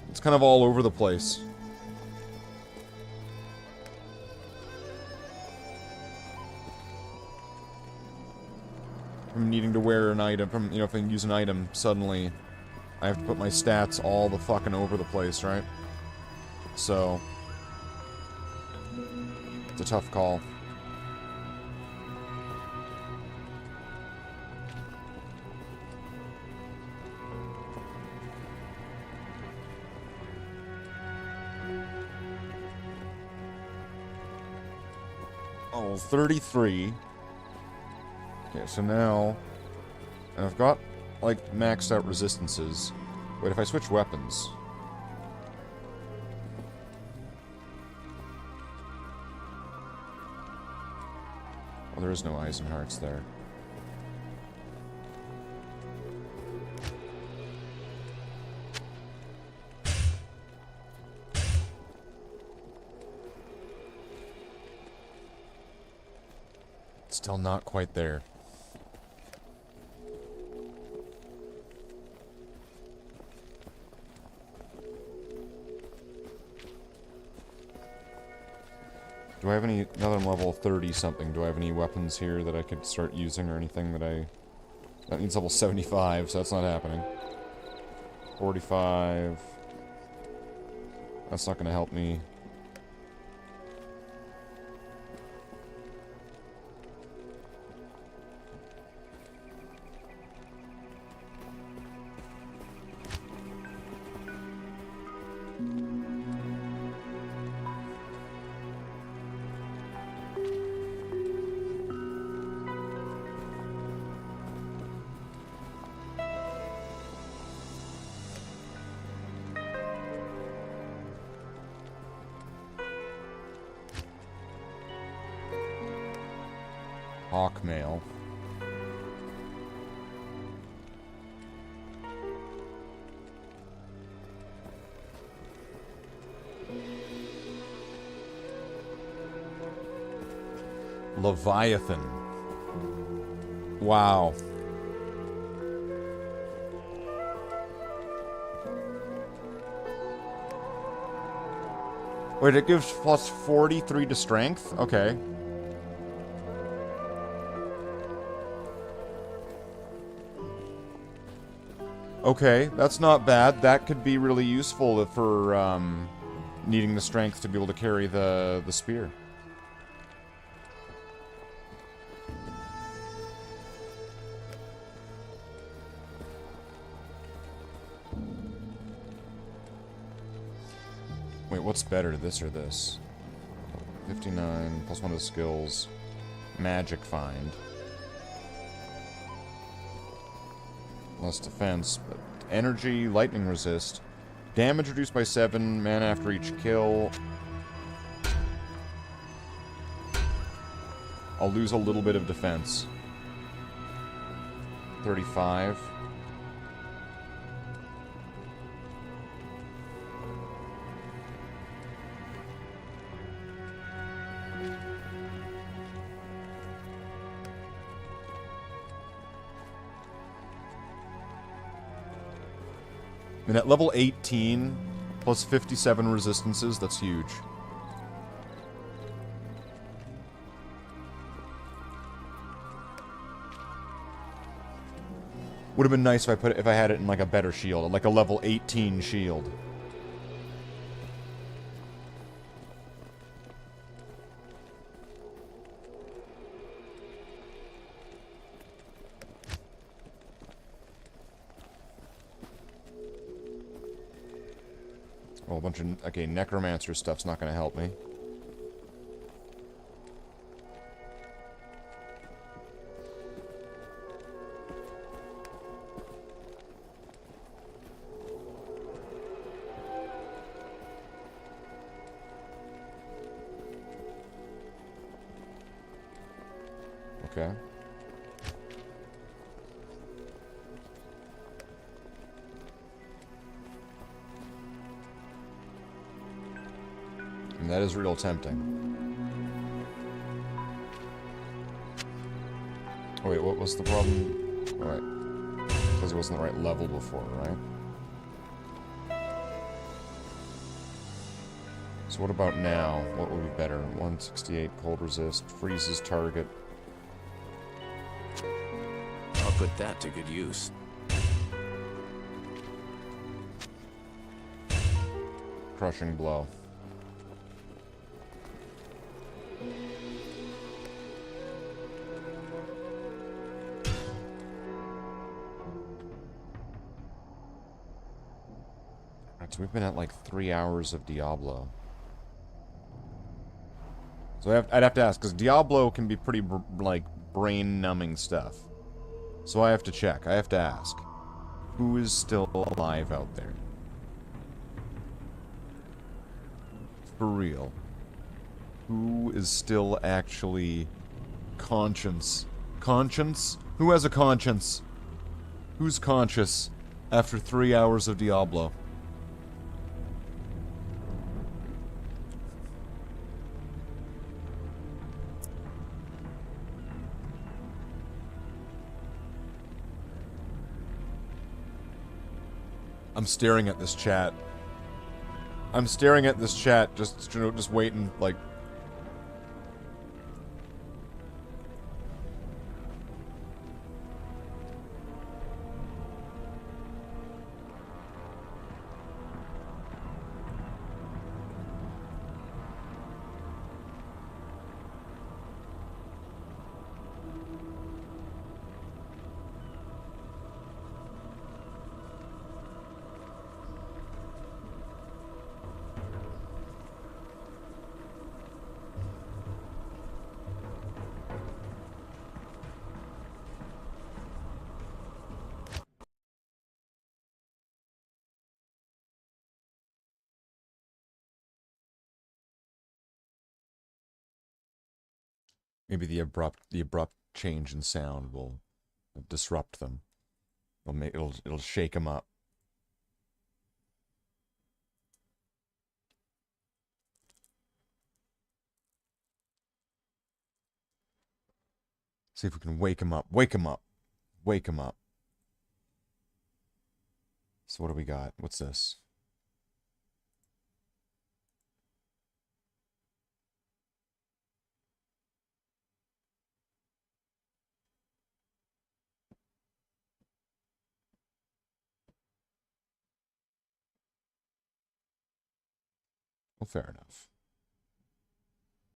It's kind of all over the place. From needing to wear an item, from, you know, if I use an item, suddenly I have to put my stats all the fucking over the place, right? So it's a tough call. Oh, 33. Okay, so now I've got, like, maxed out resistances. Wait, if I switch weapons... Well, there is no Eisenhearts there. Still not quite there. Do I have any, now that I'm level 30 something, do I have any weapons here that I could start using or anything that I... That needs level 75, so that's not happening. 45... That's not gonna help me. Hawkmail. Leviathan. Wow. Wait, it gives plus 43 to strength? Okay. Okay, that's not bad. That could be really useful for needing the strength to be able to carry the spear. Wait, what's better, this or this? 59, plus 1 of the skills. Magic find. Less defense, but energy, lightning resist. Damage reduced by 7, mana after each kill. I'll lose a little bit of defense. 35. And at level 18, plus 57 resistances, that's huge. Would have been nice if I had it in like a better shield, like a level 18 shield. Well, a bunch of... Okay, necromancer stuff's not going to help me. Okay. And that is real tempting. Oh, wait, what was the problem? Alright. Because it wasn't the right level before, right? So what about now? What would be better? 168 cold resist, freezes target. I'll put that to good use. Crushing blow. So we've been at like 3 hours of Diablo. So I'd have to ask, because Diablo can be pretty, like, brain-numbing stuff. So I have to check. I have to ask. Who is still alive out there? For real. Who is still actually conscious? Conscience? Who has a conscience? Who's conscious after 3 hours of Diablo? I'm staring at this chat. I'm staring at this chat, just waiting, like... Maybe the abrupt change in sound will disrupt them. It'll shake them up. See if we can wake him up. Wake him up. Wake him up. So what do we got? What's this? Well, fair enough.